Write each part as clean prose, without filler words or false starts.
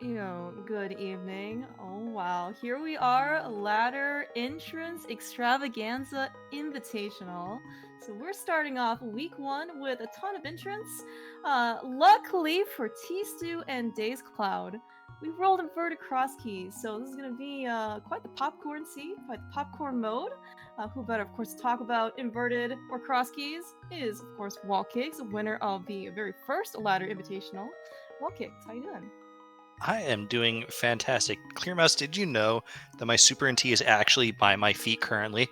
Good evening. Oh wow, here we are, Ladder Entrance Extravaganza Invitational. So we're starting off week one with a ton of entrants. Luckily for T-Stew and dazedcloud, we rolled inverted cross keys, so this is gonna be quite the popcorn seat, quite the popcorn mode. Who better, of course, to talk about inverted or cross keys is, of course, Wallkicks, winner of the very first Ladder Invitational. Wallkicks, how you doing? I am doing fantastic. Clearmouse, did you know that my Super NT is actually by my feet currently?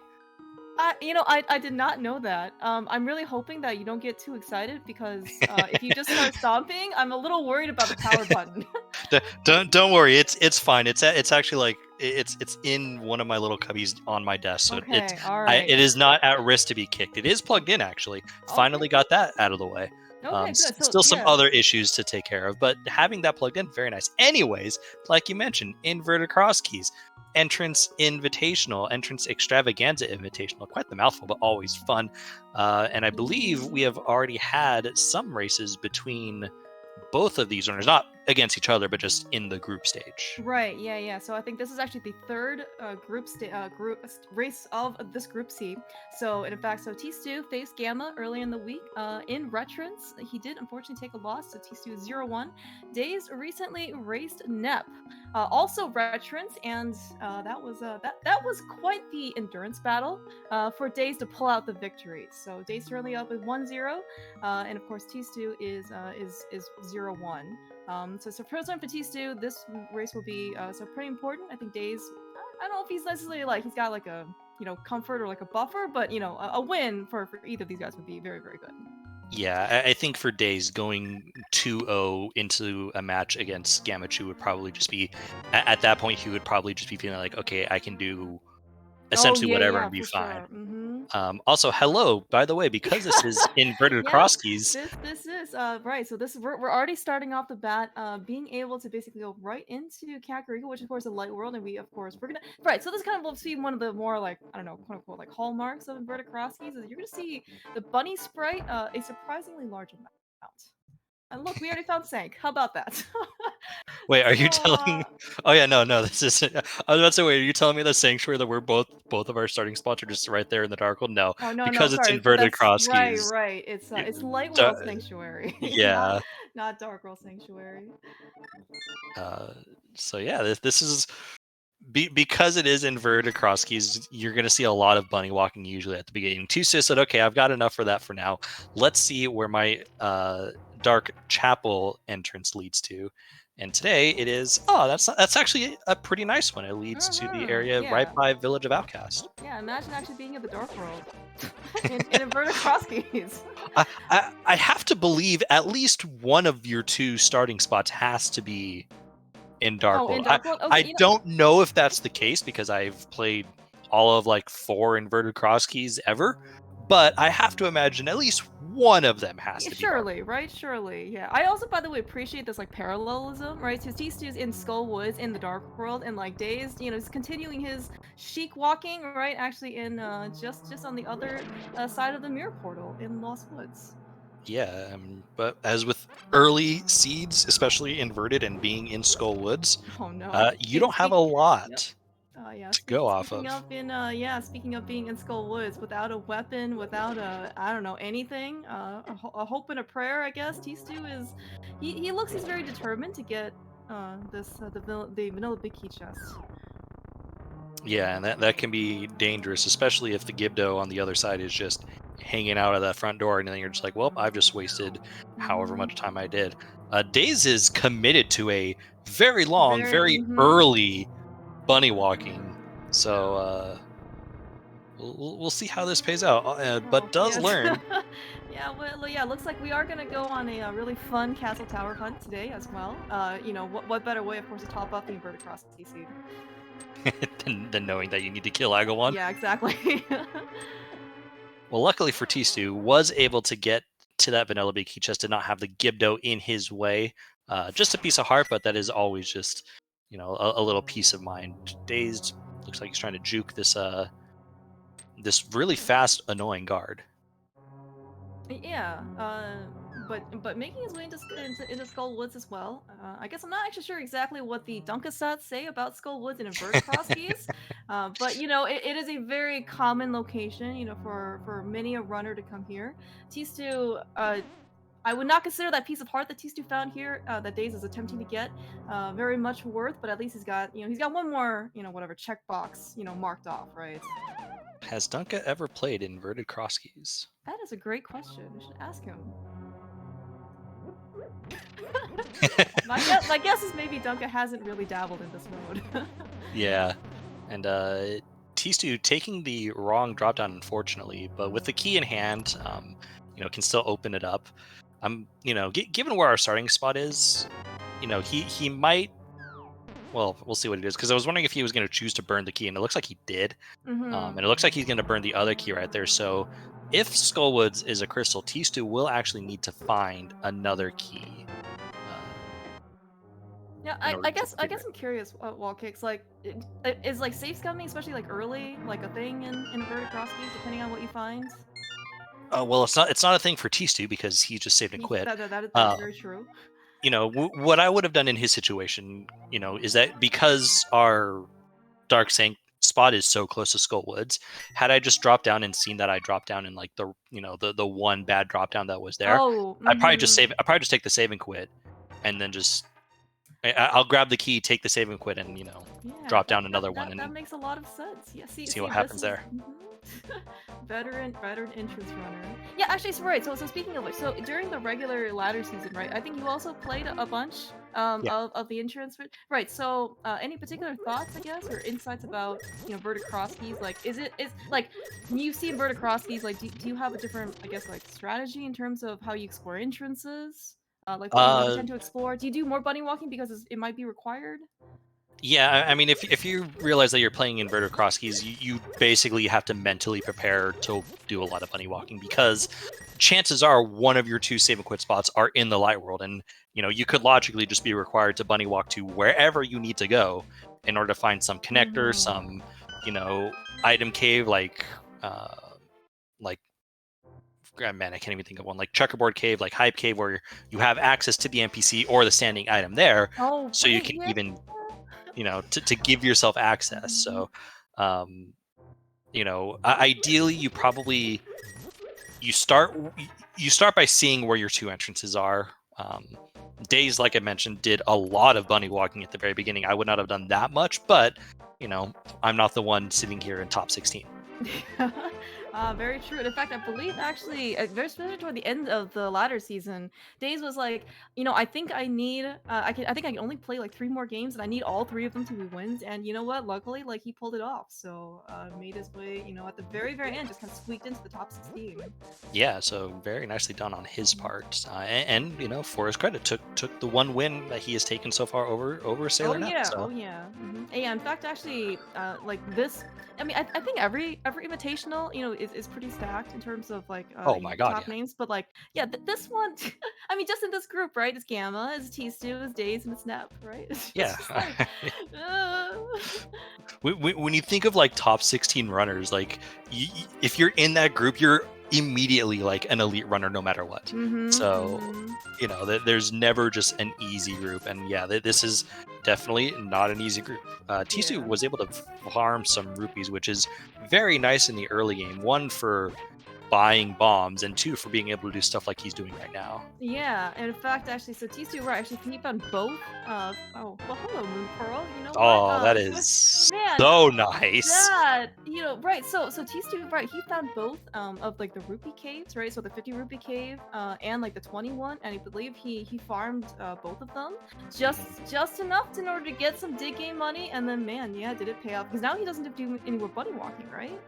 I did not know that. I'm really hoping that you don't get too excited because if you just start stomping, I'm a little worried about the power button. Don't worry, it's fine. It's actually like it's in one of my little cubbies on my desk, so Okay, all right. it is not at risk to be kicked. It is plugged in actually. Okay, Finally got that out of the way. okay, good. So Still some yeah, other issues to take care of, but having that plugged in, very nice. Anyways, like you mentioned, inverted cross keys, entrance extravaganza invitational. Quite the mouthful, but always fun. And I believe we have already had some races between both of these runners, not against each other, but just in the group stage. right, yeah. So I think this is actually the third race of this group C. So in fact, so T-Stew faced Gamma early in the week. In Retrance, he did unfortunately take a loss, so T-Stew is 0-1. Days recently raced Nep, also Retrance, and that was quite the endurance battle for Days to pull out the victory. So Days currently up with 1-0, and of course T-Stew is 0-1. So first time for T-Stew, this race will be so pretty important. I think Days, I don't know if he's necessarily like he's got like a comfort or like a buffer, but a win for either of these guys would be very very good. Yeah, I think for Days going 2-0 into a match against Gamachu would probably just be at that point he would probably just be feeling like, okay, I can do Oh essentially whatever yeah, and be for fine. sure. Mm-hmm. Also, hello, by the way, because this is inverted Yeah, cross keys. this is right. So this we're already starting off the bat, being able to basically go right into Kakariko, which of course is a light world, and we of course we're gonna right. So this kind of will see one of the more like I don't know, quote unquote like hallmarks of inverted cross keys is you're gonna see the bunny sprite a surprisingly large amount. And look, we already found Sank. How about that? Wait, are so you telling? Oh yeah, no, this is. I was about to say, wait, are you telling me the sanctuary that we're both of our starting spots are just right there in the dark world? No, oh no, because it's sorry, inverted that's cross right, keys. right. You- It's Light da- World Sanctuary, yeah. not Dark World Sanctuary. Uh, so yeah, this is because it is inverted cross keys. You're gonna see a lot of bunny walking usually at the beginning. Tuesday said, "Okay, I've got enough for that for now. Let's see where my dark chapel entrance leads to." And today it is. Oh, that's actually a pretty nice one. It leads to the area right Yeah. by Village of Outcast. Yeah, imagine actually being in the Dark World in inverted cross keys. I have to believe at least one of your two starting spots has to be in Dark Oh, in World. Dark World? Okay, I don't know if that's the case because I've played all of like 4 inverted cross keys ever, but I have to imagine at least one of them has yeah, to be Dark surely, right? Surely, yeah. I also, by the way, appreciate this like parallelism, right? Because T-Stew's in Skull Woods in the Dark World, and like Dazed, he's continuing his chic walking, right? Actually, in just on the other side of the mirror portal in Lost Woods. Yeah, but as with early seeds, especially inverted and being in Skull Woods, Oh no. you don't have a Yep. lot Yeah. to go off Speaking of. of speaking of being in Skull Woods, without a weapon, without a I don't know anything, a hope and a prayer, I guess. T-Stew is he looks he's very determined to get this the vanilla big key chest. Yeah, and that can be dangerous, especially if the Gibdo on the other side is just hanging out of that front door, and then you're just like, well, I've just wasted however Mhm. much time I did. Daze is committed to a very long, Very very early bunny walking, so we'll see how this pays out. But Oh does yes. learn. Yeah, well, yeah. Looks like we are gonna go on a really fun castle tower hunt today as well. What better way, of course, to top up the inverted cross TC? than knowing that you need to kill Agawon. Yeah, exactly. Well, luckily for Tistu, was able to get to that vanilla big. He just did not have the Gibdo in his way. Just a piece of heart, but that is always just, a little peace of mind. Dazed looks like he's trying to juke this really fast, annoying guard. Yeah, but making his way into Skull Woods as well. I guess I'm not actually sure exactly what the Dunka stats say about Skull Woods and inverted cross keys, but it is a very common location, for many a runner to come here. Tistu, I would not consider that piece of heart that Tistu found here, that Daze is attempting to get, very much worth, but at least he's got one more, whatever checkbox, marked off, right? Has Dunka ever played inverted cross keys? That is a great question. We should ask him. My guess is maybe Dunka hasn't really dabbled in this mode. Yeah, and Tistu taking the wrong drop down, unfortunately, but with the key in hand, can still open it up. Given where our starting spot is, he might. Well, we'll see what it is, because I was wondering if he was going to choose to burn the key, and it looks like he did. And it looks like he's going to burn the other key right there. So if Skullwoods is a crystal, Tistu will actually need to find another key. Yeah, I guess I'm curious, Wallkicks, like, is like safe scumming, especially like early, like a thing in inverted cross keys, depending on what you find? Well, it's not a thing for Tistu because he just saved and quit. That is very true. What I would have done in his situation, is that because our Dark Sank spot is so close to Skullwoods, had I just dropped down and seen that I dropped down in like the one bad drop down that was there, I'd probably just save. I'd probably just take the save and quit, and then just I'll grab the key, take the save and quit, and drop down another one. And that makes a lot of sense. Yeah, see what happens there. Veteran entrance runner. Yeah, actually, so right. So speaking of which, so during the regular ladder season, right? I think you also played a bunch of the entrance. Right. So any particular thoughts, I guess, or insights about inverted cross keys? Like, is like when you see inverted cross keys, like do you have a different, I guess, like strategy in terms of how you explore entrances? Like what you tend to explore? Do you do more bunny walking because it might be required? Yeah, I mean, if you realize that you're playing inverted cross keys, you basically have to mentally prepare to do a lot of bunny walking, because chances are one of your two save and quit spots are in the light world, and you could logically just be required to bunny walk to wherever you need to go in order to find some connector, some item cave, like man, I can't even think of one, like checkerboard cave, like hype cave, where you have access to the NPC or the standing item there, so you can even to give yourself access. So ideally you start by seeing where your two entrances are. Daze, like I mentioned, did a lot of bunny walking at the very beginning. I would not have done that much, but I'm not the one sitting here in top 16. Very true. And in fact, I believe actually, very especially toward the end of the latter season, Days was like, I think I need, I think I can only play like 3 more games, and I need all 3 of them to be wins. And you know what? Luckily, like he pulled it off. So made his way, at the very end, just kind of squeaked into the top 16. Yeah, so very nicely done on his part. And for his credit, took the one win that he has taken so far over Sailor Net. Oh yeah. Yeah. In fact, actually, like this. I mean, I think every invitational, is pretty stacked in terms of like oh my god, top names. But like, yeah, this one, I mean, just in this group, right? It's Gamma, it's Tstew, it's Daze, and it's Snap, right? Yeah. When you think of like top 16 runners, like if you're in that group, you're immediately like an elite runner no matter what. There's never just an easy group, and yeah, this is definitely not an easy group. Tstew was able to farm some rupees, which is very nice in the early game. 1 for buying bombs, and 2 for being able to do stuff like he's doing right now. Yeah, and in fact, actually, so Tstew, right, actually he found both. Oh, well, hello, Moon Pearl. That is man, so nice. Yeah, right. So Tstew, right, he found both of like the rupee caves, right? So the 50 rupee cave and like the 21, and I believe he farmed both of them just enough in order to get some dig game money, and then man, yeah, did it pay off? Because now he doesn't have to do any more bunny walking, right?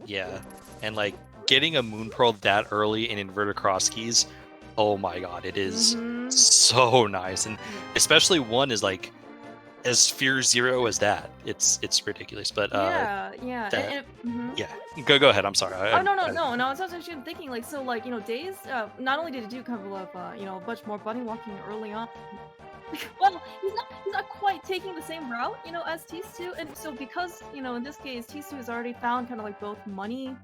Yeah, and like getting a Moon Pearl that early in inverted cross keys, oh my god, it is so nice. And especially 1 is like as Fear 0 as that. It's ridiculous. But yeah. Go ahead. I'm sorry. No. I was actually thinking like, so like, Daze, not only did he do kind of a bunch more bunny walking early on. Well, he's not quite taking the same route, as Tstew, and so because, in this case, Tstew has already found kind of like both money,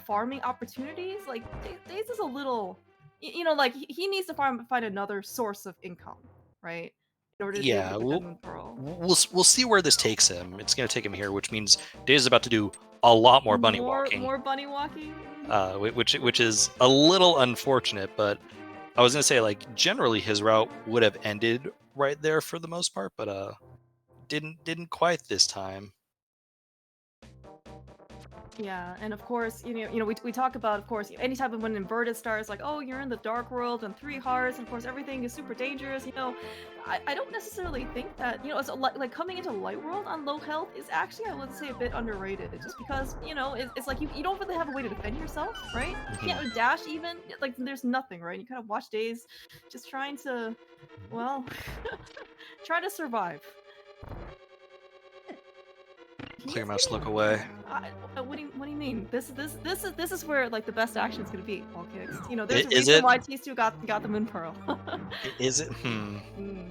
farming opportunities. Like Daze is a little you know, like he needs to find another source of income, right? In order to be able to Yeah, get that moon pearl. we'll see where this takes him. It's going to take him here, which means Days is about to do a lot more bunny walking, More bunny walking. which is a little unfortunate. But I was going to say, like, generally his route would have ended right there for the most part, but didn't quite this time. Yeah, and of course, we talk about, of course, anytime when inverted starts, like, oh, you're in the dark world and 3 hearts, and of course everything is super dangerous. I don't necessarily think that, it's like coming into light world on low health is actually, I would say, a bit underrated. Just because, it's like you don't really have a way to defend yourself, right? You can't dash even, like there's nothing, right? You kind of watch Days just trying to, well, try to survive. Clear mouse, look away. What do you mean? This is where like the best action is gonna be. All kicks. There's a Is reason it? why tstew got the moon pearl. Is it?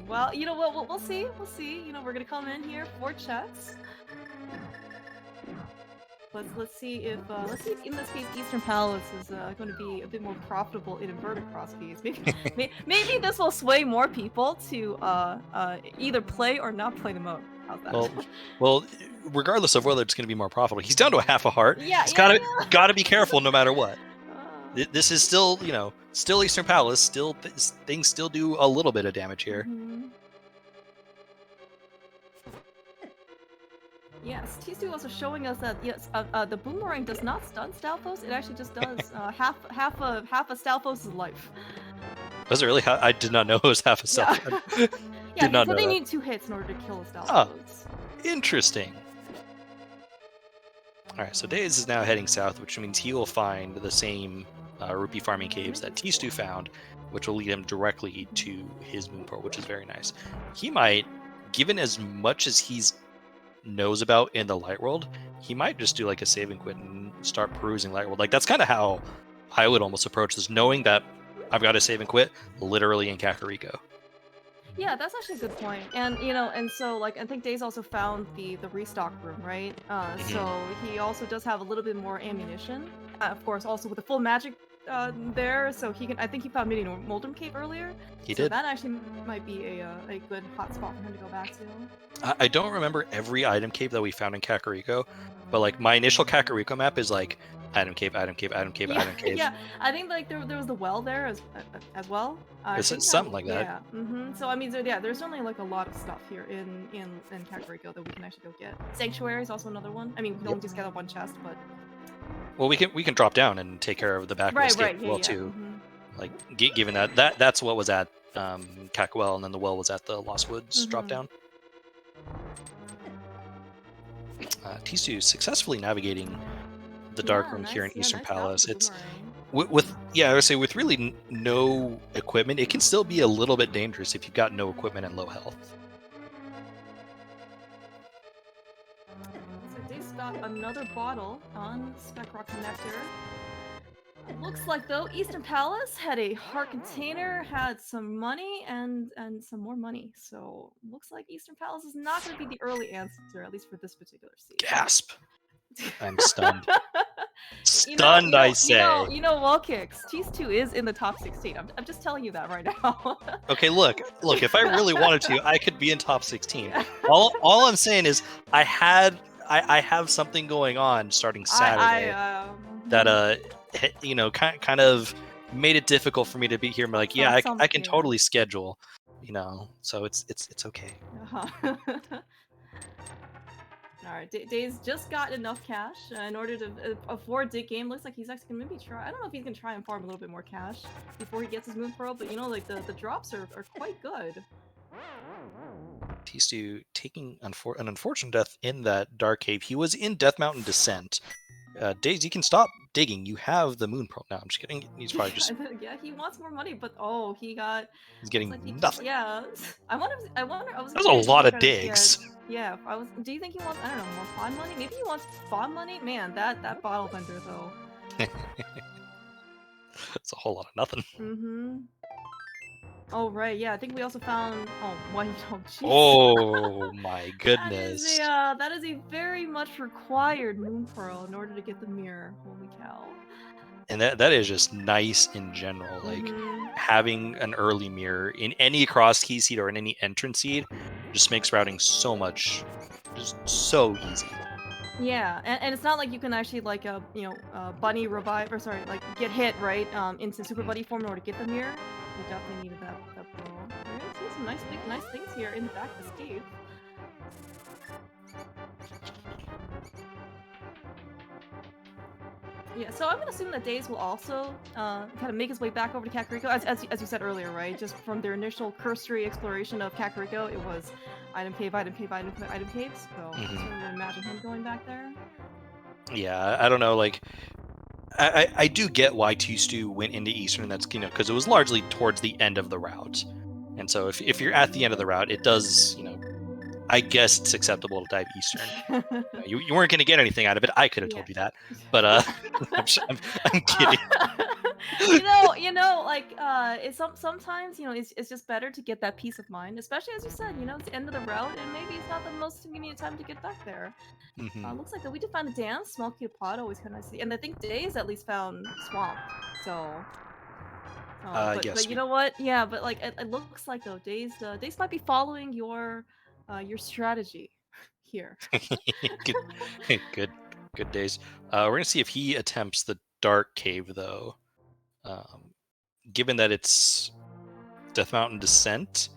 Well, we'll see. We'll see. We're gonna come in here for checks. Let's see if in this case Eastern Palace is going to be a bit more profitable in inverted cross keys. Maybe this will sway more people to either play or not play the mode. How's that? Well, regardless of whether it's going to be more profitable, he's down to a half a heart. Yeah, He's got to be careful no matter what. This is still, still Eastern Palace. Still, things still do a little bit of damage here. Yes, tstew also showing us that yes, the boomerang does not stun Stalfos. It actually just does half a Stalfos' life. Was it really? I did not know it was half a self. Yeah, so they need 2 hits in order to kill a Stalfos. Oh, interesting. All right, so Days is now heading south, which means he will find the same rupee farming caves that tstew found, which will lead him directly to his moon pearl, which is very nice. He might, given as much as he's knows about in the light world, he might just do like a save and quit and start perusing light world. Like that's kind of how I would almost approach this, knowing that I've got to save and quit literally in Kakariko. Yeah, that's actually a good point. And and so like I think Days also found the restock room, right? So he also does have a little bit more ammunition. Of course, also with the full magic there, so he can. I think he found Mini Moldrum Cave earlier. He did. That actually might be a good hot spot for him to go back to. I don't remember every item cave that we found in Kakariko, but like my initial Kakariko map is like item cave, item cave, item cave, item cave. Yeah, I think like there was the well there as well. It's something like that. Yeah. So I mean, there's certainly like a lot of stuff here in Kakariko that we can actually go get. Sanctuary is also another one. I mean, we can only just get that one chest, but. Well, we can drop down and take care of the back escape well too. Like given that's what was at Cackwell, and then the well was at the Lost Woods drop down. tstew successfully navigating the dark room here in Eastern Palace. It's I would say with really no equipment, it can still be a little bit dangerous if you've got no equipment and low health. Got another bottle on Spec Rock Connector. Looks like though Eastern Palace had a heart container, had some money, and some more money. So looks like Eastern Palace is not going to be the early answer, at least for this particular season. Gasp! I'm stunned. Stunned, I say. Wall kicks. tstew is in the top 16. I'm just telling you that right now. Okay, look. If I really wanted to, I could be in top 16. All I'm saying is I have something going on starting Saturday that kind of made it difficult for me to be here. I'm like, yeah, I can totally schedule, so it's okay. All right, Days just got enough cash in order to afford Dig Game. Looks like he's actually gonna maybe try. I don't know if he's gonna try and farm a little bit more cash before he gets his moon pearl, but like the drops are quite good. tstew taking an unfortunate death in that dark cave. He was in Death Mountain Descent. Days, you can stop digging. You have the moon pearl now. I'm just kidding. He's probably just yeah. He wants more money, but he's getting nothing. Yeah, I wonder. There's a lot of digs. Yeah, do you think he wants? I don't know, more fawn money? Maybe he wants fawn money. Man, that bottle vendor though. It's a whole lot of nothing. Oh right, yeah. I think we also found. Oh my goodness. That is a very much required moon pearl in order to get the mirror. Holy cow. And that is just nice in general. Like Mm-hmm. having an early mirror in any cross key seed or in any entrance seed just makes routing so much, just so easy. Yeah, and it's not like you can actually like bunny revive or sorry like get hit right into super Mhm. buddy form in order to get the mirror. We definitely needed that blow. We're gonna see some nice things here in the back of Steve. Yeah, so I'm gonna assume that Days will also kind of make his way back over to Kakariko, as you said earlier, right? Just from their initial cursory exploration of Kakariko, it was item cave, item cave, item cave, item cave. So I Mhm. certainly would imagine him going back there. Yeah, I don't know. Like I do get why tstew went into Eastern. That's because it was largely towards the end of the route, and so if you're at the end of the route, it does I guess it's acceptable to dive Eastern. You weren't going to get anything out of it. I could have Yeah. told you that, but I'm Uh, kidding. like sometimes it's just better to get that peace of mind, especially as you said, it's the end of the route, and maybe it's not the most convenient time to get back there. Hmm. Looks like we did find a dance, small cute pod, always kind of nice to see, and I think Days at least found swamp. So, but Yes, you know what? Yeah, but like it looks like though Days might be following your strategy here. good, good, good days. We're gonna see if he attempts the dark cave though. Um, Given that it's Death Mountain Descent,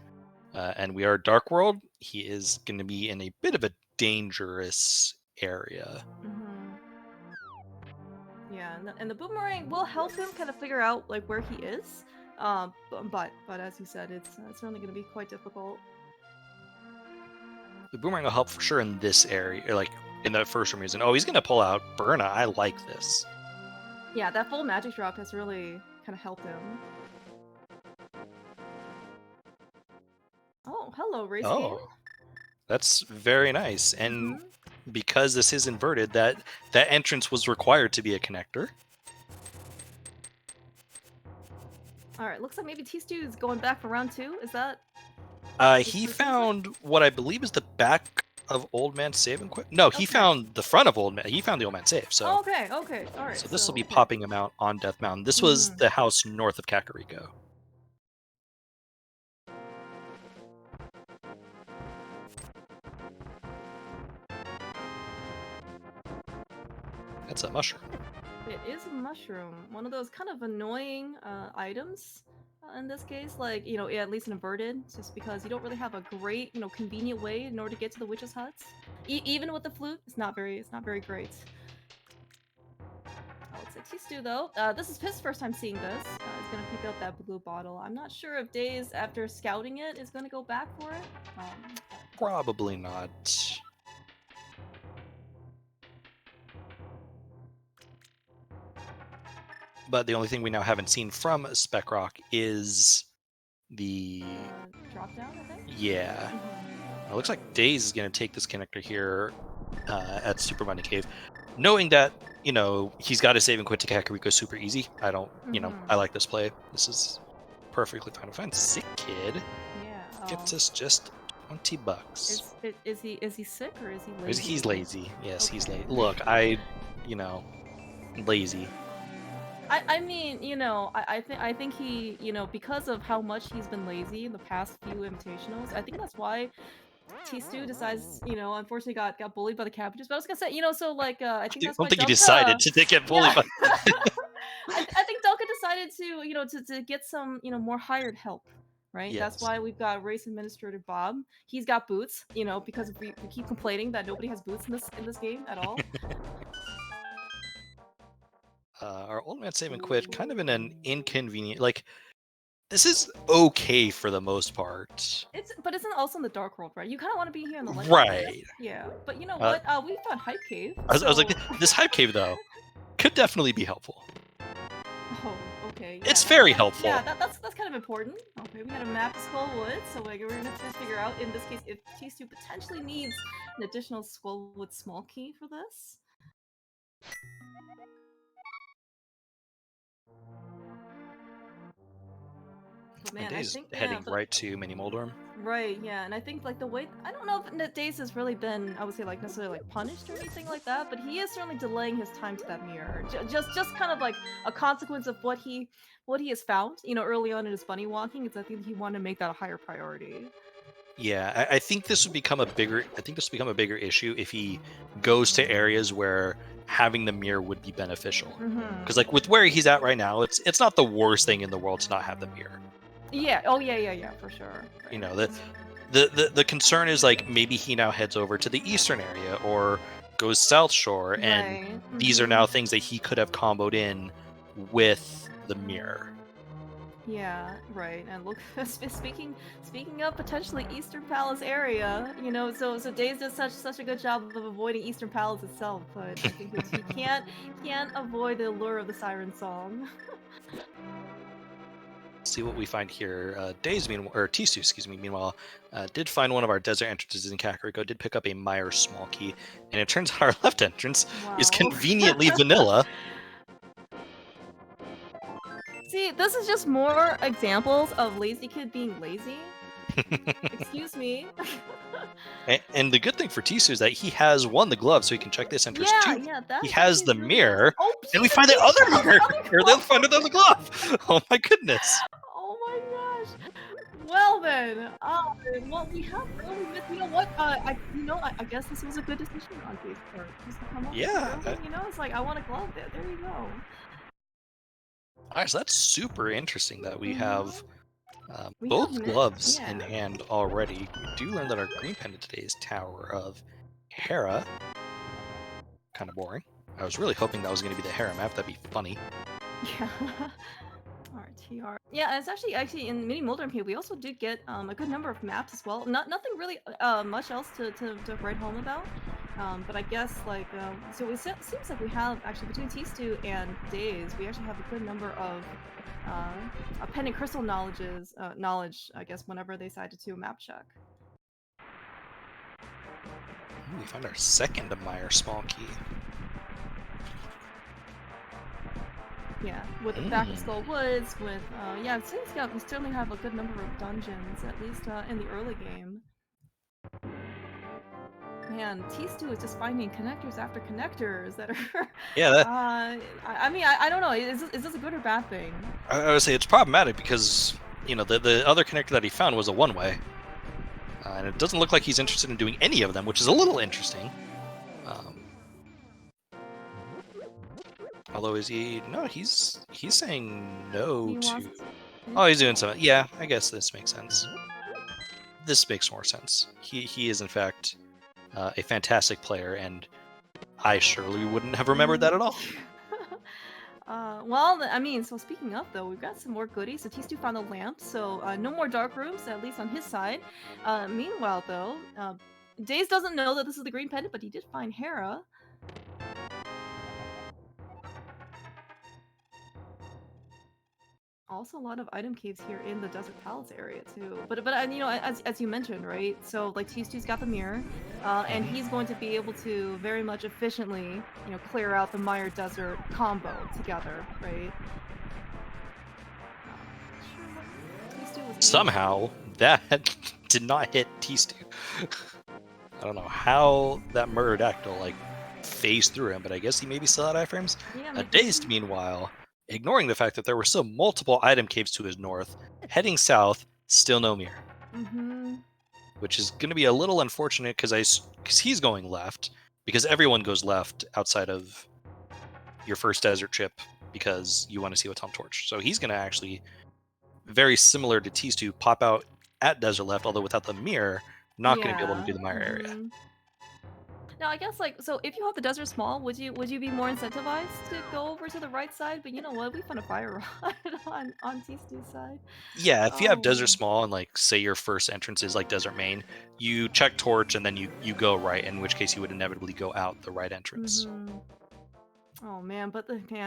and we are Dark World, he is going to be in a bit of a dangerous area. Hmm. Yeah, and the boomerang will help him kind of figure out like where he is. But as you said, it's certainly going to be quite difficult. The boomerang will help for sure in this area, or like in that first room. Oh, he's going to pull out Burna. I like this. Yeah, that full magic drop has really kind of helped him. Oh, hello, race game. Oh, that's very nice. And Mm-hmm. because this is inverted, that entrance was required to be a connector. All right, looks like maybe T-Stew is going back for round two. Is that He what it seems like? found what I believe is the back of Old Man Save and Quit. No, he Okay. found the front of Old Man. He found the Old Man Save. So, Oh, okay. Okay. All right. so this will So be okay. popping him out on Death Mountain. This was Mm-hmm. the house north of Kakariko. That's a mushroom. It is a mushroom. One of those kind of annoying items in this case. Like, yeah, at least inverted, just because you don't really have a great, convenient way in order to get to the witches' huts. Even with the flute, it's not very great. Looks like Tistu though. This is his first time seeing this. He's gonna pick up that blue bottle. I'm not sure if Days, after scouting it, is gonna go back for it. Um, Probably not. But the only thing we now haven't seen from Spec Rock is the drop down, I think. yeah. Mhm. It looks like Days is going to take this connector here at Super Bunny Cave, knowing that he's got to save and quit to Kakariko super easy. I don't, I Mhm. like this play. This is perfectly fine. Fine, sick kid Yeah. gets Oh. us just $20. Is he sick or is he lazy? He's lazy. Yes, he's Okay. lazy. Look, you know, lazy. I mean, I think he, because of how much he's been lazy in the past few invitationals, I think that's why T-Stew decides, unfortunately got bullied by the cabbages. But I was gonna say, so like, I think I that's don't why think he decided Delka, to get yeah, bullied by. I think Delka decided to, to get some, more hired help. Right, that's Yes. why we've got race administrator Bob. He's got boots, because we keep complaining that nobody has boots in this game at all. Our old man save and quit, kind of in an inconvenient. Like this is okay for the most part. But isn't also in the dark world, right? You kind of want to be here in the light world, I guess. Right. Yeah, but you know Uh, what? We found Hype Cave, I was like, so. this hype cave though could definitely be helpful. Oh, okay, yeah, It's very yeah, helpful. that's kind of important. Okay, we got a map of Skullwood, so like, we're gonna have to figure out in this case if T2 potentially needs an additional Skullwood small key for this. And man, I Days think heading right to Mini Moldorm. right, yeah, and I think like the way I don't know if Days has really been, I would say, like necessarily like punished or anything like that, but he is certainly delaying his time to that mirror. Just kind of like a consequence of what he has found, early on in his bunny walking. Is I think he wanted to make that a higher priority. Yeah, I think this would become a bigger. I think this would become a bigger issue if he goes to areas where having the mirror would be beneficial. Because like with where he's at right now, it's not the worst thing in the world to not have the mirror. Yeah. Oh yeah, for sure. You Right. know, the concern is like maybe he now heads over to the eastern area or goes south shore, and Right. these are now things that he could have comboed in with the mirror. Yeah, right. And look, speaking of potentially Eastern Palace area, so Days does such a good job of avoiding Eastern Palace itself, but I think that he can't avoid the allure of the siren song. See what we find here. Days, or Tisu, excuse me, meanwhile, did find one of our desert entrances in Kakariko, did pick up a Meyer small key, and it turns out our left entrance is Wow. conveniently vanilla. See, this is just more examples of lazy kid being lazy. Excuse me. And the good thing for Tisu is that he has one, the glove, so he can check this entrance. Yeah, Two, yeah, he that's has actually the really good. mirror, Oh, and we he find the other found mirror, or they'll glove! find another glove. Oh my goodness. Oh my gosh. Well then, well we have early myth. You know what? I guess this was a good decision on Dave's part. Just to come up with Yeah. early, it's like I want a glove there. There you go. All right, so that's super interesting that we have We both have gloves yeah. in hand already. We do learn that our green pendant today is Tower of Hera. Kind of boring. I was really hoping that was going to be the Hera map. That'd be funny. Yeah. RTR. Yeah, it's actually in Mini Moldorm here, we also did get a good number of maps as well. Nothing really much else to write home about. But I guess like so it seems like we have actually between T2 and Days, we actually have a good number of pendant crystal knowledge, I guess, whenever they decide to do a map check. Ooh, we found our second Meyer small key. Yeah, with the back of Skull Woods, with yeah, it seems we certainly have a good number of dungeons, at least in the early game. Man, T2 is just finding connectors after connectors that are. Yeah. I mean, I don't know. Is this a good or bad thing? I would say it's problematic because the other connector that he found was a one-way, and it doesn't look like he's interested in doing any of them, which is a little interesting. Although is he? No, he's saying no to. Oh, he's doing something. Yeah, I guess this makes sense. This makes more sense. He is in fact a fantastic player, and I surely wouldn't have remembered that at all. Well, I mean, so speaking of though, we've got some more goodies. So T2 found a lamp, so no more dark rooms, at least on his side. Meanwhile, though, Days doesn't know that this is the green pendant, but he did find Hera. Also, a lot of item caves here in the Desert Palace area too. But as you mentioned, right? So like T2's got the mirror, and he's going to be able to very much efficiently, clear out the Mire Desert combo together, right? Somehow that did not hit T2. I don't know how that Murderodactyl like phased through him, but I guess he maybe still had iframes. Yeah, Dazed, meanwhile, ignoring the fact that there were still multiple item caves to his north, heading south, still no mirror. Which is going to be a little unfortunate because he's going left, because everyone goes left outside of your first desert trip because you want to see what's on Torch. So he's going to actually, very similar to T2, pop out at desert left, although without the mirror, not going to be able to do the Mire area. Now, I guess so if you have the desert small, would you be more incentivized to go over to the right side? But you know what? We found a fire rod on T2's side. Yeah, if you have desert small and like say your first entrance is like desert main, you check Torch and then you go right, in which case you would inevitably go out the right entrance. Oh man,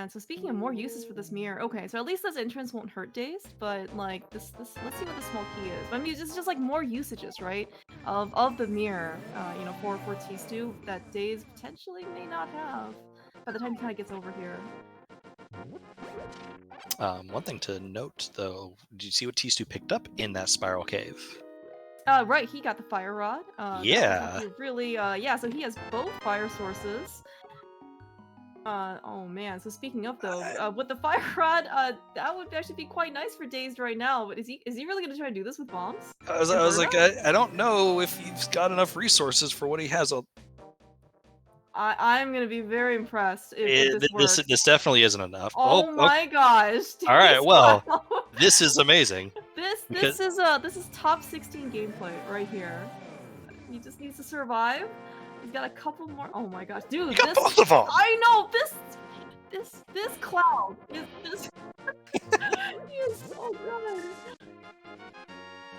so speaking of more uses for this mirror, okay, so at least this entrance won't hurt Days, but like this let's see what the small key is. I mean, it's just like more usages, right? Of the mirror, for T2 that Days potentially may not have by the time he kind of gets over here. One thing to note, though, did you see what tstew picked up in that spiral cave? Right, he got the fire rod. That was Yeah. actually really, yeah, so he has both fire sources. Oh man, so speaking of though, with the fire rod, that would actually be quite nice for Dazed right now, but is he really gonna try to do this with bombs? I was Inverna? like, I don't know if he's got enough resources for what he has. I'm gonna be very impressed if this works. This definitely isn't enough. Oh my gosh, all right. Dazed Well, Cloud. this is amazing. This Because this is top 16 gameplay right here. He just needs to survive. He's got a couple more. Oh my gosh, you dude, got this both of them. I know this cloud is this. He is so good.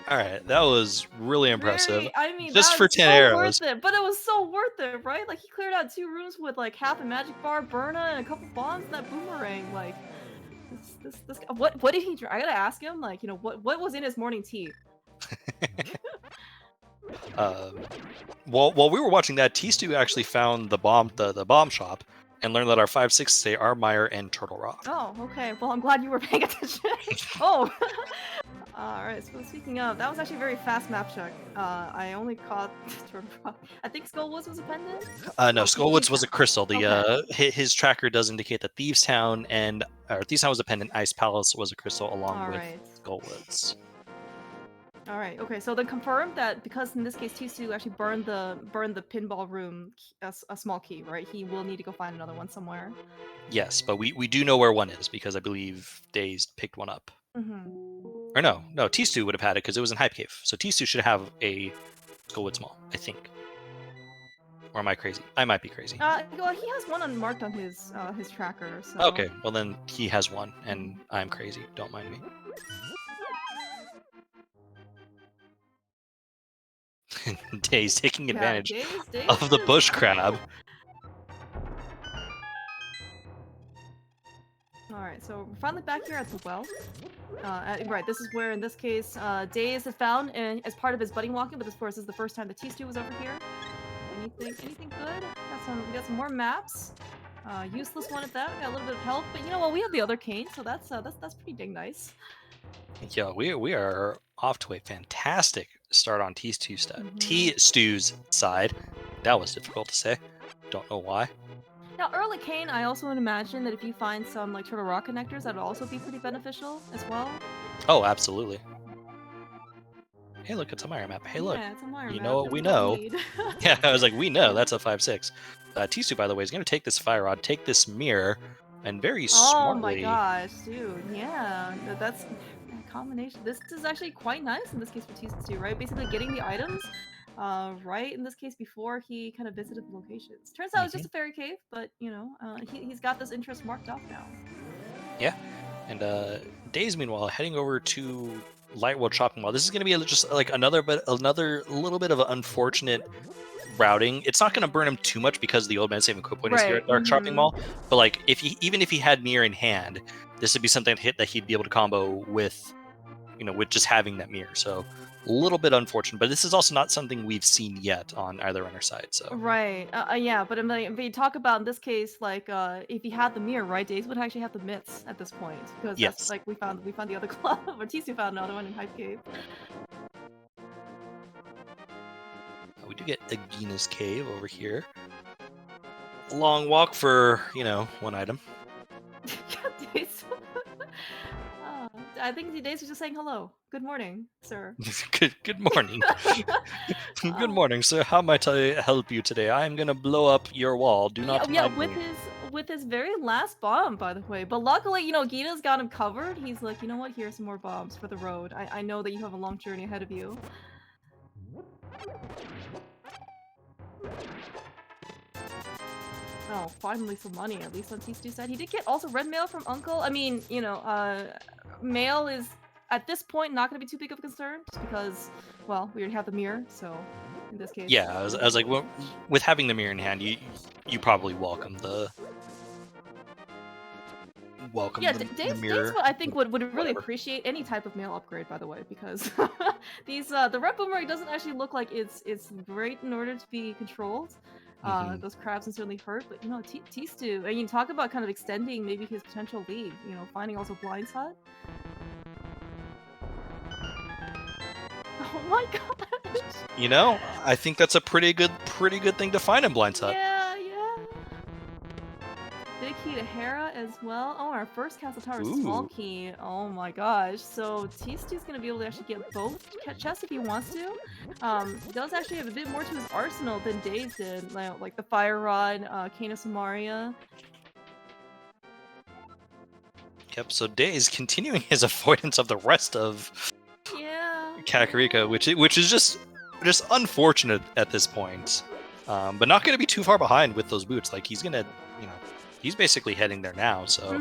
All right, that was really impressive. I mean, Just that for was 10 so arrows. worth it. But it was so worth it, right? Like he cleared out 2 rooms with like half a magic bar, Burna, and a couple bombs and that boomerang. Like this. What did he? I gotta ask him. Like what was in his morning tea? While we were watching that, tstew actually found the bomb shop and learned that our 5/6 say Armire and Turtle Rock. Oh, okay. Well, I'm glad you were paying attention. Oh. Alright, so speaking of, that was actually a very fast map check. I only caught Turtle Rock. I think Skullwoods was a pendant? No, Oh, Skullwoods was a crystal. The okay. his tracker does indicate that Thieves Town was a pendant. Ice Palace was a crystal along with Alright. Skullwoods. Alright, okay, so then confirm that because in this case tstew actually burned the pinball room a small key, right? He will need to go find another one somewhere. Yes, but we do know where one is because I believe Dazed picked one up. Or no, tstew would have had it because it was in Hype Cave. So tstew should have a Skullwood Small, I think. Or am I crazy? I might be crazy. Well, he has one unmarked on his tracker, so... Okay, well then he has one, and I'm crazy. Don't mind me. Dazed taking advantage of the bush crab. Alright, so we're finally back here at the well. Right, this is where, in this case, Dazed is found as part of his budding walking, but of course, this is the first time that tstew was over here. Anything good? We got some more maps. Useless one at that. We got a little bit of help, but you know what? We have the other cane, so that's pretty dang nice. Yeah, we are off to a fantastic start on tstew's side. That was difficult to say. Don't know why. Now, early cane, I also would imagine that if you find some like Turtle Rock connectors, that would also be pretty beneficial as well. Oh, absolutely. Hey, look, it's a Mire map. Hey, look. Yeah, it's a Mire You map know what that we don't know? need. Yeah, I was like, we know that's a 5/6. tstew, by the way, is going to take this fire rod, take this mirror, and very Oh my smartly. gosh, dude! Yeah, that's a combination. This is actually quite nice in this case for tstew, right? Basically, getting the items, right in this case before he kind of visited the locations. Turns out it's just a fairy cave, but you know, he's got this interest marked off now. Yeah, and Dazed, meanwhile, heading over to Lightwood Shopping Mall. This is going to be just like another little bit of an unfortunate routing. It's not going to burn him too much because the old man saving quit point is here at Dark Shopping Mall. But like, even if he had mirror in hand, this would be something that he'd be able to combo with, with just having that mirror. So a little bit unfortunate, but this is also not something we've seen yet on either runner side. So right, yeah, but if you talk about in this case, like if he had the mirror, right, Dazed would actually have the mitts at this point because that's like we found the other club, or tstew found another one in Hype Cave. We do get Agina's Cave over here. A long walk for, one item. Yeah, Dazed. I think Dazed was just saying hello. Good morning, sir. Good morning. Good morning, sir. How might I help you today? I'm gonna blow up your wall. Do not mind me. With his very last bomb, by the way. But luckily, Gita's got him covered. He's like, you know what? Here's some more bombs for the road. I know that you have a long journey ahead of you. Oh, finally some money, at least on tstew side. He did get also red mail from Uncle. I mean, mail is, at this point, not going to be too big of a concern, just because, well, we already have the mirror, so in this case... Yeah, I was like, well, with having the mirror in hand, you probably welcome the... Dazed, I think, would really appreciate any type of mail upgrade, by the way, because the red boomerang doesn't actually look like it's great in order to be controlled. Those crabs can certainly hurt, but you know, tstew, and you talk about kind of extending maybe his potential lead. You know, finding also Blind's Hut. Oh my gosh! You know, I think that's a pretty good thing to find in Blind's Hut. Yeah. Big key to Hera as well. Oh, our first Castle Tower small key. Oh my gosh. So tstew's gonna be able to actually get both chests if he wants to. He does actually have a bit more to his arsenal than Daze did, like the Fire Rod, Cane of Samaria. Yep, so Daze continuing his avoidance of the rest of Kakariko, which is just unfortunate at this point. But not gonna be too far behind with those boots. Like he's gonna, you know, he's basically heading there now, so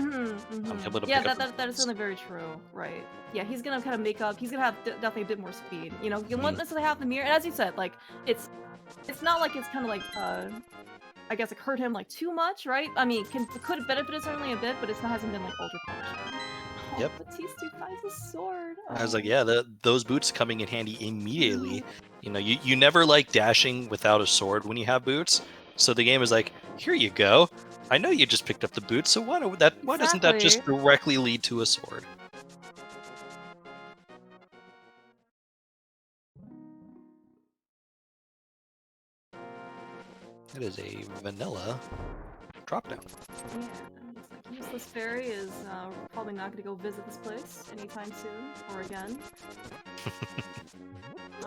yeah, that is certainly very true, right? Yeah, he's gonna kind of make up. He's gonna have definitely a bit more speed. You know, you won't necessarily have the mirror, and as you said, like it's not like it's kind of like I guess it hurt him like too much, right? I mean, it could have benefited certainly a bit, but it hasn't been like ultra punishing. Oh, yep. But tstew finds a sword. Oh. I was like, yeah, those boots coming in handy immediately. You know, you never like dashing without a sword when you have boots. So the game is like, here you go. I know you just picked up the boots, so why doesn't that just directly lead to a sword? That is a vanilla drop down. Yeah, looks like Useless Fairy is probably not going to go visit this place anytime soon, or again.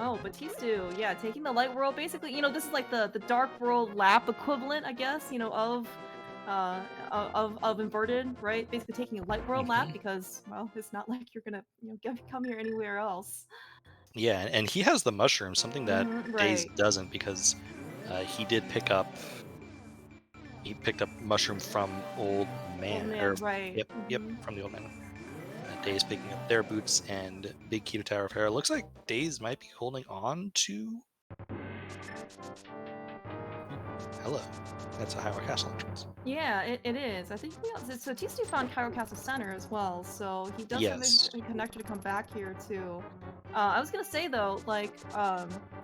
Oh, but tstew, yeah, taking the Light World, basically, you know, this is like the Dark World lap equivalent, I guess, you know, of Inverted, right? Basically taking a Light World lap because, well, it's not like you're gonna, you know, come here anywhere else. Yeah, and he has the mushroom, something that Daze doesn't, because he did pick up. He picked up mushroom from Old Man. Right. Yep, from the Old Man. Daze picking up their boots, and big key to Tower of Hera. Looks like Daze might be holding on to. Hello. That's a Hyrule Castle entrance. Yeah, it is. I think so tstew found Hyrule Castle Center as well, so he does have a connector to come back here too. I was gonna say though, like,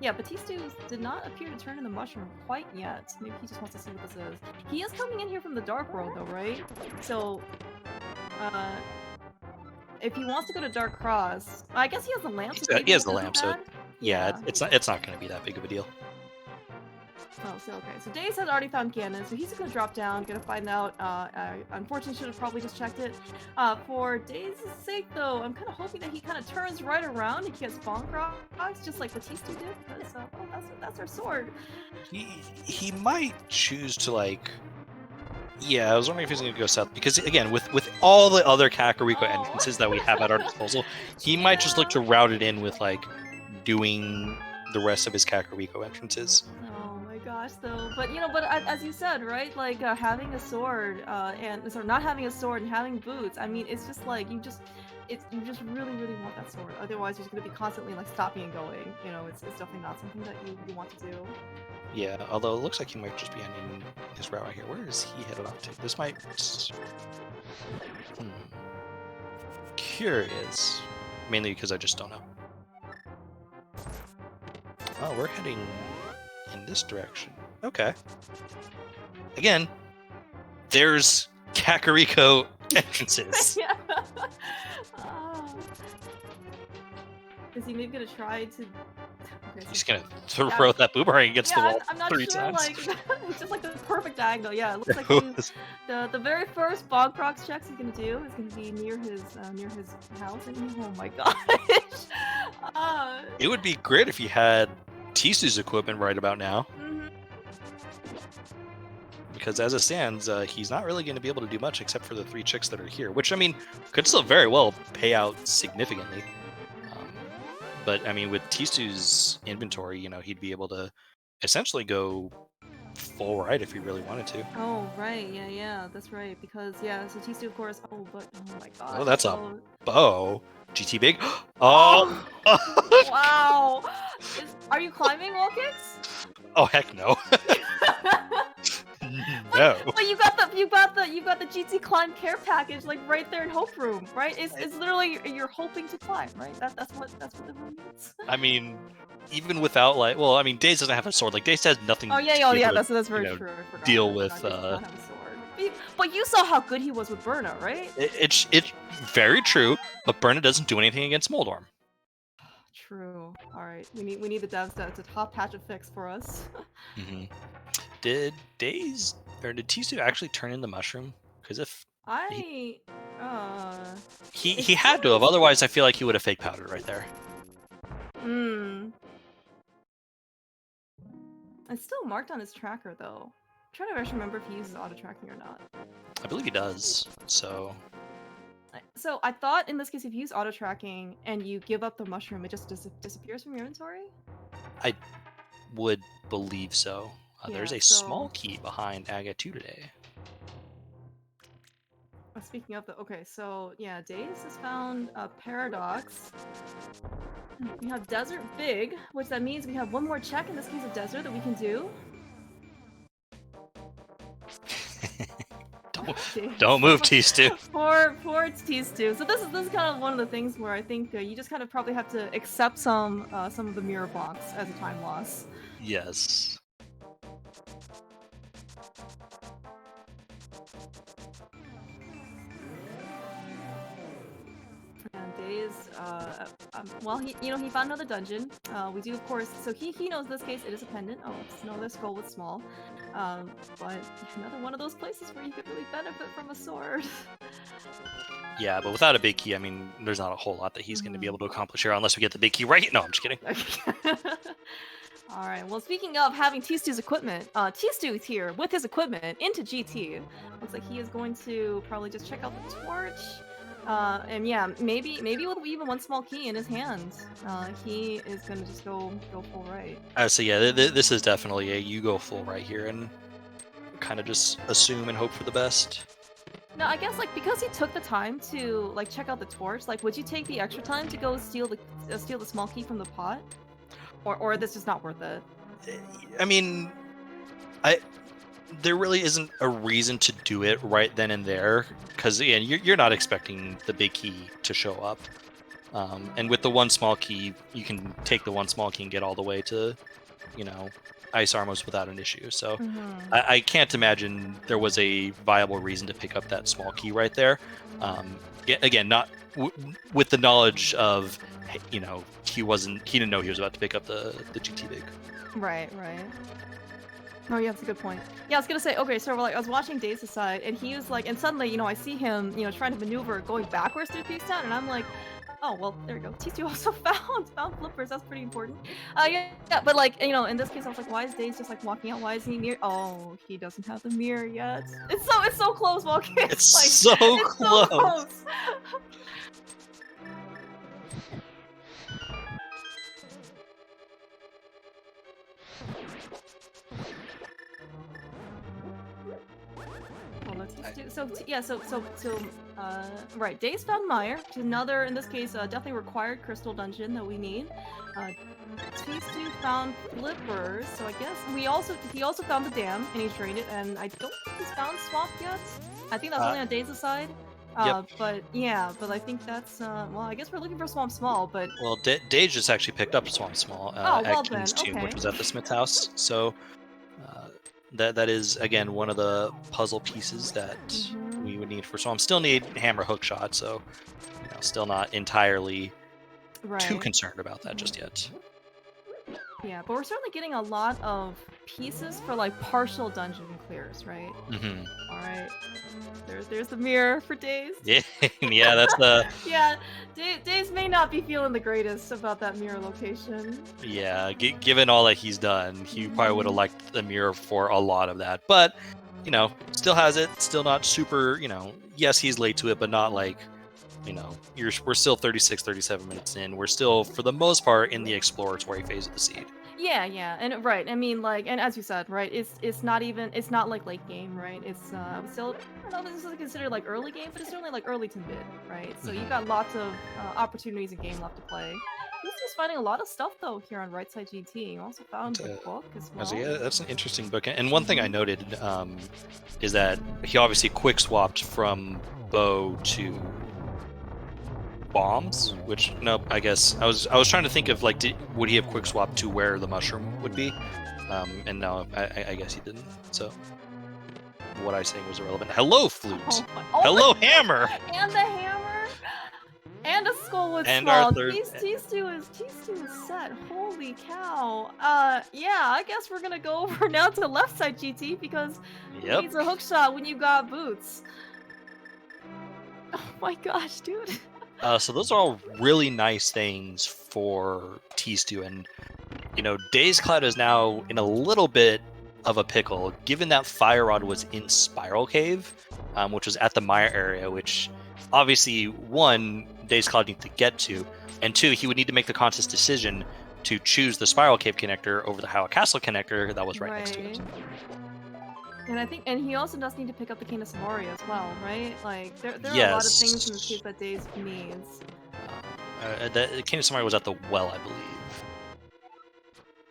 yeah, but tstew did not appear to turn in the mushroom quite yet. Maybe he just wants to see what this is. He is coming in here from the Dark World though, right? So, if he wants to go to Dark Cross, I guess he has the lamp. He has the lamp, so yeah, it's not going to be that big of a deal. Oh, so okay. So Daze has already found Ganon, so he's gonna drop down, gonna find out. Unfortunately, should have probably just checked it. For Daze's sake, though, I'm kind of hoping that he kind of turns right around and gets bonk rocks, just like what tstew did, because oh, that's our sword. He might choose to like. Yeah, I was wondering if he's going to go south, because again, with all the other Kakariko entrances that we have at our disposal, he might just look to route it in with like doing the rest of his Kakariko entrances. Oh my gosh, though. But you know, as you said, right? Like having a sword and not having a sword and having boots. I mean, it's just like you just really want that sword. Otherwise, you're just gonna be constantly like stopping and going. You know, it's definitely not something that you want to do. Yeah, although it looks like he might just be ending his route right here. Where is he headed off to? This might. Curious. Mainly because I just don't know. Oh, we're heading in this direction. Okay. Again, there's Kakariko entrances. Yeah. Is he maybe gonna try to? Okay, he's gonna throw that boomerang against the wall I'm not 3 sure, times. Like, it's just like the perfect diagonal. Yeah, it looks like the very first bonk rocks checks he's gonna do is gonna be near his house. And oh my gosh! It would be great if he had tstew's equipment right about now. Because as it stands, he's not really going to be able to do much except for the 3 chicks that are here, which, I mean, could still very well pay out significantly. But, I mean, with tstew's inventory, you know, he'd be able to essentially go full right if he really wanted to. Oh, right. Yeah, that's right. Because, yeah, so tstew, of course. Oh, but, oh my god. Oh, that's a bow. GT big. Oh! Wow! Are you climbing wall kicks? Oh, heck no. No. But you got the GT climb care package like right there in Hope Room, right? It's literally you're hoping to climb, right? That's what the room means. I mean, even without like, well, I mean, Days doesn't have a sword. Like Days has nothing Oh to yeah, be yeah, able that's to, very true. I forgot. deal I with. forgot. Jason does not have a sword. But you saw how good he was with Berna, right? It's very true, but Berna doesn't do anything against Moldorm. True. All right, we need the devs to top patch a fix for us. Did Days or did Tisu actually turn into Mushroom? Because if he had to have, otherwise I feel like he would have fake powdered right there. It's still marked on his tracker though. I'm trying to actually remember if he uses auto tracking or not. I believe he does. So I thought in this case, if you use auto tracking and you give up the mushroom, it just disappears from your inventory. I would believe so. There's a small key behind Aga 2 today. Speaking of the so yeah, Days has found a Paradox. We have Desert Big, which that means we have one more check in this case of Desert that we can do. Don't move, tstew. Poor tstew. So this is kind of one of the things where I think you just kind of probably have to accept some of the mirror blocks as a time loss. Yes. And Days, well, he found another dungeon. We do, of course, so he knows this case it is a pendant. Oh, it's another skull with small. But another one of those places where you could really benefit from a sword. Yeah, but without a big key, I mean, there's not a whole lot that he's going to be able to accomplish here unless we get the big key right. No, I'm just kidding. All right. Well, speaking of having tstew's equipment, tstew is here with his equipment into GT. Looks like he is going to probably just check out the torch. And yeah, maybe with even one small key in his hand, he is gonna just go full right. So yeah, this is definitely a you go full right here and kind of just assume and hope for the best. No, I guess like because he took the time to like check out the torch, like would you take the extra time to go steal the small key from the pot, or this is not worth it? I mean, there really isn't a reason to do it right then and there, because again, you're not expecting the big key to show up. And with the one small key, you can take the one small key and get all the way to, Ice Armos without an issue. So I can't imagine there was a viable reason to pick up that small key right there. Again, not with the knowledge of, he didn't know he was about to pick up the GT Big. Right. Oh yeah, that's a good point. Yeah, I was gonna say, okay, so I was watching Days' side, and he was like, and suddenly, I see him, trying to maneuver going backwards through Peace Town, and I'm like, oh, well, there you go. tstew also found flippers, that's pretty important. Yeah, but like, in this case, I was like, why is Days just like walking out? Why is he near? Oh, he doesn't have the mirror yet. It's so close walking. It's like, so close. Right, Days found Meyer, which is another, in this case, definitely required crystal dungeon that we need. tstew found flippers, so I guess he also found the dam and he's drained it, and I don't think he's found swamp yet. I think that's only on Days' side. Yep. But I think that's well, I guess we're looking for Swamp Small, but well, Dage just actually picked up Swamp Small at King's Tomb, which was at the Smith House. So that is again one of the puzzle pieces that we would need for Swamp. Still need hammer hook shot, so still not entirely too concerned about that just yet. Yeah, but we're certainly getting a lot of pieces for like partial dungeon clears, right? All right. There's the mirror for Days. Yeah, that's the. Yeah, Days may not be feeling the greatest about that mirror location. Yeah, given all that he's done, he probably would have liked the mirror for a lot of that. But still has it. Still not super. Yes, he's late to it, but not like. We're still 36, 37 minutes in. We're still, for the most part, in the exploratory phase of the seed. Yeah, and right. I mean, like, and as you said, right, it's not like late game, right? It's still, I don't know if this is considered like early game, but it's certainly like early to mid, right? So you've got lots of opportunities in game left to play. He's finding a lot of stuff though here on Right Side GT. He also found the book as I was well. like, yeah, that's an interesting book. And one thing I noted is that he obviously quick swapped from bow to bombs, which nope. I guess I was trying to think of like, would he have quick swapped to where the mushroom would be? And no, I guess he didn't. So what I was saying was irrelevant. Hello, flute. Hello, hammer. And the hammer. And a skull with And small. our third. T2 is set. Holy cow. Yeah, I guess we're gonna go over now to left side GT because Yep. needs a hook shot when you got boots. Oh my gosh, dude. So those are all really nice things for tstew, and Dazed Cloud is now in a little bit of a pickle, given that Fire Rod was in Spiral Cave, which was at the Mire area, which obviously, one, Dazed Cloud needs to get to, and two, he would need to make the conscious decision to choose the Spiral Cave connector over the Howell Castle connector that was right next to it. And he also does need to pick up the Cane of Samaria as well, right? Like, there are Yes. a lot of things in this case that Dazed needs. The Cane of Samaria was at the well, I believe.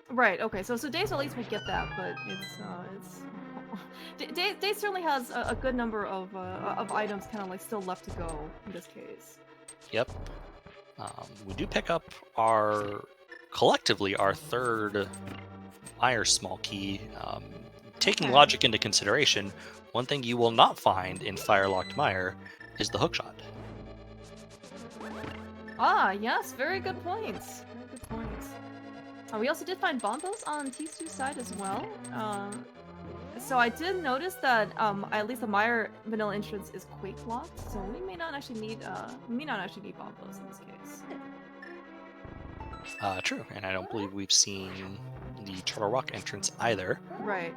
Right. Okay. So Dazed at least would get that, but Dazed certainly has a good number of items kind of like still left to go in this case. Yep. We do pick up collectively our third Mire small key. Taking logic into consideration, one thing you will not find in Firelocked Mire is the hookshot. Ah, yes, very good points. Very good points. We also did find bombos on tstew's side as well. So I did notice that at least the Mire vanilla entrance is quake locked, so we may not actually need bombos in this case. True, and I don't believe we've seen the Turtle Rock entrance either. Right.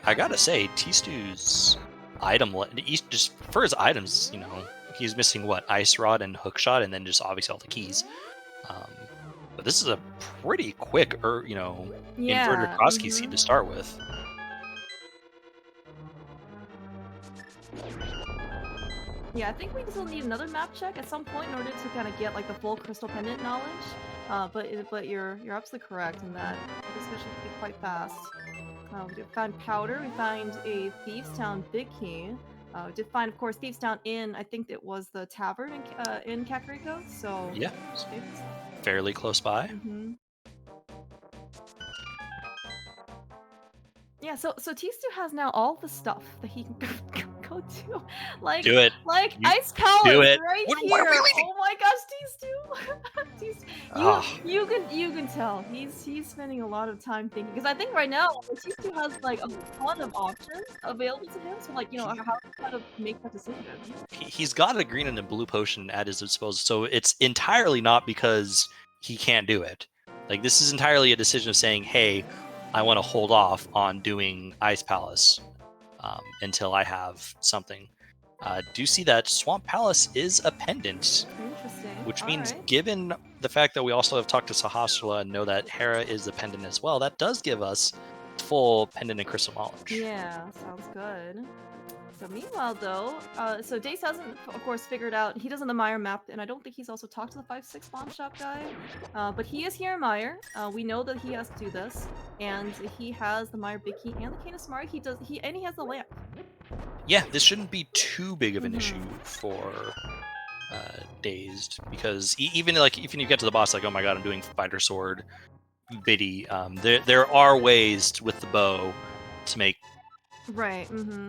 I gotta say, tstew's item, just for his items, he's missing what? Ice Rod and Hookshot, and then just obviously all the keys. But this is a pretty quick, inverted cross key seed to start with. Yeah, I think we still need another map check at some point in order to kind of get like the full crystal pendant knowledge. But you're absolutely correct in that this mission could be quite fast. We found powder. We find a Thieves Town big key. We did find, of course, Thieves Town in, I think it was the tavern in Kakariko. So yeah, fairly close by. Yeah, so tstew has now all the stuff that he can go to. Like, do it. Like Ice Palace right Why here. are we leaving? Oh my gosh, tstew. You can tell he's spending a lot of time thinking, because I think right now tstew has like a ton of options available to him. So like, how to make that decision. He's got a green and a blue potion at his disposal, so it's entirely not because he can't do it. Like, this is entirely a decision of saying, hey, I want to hold off on doing Ice Palace until I have something. Do see that Swamp Palace is a pendant. Interesting. Which means, given the fact that we also have talked to Sahasrahla and know that Hera is a pendant as well, that does give us full pendant and crystal knowledge. Yeah, sounds good. So meanwhile, though, so Dace hasn't, of course, figured out, he doesn't the Mire map, and I don't think he's also talked to the 5-6 bomb shop guy, but he is here in Mire. We know that he has to do this, and he has the Mire big key and the Cane of Samaria. And he has the lamp. Yeah, this shouldn't be too big of an issue for Dazed, because even you get to the boss, like, oh my god, I'm doing Fighter Sword, Biddy. There are ways with the bow to make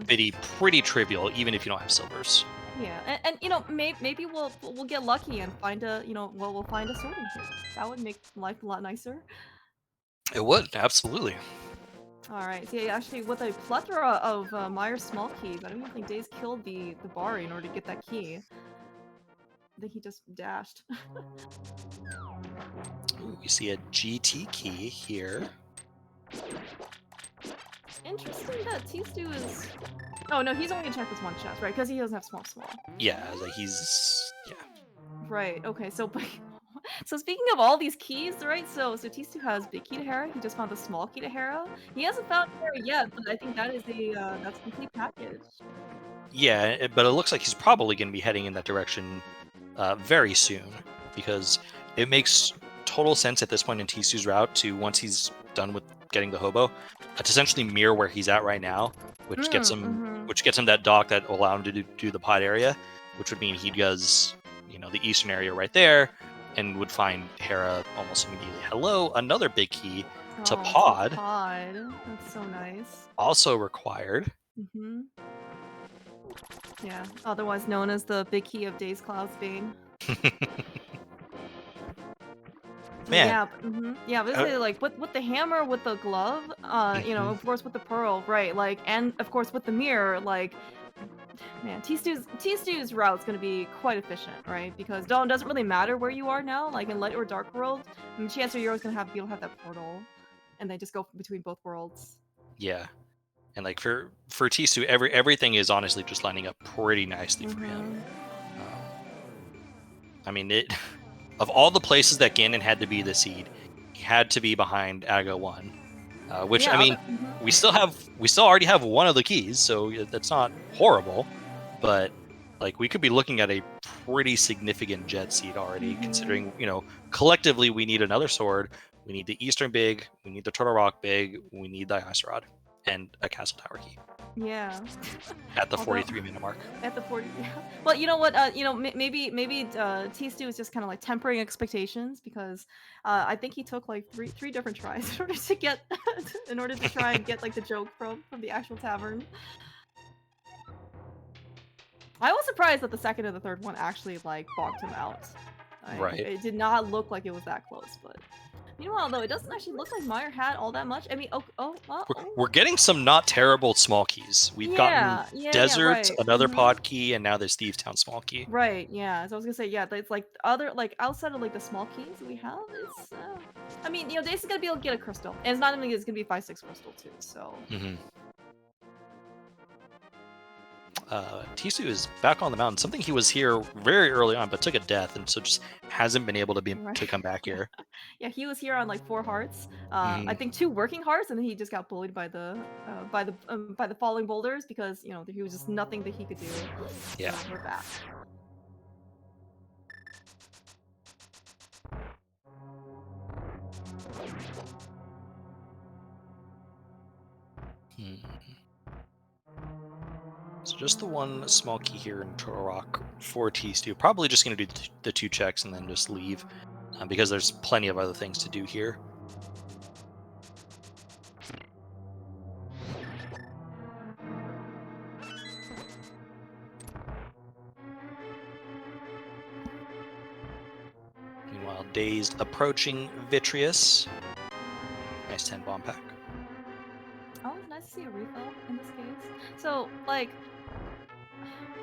Biddy pretty trivial, even if you don't have silvers. Yeah, and maybe we'll get lucky and find we'll find a sword in here. That would make life a lot nicer. It would, absolutely. Alright, so yeah, actually, with a plethora of Mire's small keys, I don't even think Daze killed the Bari in order to get that key. I think he just dashed. Ooh, we see a GT key here. Interesting that tstew is... Oh no, he's only gonna check this one chest, right? Because he doesn't have small. Yeah, like yeah. Right, okay, so speaking of all these keys, right? So tstew has big key to Hera. He just found the small key to Hera. He hasn't found Hera yet, but I think that is that's a complete package. Yeah, but it looks like he's probably going to be heading in that direction very soon, because it makes total sense at this point in Tsu's route to, once he's done with getting the hobo, to essentially mirror where he's at right now, which gets him that dock that will allow him to do the pod area, which would mean he does, the eastern area right there, and would find Hera almost immediately. Hello, another big key to pod. That's so nice. Also required. Yeah, otherwise known as the big key of Dazedcloud's Bane. Man. Yeah, basically, like, with the hammer, with the glove, of course with the pearl, right, like, and of course with the mirror, like, man, Tstew's route's gonna be quite efficient, right? Because it doesn't really matter where you are now, like in Light or Dark World, chances are you're always gonna be able to have that portal, and they just go between both worlds. Yeah. And like for Tstew, everything is honestly just lining up pretty nicely for him. I mean, of all the places that Ganon had to be the seed, he had to be behind Aga 1. Which, yeah, I mean, we still already have one of the keys, so that's not horrible. But like, we could be looking at a pretty significant jet seed already, considering, collectively we need another sword, we need the Eastern Big, we need the Turtle Rock Big, we need the Ice Rod, and a Castle Tower key. Yeah. At the 43-minute mark. At the 40. Yeah. Well, you know what? Maybe Tstew is just kind of like tempering expectations, because I think he took like three different tries in order to get try and get like the joke from the actual tavern. I was surprised that the second and the third one actually like bogged him out. Right. It did not look like it was that close, but. Meanwhile, though, it doesn't actually look like Meyer had all that much. I mean, we're getting some not terrible small keys. We've gotten Desert, right. another pod key, and now this Thieves Town small key. Right. Yeah. So I was gonna say, yeah, it's like other outside of like the small keys that we have. It's, I mean, Dace is gonna be able to get a crystal, and it's not even it's gonna be 5/6 crystal too. So. Tstew is back on the mountain. Something he was here very early on, but took a death, and so just hasn't been able to come back here. Yeah, he was here on like 4 hearts. I think 2 working hearts, and then he just got bullied by the falling boulders, because he was just nothing that he could do. Yeah. So we're back. So just the one small key here in Turtle Rock for Tstew. Probably just going to do the 2 checks and then just leave, because there's plenty of other things to do here. Meanwhile, Dazed approaching Vitreous. Nice 10 bomb pack. Oh, it's nice to see a refill in this case. So, like,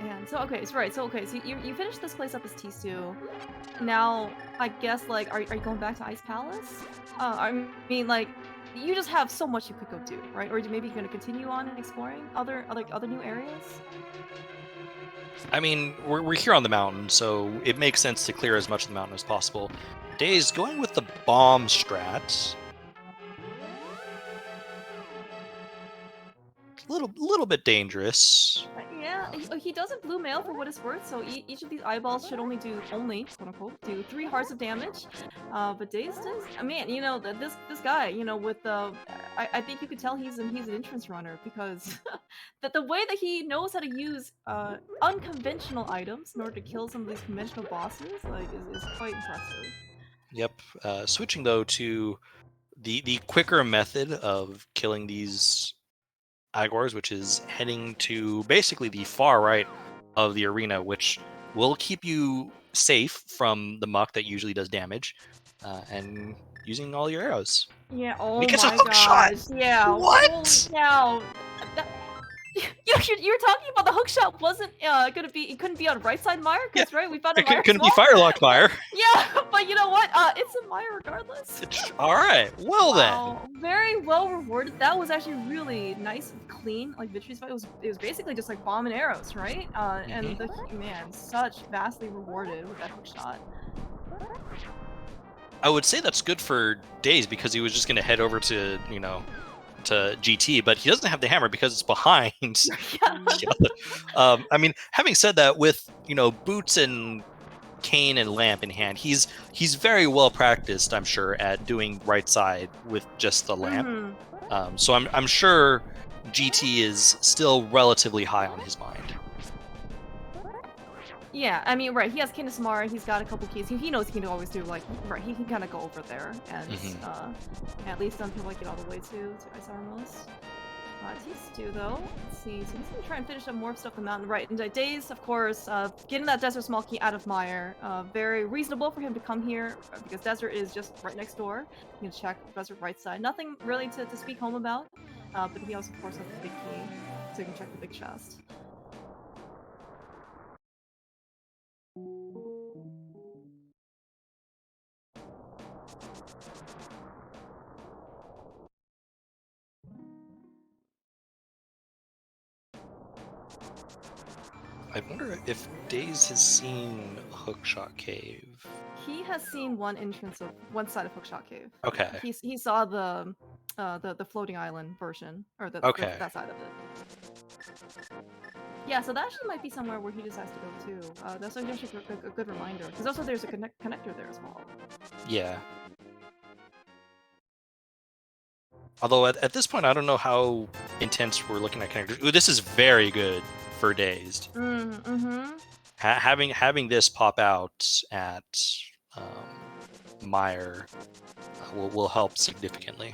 and so okay, so right, so okay, so you finished this place up as Tstew. Now, I guess, like, are you going back to Ice Palace? I mean, like, you just have so much you could go do, right? Or maybe you're gonna continue on exploring other new areas. I mean, we're here on the mountain, so it makes sense to clear as much of the mountain as possible. Daze going with the bomb strat. Little bit dangerous. Yeah, he doesn't blue mail for what it's worth, so each of these eyeballs should only quote unquote do 3 hearts of damage. But Daze does, man, this guy, with the, I think you could tell he's an entrance runner, because the way that he knows how to use unconventional items in order to kill some of these conventional bosses, like, is quite impressive. Yep. Switching though to the quicker method of killing these Igors, which is heading to basically the far right of the arena, which will keep you safe from the muck that usually does damage, and using all your arrows. Yeah, oh because my gosh. Yeah. What? Holy cow. You're talking about the hook shot wasn't gonna be, it couldn't be on right side Meyer, because right, we found a Meyer. It couldn't be Firelock Meyer. Yeah, but you know what? It's a Meyer regardless. Alright, well wow. Then. Very well rewarded. That was actually really nice and clean. Like Vitreous fight was basically just like bomb and arrows, right? And the man, such vastly rewarded with that hook shot. I would say that's good for Daze, because he was just gonna head over to, to GT, but he doesn't have the hammer because it's behind. Yeah. I mean, having said that, with Boots and cane and lamp in hand. He's very well practiced, I'm sure, at doing right side with just the lamp. Mm-hmm. So I'm sure GT is still relatively high on his mind. Yeah, I mean, right, he has King of Samara, he's got a couple keys. He knows he can always do, like, right, he can kind of go over there and, at least until, like, get all the way to Ice Armos. T2, though, let's see, so he's gonna try and finish up more stuff on the mountain, right, and Daze, of course, getting that Desert Small Key out of Mire, very reasonable for him to come here, because Desert is just right next door. You can check Desert right side, nothing really to speak home about, but he also, of course, has the big key, so you can check the big chest. I wonder if Daze has seen Hookshot Cave. He has seen one entrance of one side of Hookshot Cave. Okay. Yeah, he saw the floating island version, or Okay. that side of it. Yeah, so that actually might be somewhere where he decides to go too. That's actually a good reminder, because also there's a connector there as well. Yeah. Although at this point, I don't know how intense we're looking at connectors. Ooh, this is very good for Dazed. Mm-hmm. Having this pop out at Mire will help significantly.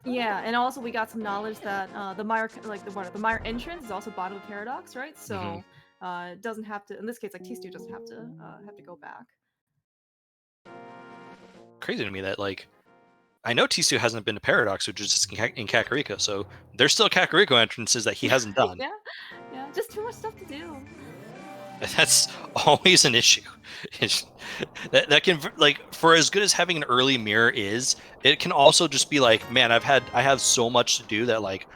Yeah, and also we got some knowledge that the Mire, like the Mire entrance is also bottom of Paradox, right? So it doesn't have to. In this case, like tstew doesn't have to go back. Crazy to me that, like, I know tstew hasn't been to Paradox, which is just in Kakariko, so there's still Kakariko entrances that he hasn't done. Yeah, just too much stuff to do. That's always an issue. that can, like, for as good as having an early mirror is, it can also just be like, man, I have so much to do that, like,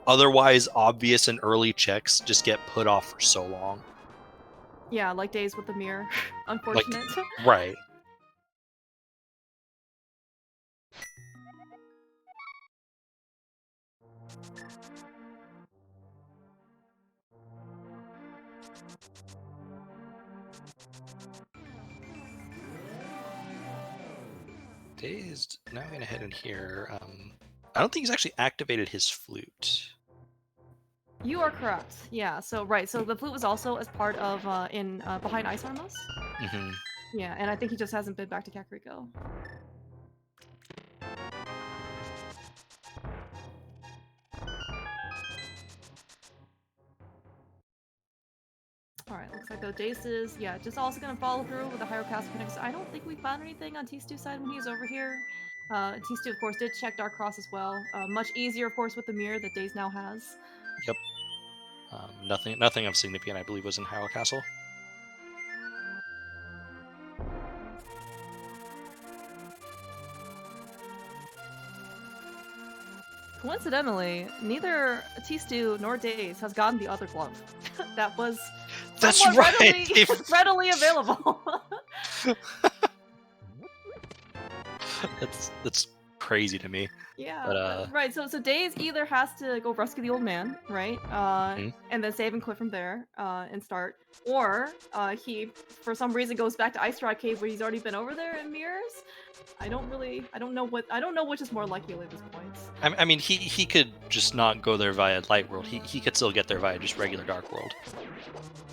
otherwise obvious and early checks just get put off for so long. Yeah, like days with the mirror. Unfortunate. Like, right. Dazed. Now I'm gonna head in here. I don't think he's actually activated his flute. You are correct. Yeah. So right. So the flute was also as part of behind Ice Armos. Mm-hmm. Yeah, and I think he just hasn't been back to Kakariko. Alright, looks like the Dace is, just also gonna follow through with the Hyrocast Connect. I don't think we found anything on tstew's side when he was over here. tstew, of course, did check Dark Cross as well. Much easier, of course, with the mirror that Dace now has. Yep. Nothing of significant, I believe, was in Hyrule Castle. Coincidentally, neither tstew nor Dace has gotten the other glove. That was That's right. readily available. That's crazy to me. Yeah, but, right. So Daze either has to go rescue the old man, right, and then save and quit from there, and start, or he, for some reason, goes back to Ice Rod Cave where he's already been over there in mirrors. I don't know which is more likely at this point. I mean, he could just not go there via Light World. He could still get there via just regular Dark World.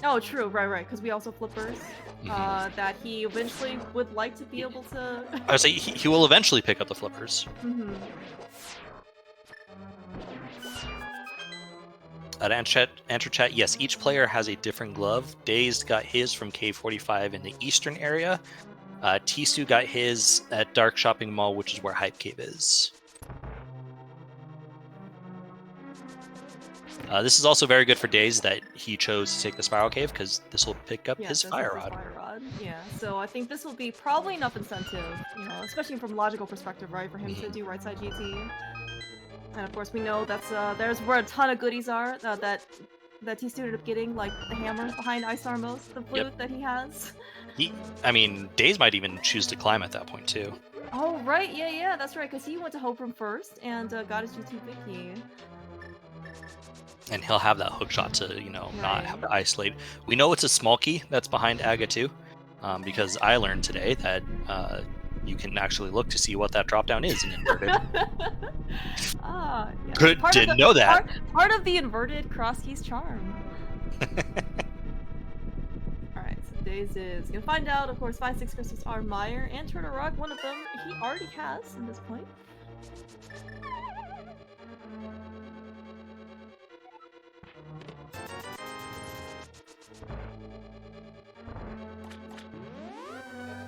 Oh, true. Right. Because we also flippers. That he eventually would like to be able to. I would say he will eventually pick up the flippers. Answer chat. Yes, each player has a different glove. Dazed got his from K45 in the eastern area. tstew got his at Dark Shopping Mall, which is where Hype Cave is. This is also very good for Daze that he chose to take the Spiral Cave, because this will pick up his Fire Rod. Yeah, so I think this will be probably enough incentive, especially from a logical perspective, right, for him to do right side GT. And of course, we know there's where a ton of goodies are that tstew ended up getting, like the hammer behind Ice Armos, the flute that he has. I mean, Daze might even choose to climb at that point too. Oh right, yeah, that's right, because he went to Hope Room first and got his GT Vicky. And he'll have that hook shot to, not have to isolate. We know it's a small key that's behind Aga too. because I learned today that you can actually look to see what that drop down is in inverted. Ah, yes. Good, didn't know that. Part of the inverted cross keys charm. Alright, so Days is gonna find out, of course, 5-6 crystals are Meyer and Turtle Rock. One of them he already has at this point.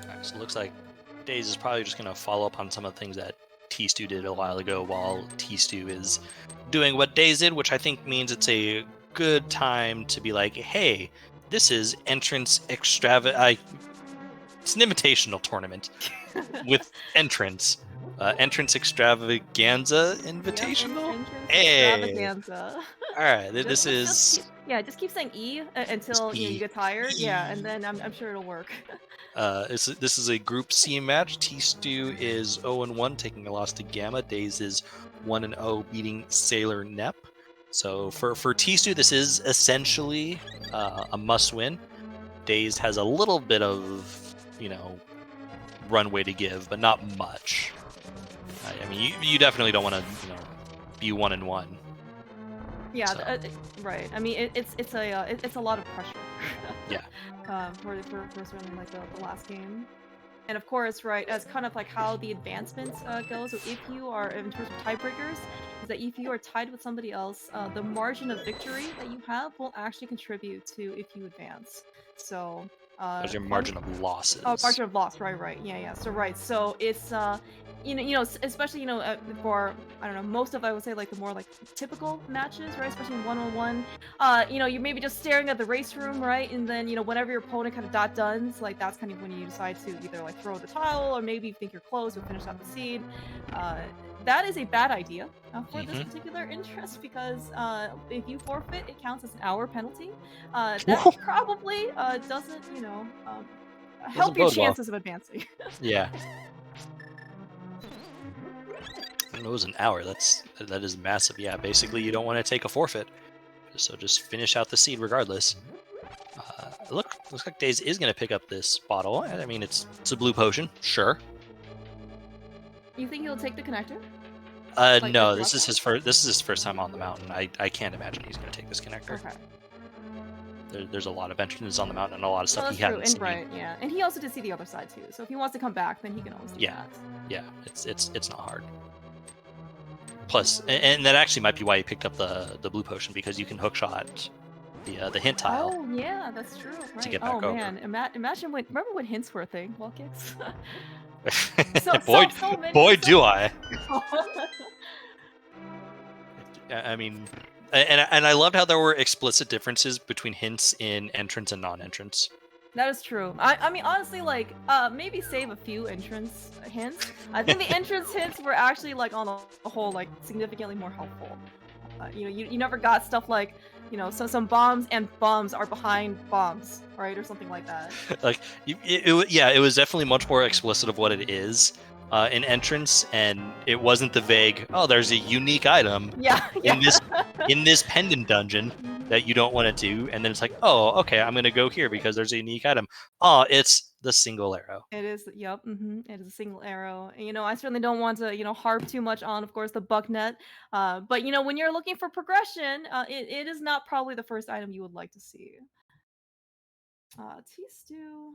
Alright, so it looks like Days is probably just going to follow up on some of the things that tstew did a while ago while tstew is doing what Days did, which I think means it's a good time to be like, hey, this is entrance it's an invitational tournament with entrance. Entrance Extravaganza Yep, Invitational? entrance Hey! extravaganza. Alright, this is Just keep saying E just until you E. get tired. Yeah, and then I'm sure it'll work. This is a Group C match. tstew is 0-1, taking a loss to Gamma. Days is 1-0, beating Sailor Nep. So for tstew, this is essentially a must-win. Days has a little bit of runway to give, but not much. I mean, you definitely don't want to be 1-1. Yeah, So. right. I mean, it's a lot of pressure. Yeah. For certainly like the last game. And of course, right, as kind of like how the advancements go, so if you are, in terms of tiebreakers, is that if you are tied with somebody else, the margin of victory that you have will actually contribute to if you advance. So, There's your fun. margin of Oh, losses. margin of loss, right. Yeah. So, right. So it's, especially, for, I don't know, most of, I would say, like, the more, like, typical matches, right? Especially in one-on-one. You're maybe just staring at the race room, right? And then, whenever your opponent kind of dones, like, that's kind of when you decide to either, like, throw the tile, or maybe you think you're close, you'll finish out the seed. That is a bad idea for this Mm-hmm. particular interest, because if you forfeit, it counts as an hour penalty. That probably doesn't, Doesn't help your bode well. chances of advancing. Yeah. It was an hour. That is massive. Yeah, basically you don't want to take a forfeit, so just finish out the seed regardless. Looks like Days is going to pick up this bottle. I mean, it's a blue potion, sure. You think he'll take the connector? No, Like this is Rocco? his first. This is his first time on the mountain. I can't imagine he's going to take this connector. Okay. There's a lot of entrances on the mountain and a lot of No, stuff he that's true. hasn't And seen. right, yeah. And he also did see the other side too. So if he wants to come back, then he can always do Yeah, that. yeah. It's not hard. Plus, and that actually might be why he picked up the blue potion, because you can hookshot the hint tile Oh yeah, that's true. to Right. get Oh back over. man, imagine remember when hints were a thing, wall kicks? boy, So many. boy, So do I! I mean, and I loved how there were explicit differences between hints in entrance and non-entrance. That is true. I mean, honestly, like, maybe save a few entrance hints. I think the entrance hints were actually, like, on the whole, like, significantly more helpful. You never got stuff like, some bombs and bombs are behind bombs, right? Or something like that. Like, it was definitely much more explicit of what it is in entrance, and it wasn't the vague, oh, there's a unique item Yeah, in yeah. this pendant dungeon Mhm. that you don't want to do, and then it's like, oh, okay, I'm gonna go here because there's a unique item. Oh, it's the single arrow. It is, yep, it is a single arrow. And, I certainly don't want to, harp too much on, of course, the bucknet. But, when you're looking for progression, it is not probably the first item you would like to see. T-Stew.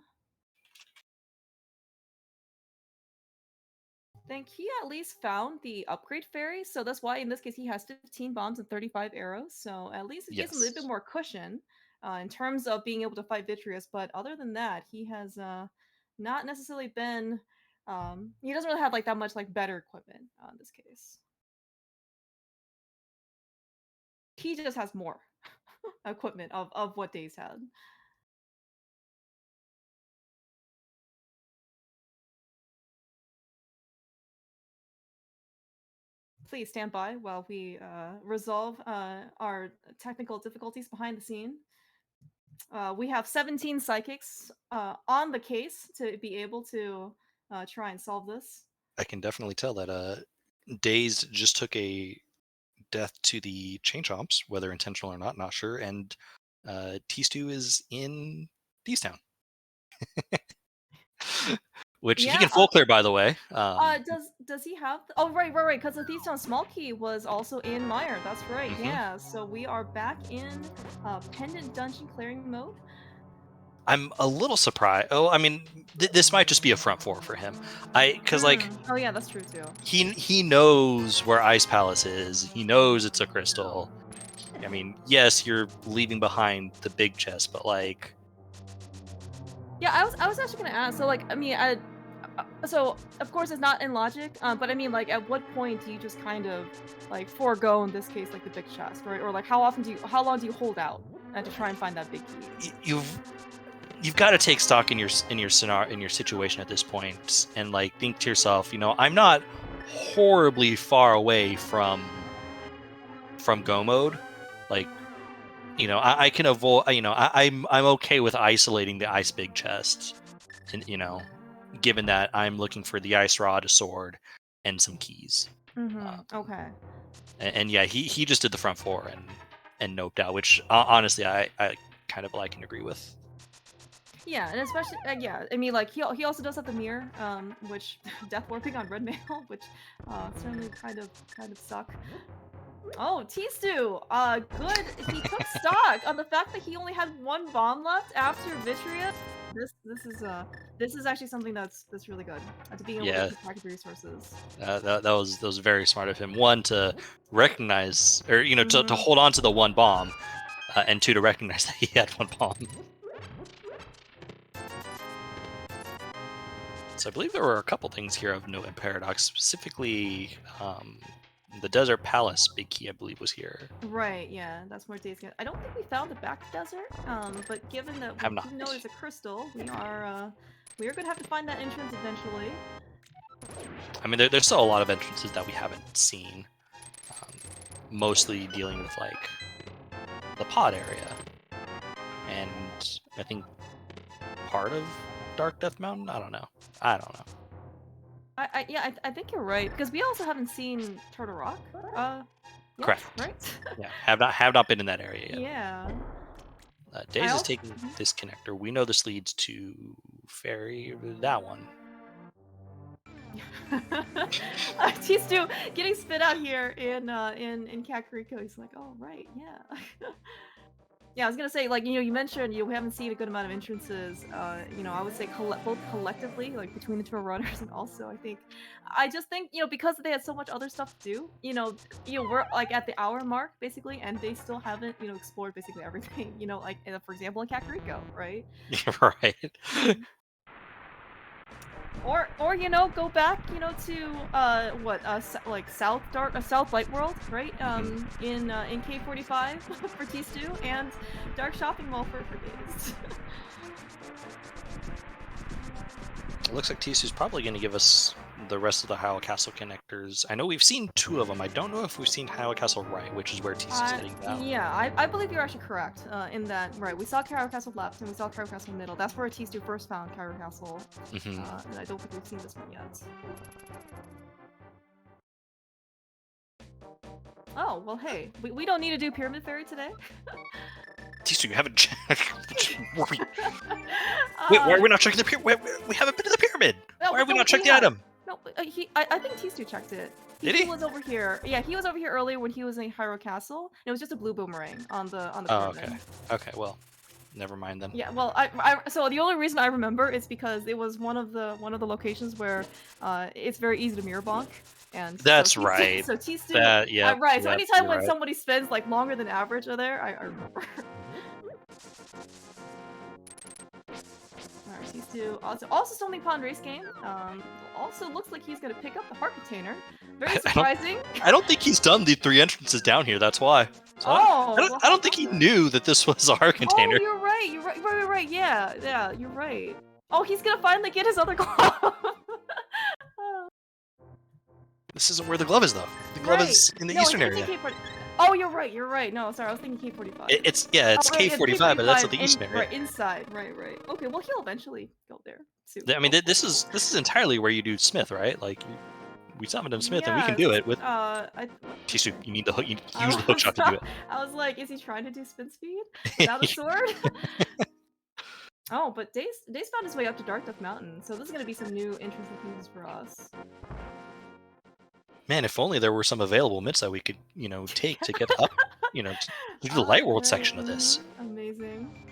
Think he at least found the upgrade fairy, so that's why in this case he has 15 bombs and 35 arrows. So at least it gives him a little bit Yes, more cushion in terms of being able to fight Vitreous. But other than that, he has not necessarily been. He doesn't really have like that much like better equipment in this case. He just has more equipment of what Days had. Please stand by while we resolve our technical difficulties behind the scene. We have 17 psychics on the case to be able to try and solve this. I can definitely tell that Days just took a death to the chain chomps, whether intentional or not, not sure, and T-Stew is in Town. Which he Yeah. can full clear, by the way. Does he have? Oh, right. Because the Thiefstown Small Key was also in Mire. That's right. Mhm. Yeah. So we are back in Pendant Dungeon clearing mode. I'm a little surprised. Oh, I mean, this might just be a front four for him. Because like Oh yeah, that's true too. he knows where Ice Palace is. He knows it's a crystal. I mean, yes, you're leaving behind the big chest, but like, Yeah, I was actually gonna ask. So like, I mean, so of course it's not in logic, but I mean, like, at what point do you just kind of like forego in this case, like the big chest, right? Or like, how long do you hold out to try and find that big key? you've got to take stock in your scenario, in your situation at this point, and like think to yourself, I'm not horribly far away from go mode. Like, I can avoid. I'm okay with isolating the ice big chest, and given that I'm looking for the ice rod, a sword, and some keys. Okay. And yeah, he just did the front four and noped out, which honestly I kind of like and agree with. Yeah, and especially yeah, I mean, like he also does have the mirror, which death warping on red mail, which certainly kind of suck. Oh, tstew, good. He took stock on the fact that he only had one bomb left after Vitria. This is actually something that's really good to being able Yeah, to keep track of resources. that was very smart of him. One, to recognize, or to Mhm. hold on to the one bomb, and two, to recognize that he had one bomb. So I believe there were a couple things here of note in Paradox, specifically the Desert Palace big key, I believe, was here. Right, yeah, that's more days. I don't think we found the back desert, but given that we Have not. do know it's a crystal, we are gonna have to find that entrance eventually. I mean, there's still a lot of entrances that we haven't seen, mostly dealing with like the pod area, and I think part of Dark Death Mountain. I don't know. I think you're right because we also haven't seen Turtle Rock. Yet, Correct. right? Yeah, have not been in that area yet. Yeah. Daze is taking this connector. We know this leads to Fairy. That one. tstew getting spit out here in Kakariko. He's like, oh right, yeah. Yeah, I was gonna say, like, you mentioned we haven't seen a good amount of entrances. I would say both collectively, like between the two runners, and also I just think because they had so much other stuff to do. We're like at the hour mark basically, and they still haven't explored basically everything. Like for example in Kakariko, right? Right. Or go back to like South Light World, right? In K45 for tstew and Dark Shopping Mall for Daze. It looks like Tisu's probably going to give us the rest of the Howell Castle connectors. I know we've seen two of them. I don't know if we've seen Howell Castle right, which is where Tisu's heading now. Yeah, I believe you're actually correct in that. Right, we saw Cairo Castle left and we saw Cairo Castle middle. That's where tstew first found Cairo Castle, and I don't think we've seen this one yet. Oh, well, hey, we don't need to do Pyramid Fairy today. Tstew, you haven't checked. Wait, why are we not checking the pyramid? We haven't been to the pyramid. Why are we not checking the item? No, I think tstew checked it. Did he? He was over here. Yeah, he was over here earlier when he was in Hyrule Castle. And it was just a blue boomerang on the pyramid. Okay. Okay, well, never mind then. Yeah, well, so the only reason I remember is because it was one of the locations where it's very easy to mirror bonk. And that's right. So tstew, yeah, right. So anytime when right. somebody spends like longer than average are there, I remember. Alright, tstew also Stony Pond race game. Also looks like he's gonna pick up the heart container. Very surprising. I don't think he's done the 3 entrances down here. That's why. So I don't think he knew that this was a heart container. Oh, you're right. Yeah, you're right. Oh, he's gonna finally get his other glove. This isn't where the glove is, though. The glove is in the eastern area. Oh, you're right. No, sorry, I was thinking K45. It's K45, but that's at the eastern area. Right, inside. Right. Okay, well, he'll eventually go there soon. I mean, this is entirely where you do Smith, right? Like, we summoned him Smith, and we can do it with. tstew, you need the hook. You use the hook shot to do it. I was like, is he trying to do spin speed without a sword? Oh, but Days found his way up to Dark Duck Mountain, so this is gonna be some new interesting things for us. Man, if only there were some available mitts that we could, take to get up, to do the light world Right, section of this. amazing.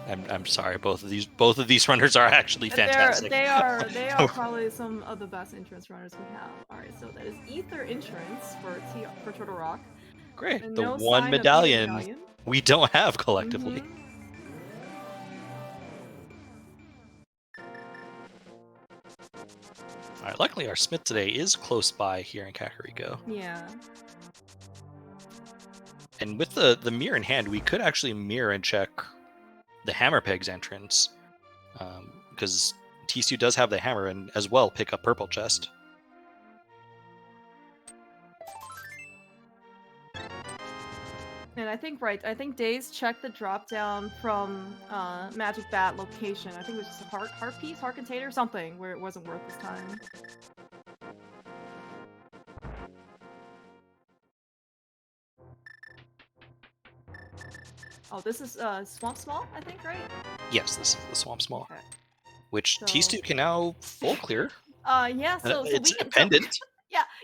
I'm sorry, both of these runners are actually fantastic. They are probably some of the best entrance runners we have. All right, so that is Ether entrance for Turtle Rock. Great, And the no one sign of Ether medallion we don't have collectively. Mhm. All right, luckily our smith today is close by here in Kakariko. Yeah. And with the mirror in hand, we could actually mirror and check the hammer pegs entrance, because tstew does have the hammer and as well pick up purple chest. And I think Days checked the drop down from Magic Bat location. I think it was just a heart piece, heart container, something where it wasn't worth his time. Oh, this is Swamp Small, I think, right? Yes, this is the Swamp Small, Okay. which So- tstew can now full clear. Yeah, so it's we can, a pendant.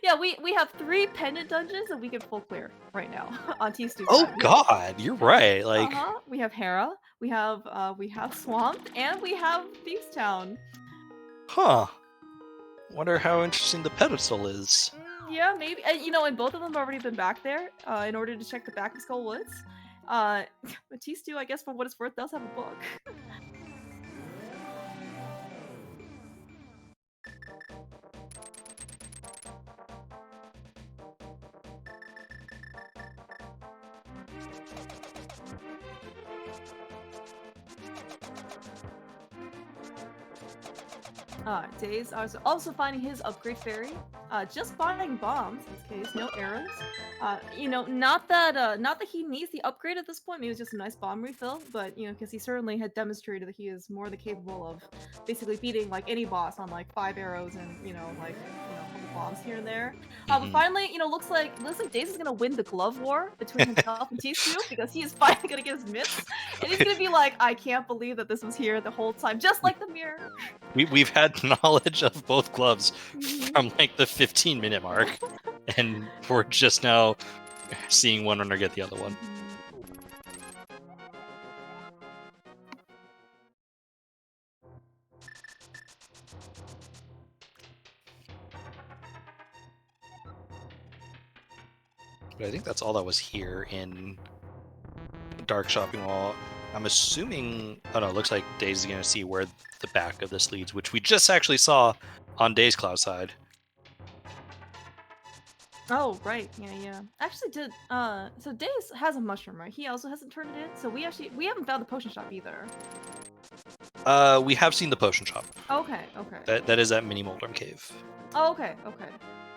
Yeah, we have 3 pendant dungeons that we can full clear right now on tstew's Oh side. God, you're right. Like, We have Hera, we have Swamp, and we have Thieves Town. huh? Wonder how interesting the pedestal is. Yeah, maybe. And both of them have already been back there in order to check the back of Skull Woods. But tstew, I guess, for what it's worth, does have a book. Days also finding his upgrade fairy. Just buying bombs in this case, no arrows. Not that he needs the upgrade at this point. Maybe it's just a nice bomb refill, but because he certainly had demonstrated that he is more than capable of basically beating like any boss on like 5 arrows and a couple bombs here and there. But finally, looks like Days is gonna win the glove war between himself and tstew because he is finally gonna get his mitts, and he's gonna be like, I can't believe that this was here the whole time, just like the mirror. We've had knowledge of both gloves from like the 15-minute mark, and we're just now seeing one runner get the other one. But I think that's all that was here in Dark Shopping Mall. I'm assuming... Oh no, it looks like Days is going to see where the back of this leads, which we just actually saw on Days Cloud side. Oh, right. Yeah. Actually did, so Days has a mushroom, right? He also hasn't turned it in, so we haven't found the potion shop either. We have seen the potion shop. Okay. That is at Mini Moldorm Cave. Oh, okay.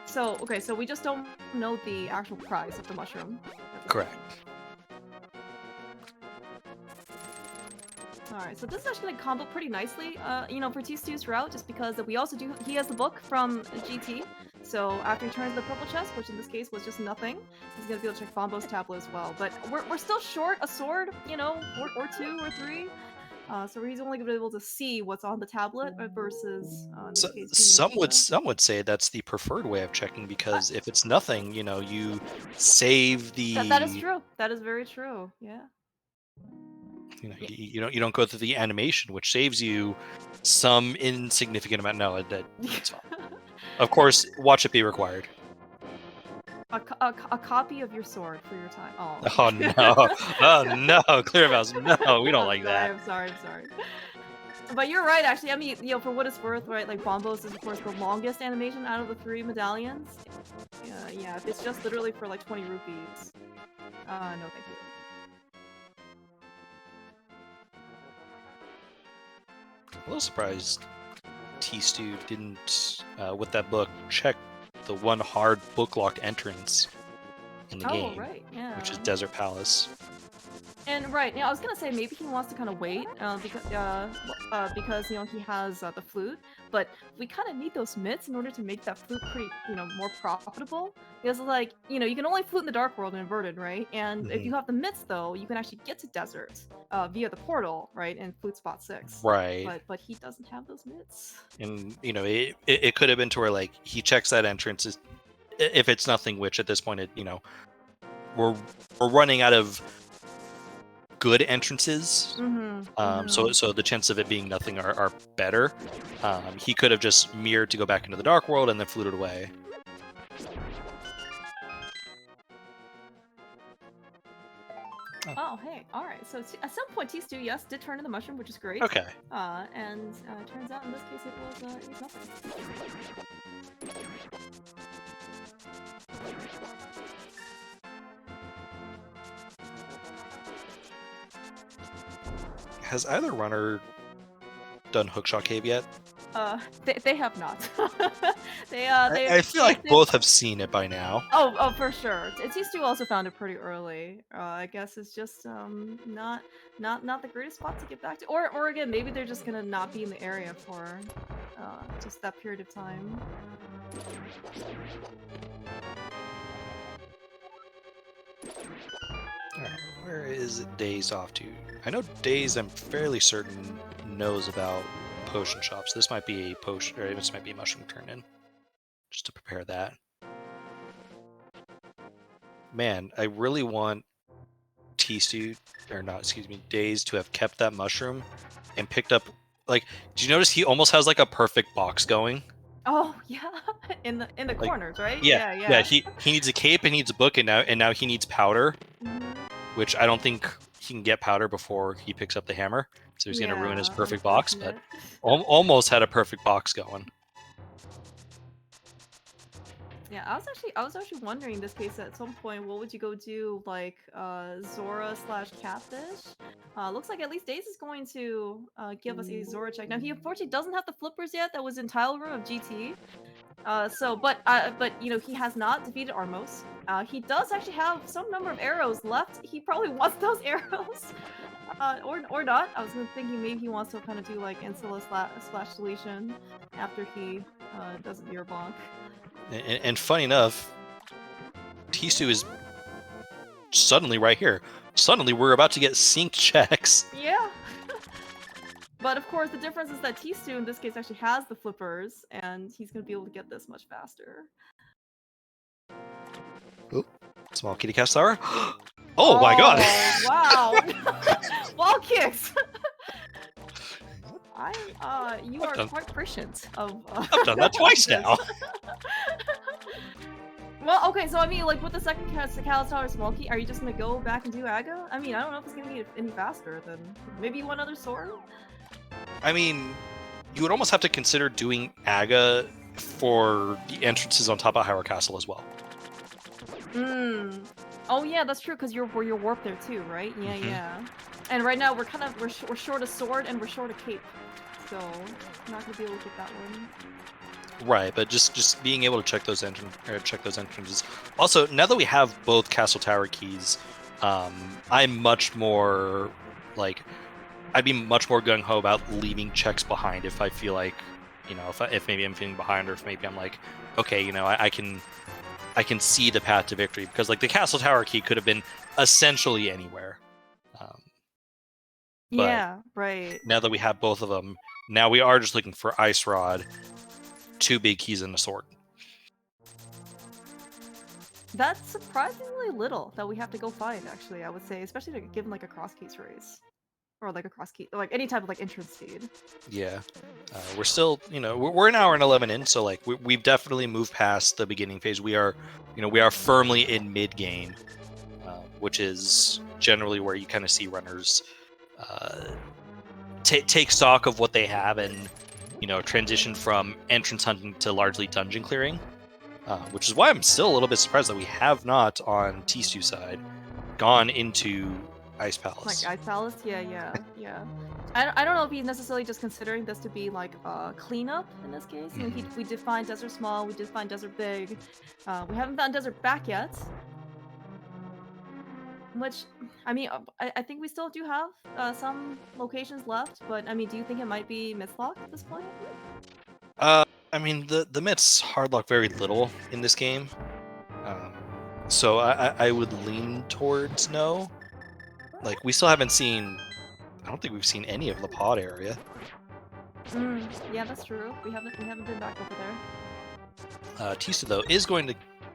So we just don't know the actual price of the mushroom. Correct. Alright, so this is actually gonna combo pretty nicely, for tstew's route, just because he has the book from GT, so after he turns the purple chest, which in this case was just nothing, he's gonna be able to check Bombo's tablet as well. But we're still short a sword, or 2 or 3, so he's only gonna be able to see what's on the tablet versus in this case, some would say that's the preferred way of checking, because if it's nothing, you save the... That is true. That is very true. Yeah. You don't go through the animation, which saves you some insignificant amount. No, that's fine. Of course, watch it be required. A copy of your sword for your time. Oh no! Oh no! Clear mouse. No, we don't like that. I'm sorry. But you're right, actually. I mean, for what it's worth, right? Like Bombo's is of course the longest animation out of the 3 medallions. Yeah. If it's just literally for like 20 rupees, no, thank you. A little surprised tstew didn't, with that book, check the one hard book locked entrance in the game, right, yeah. which is Desert Palace. And right, I was gonna say maybe he wants to kind of wait because he has the flute, but we kind of need those mitts in order to make that flute pretty more profitable. Because like you can only flute in the dark world and inverted, right? And if you have the mitts though, you can actually get to desert via the portal, right? In flute spot 6. Right. But he doesn't have those mitts. And it could have been to where like he checks that entrance if it's nothing, which at this point we're running out of good entrances. So the chance of it being nothing are better. He could have just mirrored to go back into the dark world and then fluted away. Oh, hey, all right. So at some point, tstew, yes, did turn into mushroom, which is great. Okay. And turns out in this case it was nothing. Has either runner done Hookshot Cave yet? They have not. I feel like both have seen it by now. Oh, for sure. tstew also found it pretty early. I guess it's just not the greatest spot to get back to, or again maybe they're just gonna not be in the area for just that period of time. Alright, where is Daze off to? I know Daze, I'm fairly certain, knows about potion shops. This might be a potion, or this might be a mushroom turn in. Just to prepare that. Man, I really want tstew, or not, excuse me, Daze to have kept that mushroom and picked up, like, do you notice he almost has like a perfect box going? Oh yeah, in the like, corners, right? Yeah. He needs a cape and needs a book, and now he needs powder, which I don't think he can get powder before he picks up the hammer. So he's gonna ruin his perfect box, but almost had a perfect box going. Yeah, I was actually wondering in this case at some point what would you go do like Zora / Catfish. Looks like at least Daze is going to give us a Zora check. Now he unfortunately doesn't have the flippers yet that was in Tile Room of GT. But he has not defeated Armos. He does actually have some number of arrows left. He probably wants those arrows. Or not. I was thinking maybe he wants to kind of do like Insula / deletion after he does a Mirror Bonk. And funny enough, tstew is suddenly right here. Suddenly we're about to get synced checks. Yeah. But of course the difference is that tstew in this case actually has the flippers and he's going to be able to get this much faster. Ooh, small kitty cat star. Oh my god! Wow! Wall kicks! You are quite prescient of. I've done that twice now. Well, okay, so I mean, like with the second Calistar small key, are you just gonna go back and do Aga? I mean, I don't know if it's gonna be any faster than maybe one other sword. I mean, you would almost have to consider doing Aga for the entrances on top of Hyrule Castle as well. Oh yeah, that's true because you're warped there too, right? Yeah, yeah. And right now we're short a sword and we're short a cape, so I'm not gonna be able to get that one. Right, but just being able to check those entrances. Also, now that we have both Castle Tower keys, I'm much more like I'd be much more gung ho about leaving checks behind if I feel like if maybe I'm feeling behind or if maybe I'm like okay, I can see the path to victory because like the Castle Tower key could have been essentially anywhere. Yeah, right. Now that we have both of them, now we are just looking for Ice Rod, 2 big keys and a sword. That's surprisingly little that we have to go find, actually, I would say, especially given like a cross case race. Or like a cross key, like any type of like entrance seed. Yeah. We're still, we're an hour and 11 in, so like we've definitely moved past the beginning phase. We are firmly in mid game, which is generally where you kind of see runners take stock of what they have and transition from entrance hunting to largely dungeon clearing, which is why I'm still a little bit surprised that we have not on tstew side gone into Ice Palace. Like Ice Palace? Yeah. I don't know if he's necessarily just considering this to be like a cleanup in this case. I mean, we did find Desert Small, we did find Desert Big. We haven't found Desert Back yet. Which, I mean, I think we still do have some locations left, but I mean, do you think it might be mislocked at this point? I mean, the myths hardlock very little in this game, um, so I would lean towards no. Like, we still haven't seen. I don't think we've seen any of the pod area. Yeah, that's true. We haven't been back over there. Tista though is going to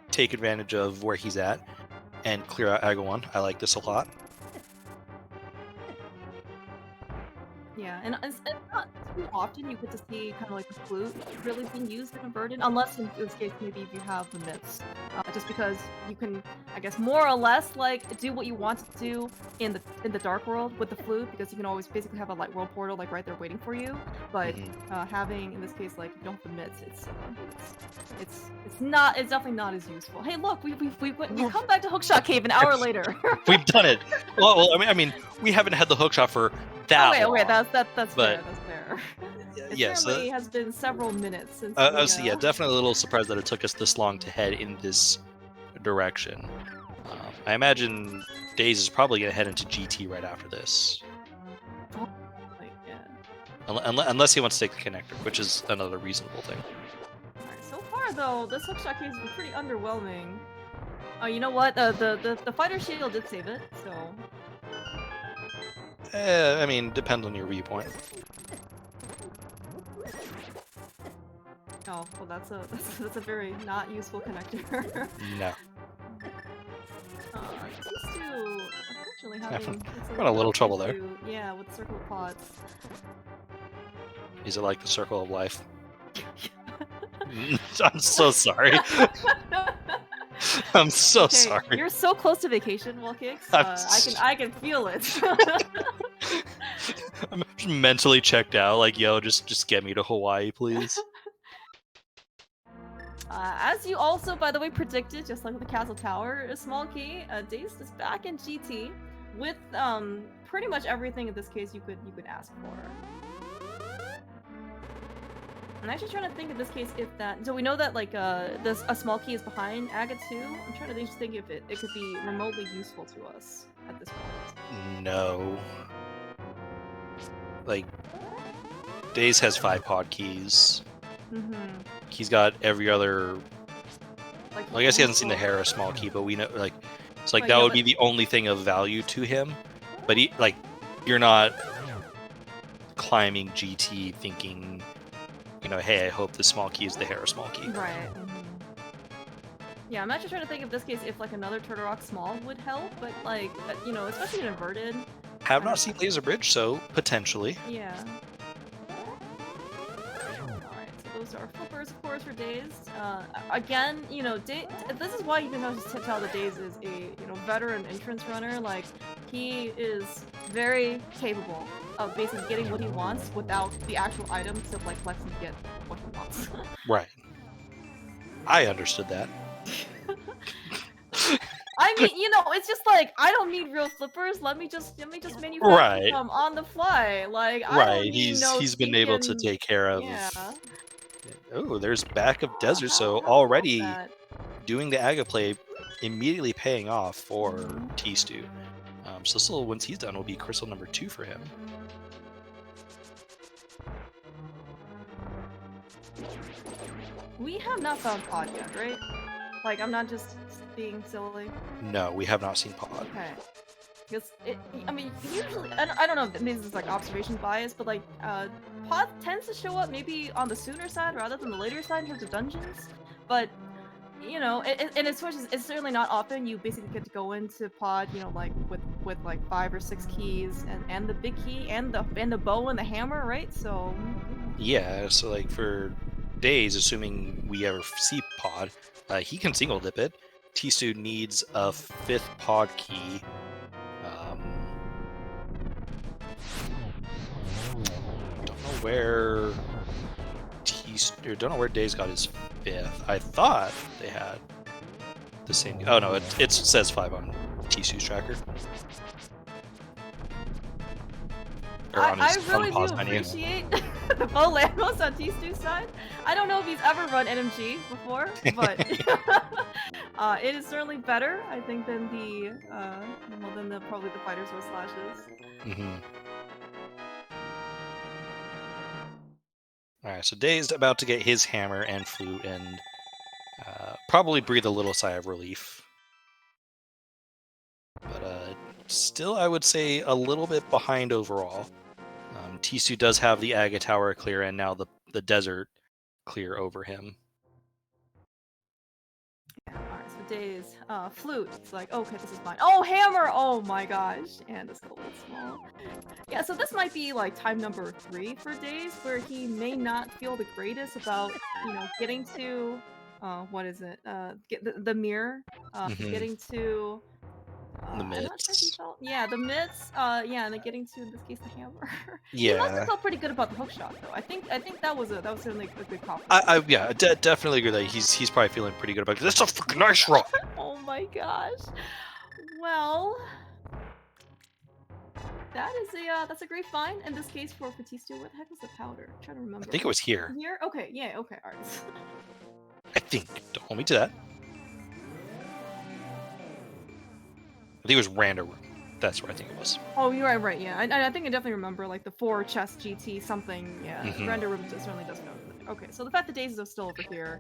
take advantage of where he's at and clear out Aga 1. I like this a lot. Yeah, and it's not too often you get to see kind of like the flute really being used in Inverted, unless in this case maybe if you have the myths. Just because you can, I guess, more or less like do what you want to do in the dark world with the flute, because you can always basically have a light world portal like right there waiting for you. But having in this case like you don't have the myths, it's definitely not as useful. Hey, look, we come back to Hookshot Cave an hour later. We've done it. Well, I mean, we haven't had the hookshot for that long. Okay, that's fair. But- That's fair. It Yes, certainly has been several minutes since. So yeah, definitely a little surprised that it took us this long to head in this direction. I imagine Daze is probably going to head into GT right after this, Yeah. unless he wants to take the connector, which is another reasonable thing. Alright, so far though, this hookshot case has been pretty underwhelming. Oh, you know what? The fighter shield did save it, so. I mean, depends on your viewpoint. Oh, well, that's a very not useful connector. No. These two, unfortunately, having got a little trouble there. Yeah, with circle of pods. Is it like the circle of life? I'm so sorry. I'm so Okay, sorry. You're so close to vacation, Wallkicks. I can feel it. I'm mentally checked out. Like, yo, just get me to Hawaii, please. As you also, by the way, predicted, just like with the Castle Tower, a small key, Daze is back in GT with pretty much everything in this case you could ask for. I'm actually trying to think in this case if that. So we know that like a small key is behind Aga 2. I'm trying to just think if it could be remotely useful to us at this point. No. Like, Daze has 5 pod keys. He's got every other. Well, I guess he hasn't seen the Hera small key, but we know like it's like But that yeah, would but- be the only thing of value to him. But he like you're not climbing GT thinking, you know, hey, I hope the small key is the Hera small key. Right. Yeah, I'm actually trying to think of this case if like another Turtle small would help, but like you know, especially in Inverted. Have not seen Laser Bridge, so potentially. Yeah. Alright, so those are flippers, of course, for Daze. Again, you know, this is why you can just tell that Daze is a veteran entrance runner. Like, he is very capable of basically getting what he wants without the actual items to like flex and get what he wants. Right. I understood that. I mean, you know, it's just like I don't need real flippers. Let me just manufacture Right. them on the fly. Like, I Right. don't need He's been able to stinking- take care of. Yeah. Oh, there's back of desert, so How about already that? doing the Aga play immediately paying off for tstew. So still, once he's done, will be crystal number 2 for him. We have not found pod yet, right? Like, I'm not just being silly. No, we have not seen pod. Okay. Because I mean, usually, I don't know if maybe this is like observation bias, but like, pod tends to show up maybe on the sooner side rather than the later side in terms of dungeons. But, you know, and it's certainly not often you basically get to go into pod, you know, like with like 5 or 6 keys and the big key and the bow and the hammer, right? So. Yeah, so like for days, assuming we ever see pod, he can single dip it. tstew needs a 5th pod key. Don't know where don't know where Daze got his 5th. I thought they had the same. Oh no, it says 5 on tstew's tracker. Or on his, I really on pause do menu. appreciate the bow Lamos on Tstew's side. I don't know if he's ever run NMG before, but It is certainly better, I think, than the probably the Fighter's Sword slashes. Mm-hmm. All right, so Dazed about to get his hammer and flute and probably breathe a little sigh of relief. But still, I would say a little bit behind overall. Tsu does have the Aga Tower clear and now the desert clear over him. Yeah, alright, so Days, flute. It's like, okay, this is fine. Oh, hammer! Oh my gosh. And a skull is small. Yeah, so this might be like time number 3 for Days, where he may not feel the greatest about, getting to, what is it? Get the mirror. Getting to, The I'm not sure if he mitts. felt, yeah, the mitts. Yeah, and then getting to, in this case, the hammer. He must have Yeah. felt pretty good about the hook shot, though. I think that was certainly a good compliment. I definitely agree that he's probably feeling pretty good about it. That's a freaking nice roll. Oh my gosh. Well, that's a great find in this case for Tstu. Where the heck was the powder? I'm trying to remember. I think it was here. Here? Okay, yeah, okay, alright. I think. Don't hold me to that. I think it was Randa Room. That's where I think it was. Oh, you're right, yeah. I think I definitely remember, like, the 4 chest GT something, yeah. Render Room certainly does know. Okay, so the fact that Daisy is still over here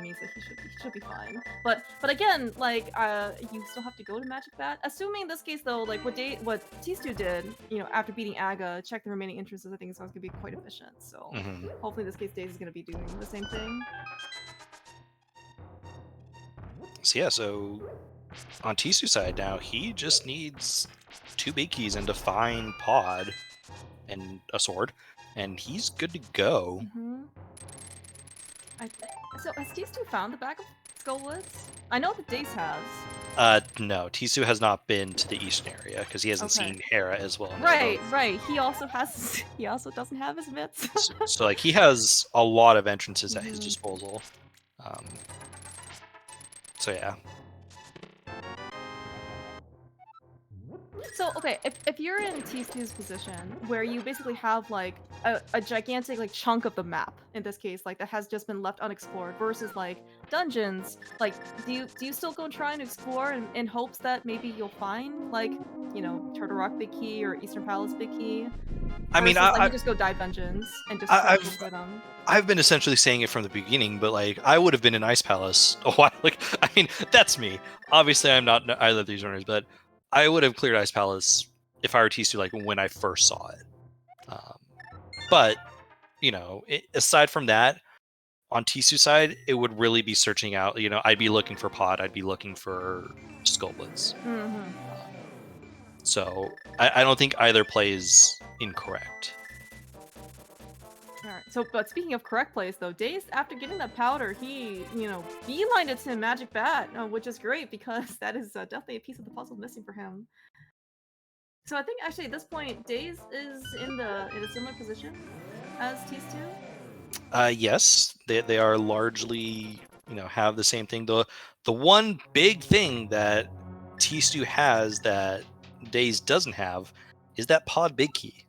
means that he should be fine. But again, like, you still have to go to Magic Bat. Assuming in this case, though, like, what Tstu did, after beating Aga, check the remaining entrances, I think it's going to be quite efficient. So hopefully in this case, Daisy's going to be doing the same thing. So yeah, so on Tsu's side now, he just needs 2 big keys and a fine pod and a sword, and he's good to go. So has Tsu found the back of Skullwoods? I know that Dace has. No, Tsu has not been to the eastern area because he hasn't seen Hera as well. Right. He also doesn't have his mitts. so like he has a lot of entrances at his disposal. So yeah. So okay, if you're in Tsu's position where you basically have like a gigantic like chunk of the map, in this case, like that has just been left unexplored, versus like dungeons, like do you still go and try and explore in hopes that maybe you'll find like Turtle Rock Big Key or Eastern Palace Big Key? I mean, you just go dive dungeons and just try to for them. I've been essentially saying it from the beginning, but like I would have been in Ice Palace a while. Like I mean, that's me. Obviously, I'm not either of these runners, but I would have cleared Ice Palace if I were Tsu, like when I first saw it. But aside from that, on Tsu's side, it would really be searching out. I'd be looking for Pod. I'd be looking for Skullwoods. So I don't think either play is incorrect. Alright, so, but speaking of correct plays, though, Days, after getting that powder, he, beelined it to Magic Bat, which is great, because that is definitely a piece of the puzzle missing for him. So I think, actually, at this point, Days is in a similar position as Tsu? Yes, they are largely, have the same thing. The one big thing that Tsu has that Days doesn't have is that Pod Big Key.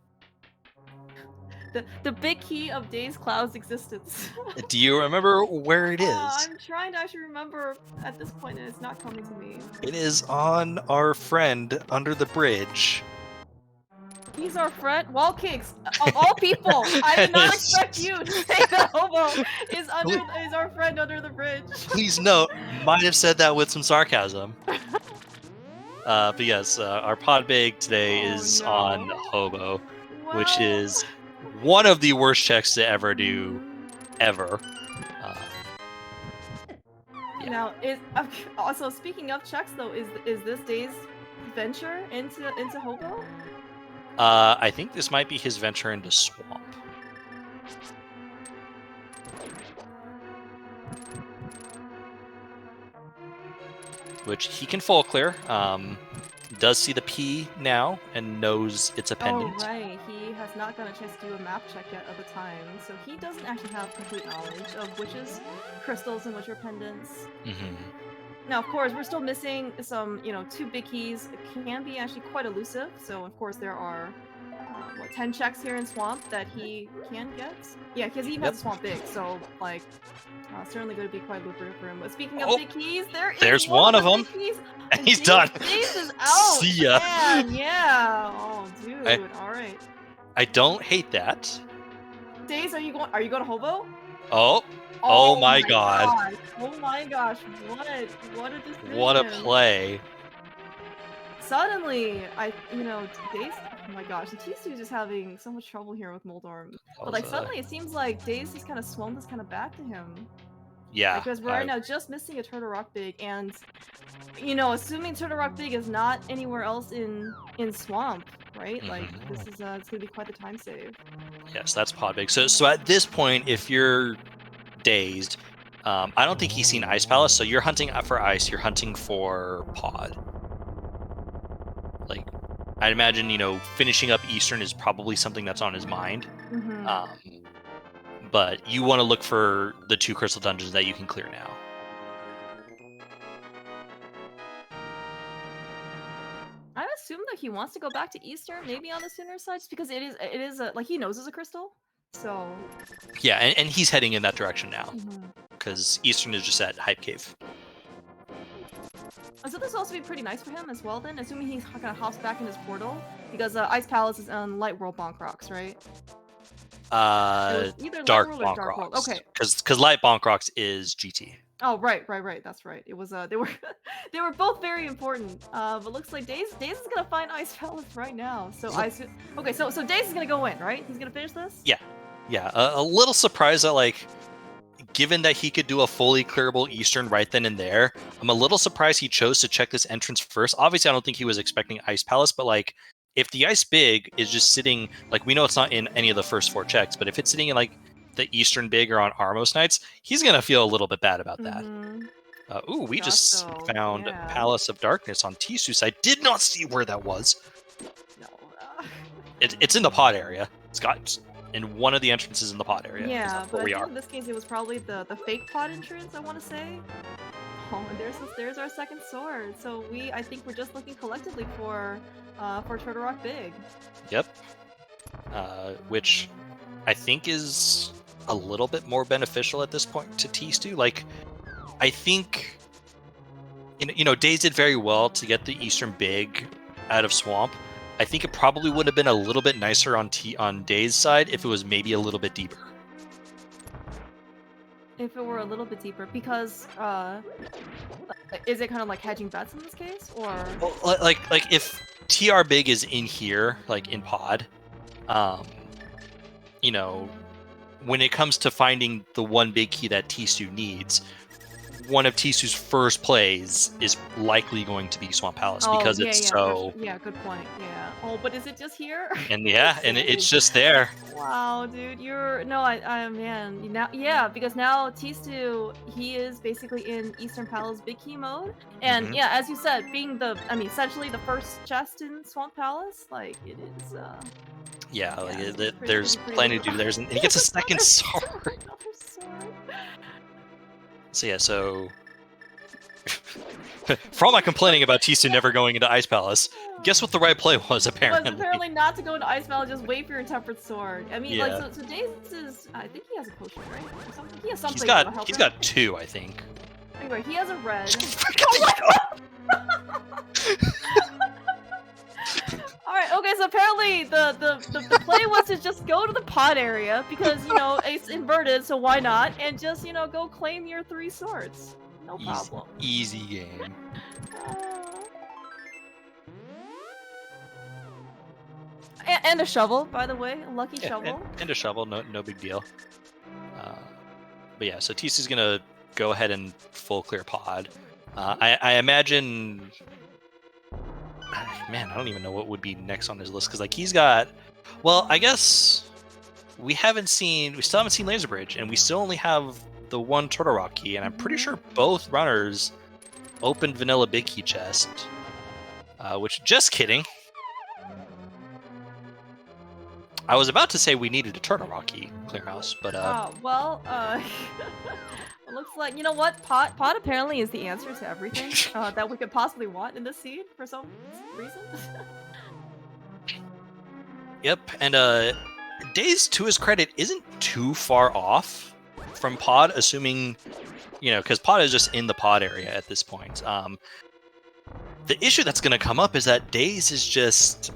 The big key of Days Cloud's existence. Do you remember where it is? I'm trying to actually remember at this point, and it's not coming to me. It is on our friend under the bridge. He's our friend? Wall Kicks, of all people! I did not expect you to say that Hobo is our friend under the bridge. Please note, might have said that with some sarcasm. But yes, our Pod Big today is on Hobo, which is one of the worst checks to ever do, ever. Yeah. Now, also speaking of checks, though, is this Days' venture into Hobo? I think this might be his venture into Swamp. Which he can full clear. Does see the P now and knows it's a pendant. Oh, right. He has not gotten a chance to do a map check yet at the time, so he doesn't actually have complete knowledge of which is crystals and which are pendants. Now, of course, we're still missing some, 2 big keys. It can be actually quite elusive, so of course there are what, 10 checks here in Swamp that he can get. Yeah, because he even Yep. has a Swamp Big, so like certainly going to be quite lucrative for him. But speaking of Oh, big keys, there's one one of of the them. big keys, And he's done. Daze is out. See ya. Man, yeah. Oh, dude. All right. I don't hate that. Daze, are you going to Hobo? Oh my god. Gosh. Oh my gosh. What a decision. What a play. Suddenly, Daze. Oh my gosh, the tstew is just having so much trouble here with Moldorm. But like suddenly, it seems like Daze has kind of swung this kind of back to him. Yeah. Because we're right now just missing a Turtle Rock Big, and assuming Turtle Rock Big is not anywhere else in Swamp, right? Like this is it's gonna be quite the time save. Yes, that's pod big. So at this point, if you're dazed, I don't think he's seen Ice Palace. So you're hunting for ice. You're hunting for pod. Like, I'd imagine finishing up Eastern is probably something that's on his mind. But you want to look for the 2 crystal dungeons that you can clear now. I assume that he wants to go back to Eastern, maybe on the sooner side, just because it is like he knows it's a crystal, so. Yeah, and he's heading in that direction now, because Eastern is just at Hype Cave. So this will also be pretty nice for him as well then, assuming he kind of hops back in his portal, because Ice Palace is on Light World Bonk Rocks, right? Either Dark Light World or Bonk Dark World. Rocks. Okay. Because Light Bonk Rocks is GT. Oh right, that's right. It was they were they were both very important. But looks like Daze is gonna find Ice Palace right now. So so Daze is gonna go in, right? He's gonna finish this? Yeah. A little surprised that given that he could do a fully clearable Eastern right then and there, I'm a little surprised he chose to check this entrance first. Obviously, I don't think he was expecting Ice Palace, but if the Ice Big is just sitting, we know it's not in any of the first 4 checks, but if it's sitting in the Eastern Big or on Armos Knights, he's gonna feel a little bit bad about that. We just found Palace of Darkness on tstew. I did not see where that was. No. It's in the pod area. It's got in one of the entrances in the pod area. Yeah, but I think in this case it was probably the fake pod entrance, I want to say. Oh, and there's our second sword. So I think we're just looking collectively for Turtle Rock Big. Yep. Which I think is a little bit more beneficial at this point to tstew. I think Daze did very well to get the Eastern Big out of Swamp. I think it probably would have been a little bit nicer on Daze's side if it was maybe a little bit deeper. If it were a little bit deeper, because is it kind of like hedging bets in this case, or? Well, if TR Big is in here, in pod, when it comes to finding the one big key that tstew needs, one of tstew's first plays is likely going to be Swamp Palace because it's so. Yeah, good point. Yeah. Oh, but is it just here? And it's just there. Wow, dude, because now tstew, he is basically in Eastern Palace big key mode, and as you said, being essentially the first chest in Swamp Palace, it is. There's plenty to do. And he gets a second sword. Another sword. So for all my complaining about tstew never going into Ice Palace, guess what the right play was, apparently? It was apparently not to go into Ice Palace, just wait for your Tempered Sword. I mean, so Daze is, I think he has a potion, right? Or something. He has something. He's got 2, I think. Anyway, he has a red. Alright, okay, so apparently the play was to just go to the pod area, because, it's inverted, so why not? And just, go claim your 3 swords. No problem. Easy game. And a shovel, by the way. A lucky shovel. And a shovel, no big deal. But yeah, so tstew's gonna go ahead and full clear pod. I imagine... Man, I don't even know what would be next on his list, because he's got... Well, I guess we still haven't seen Laser Bridge, and we still only have the one Turtle Rock key, and I'm pretty sure both runners opened Vanilla Big Key chest. Which, just kidding. I was about to say we needed a Turtle Rock key clearhouse, but it looks like, you know what, pot apparently is the answer to everything that we could possibly want in this seed for some reason. Yep, and Days, to his credit, isn't too far off from Pod, assuming, because Pod is just in the Pod area at this point. The issue that's going to come up is that Days is just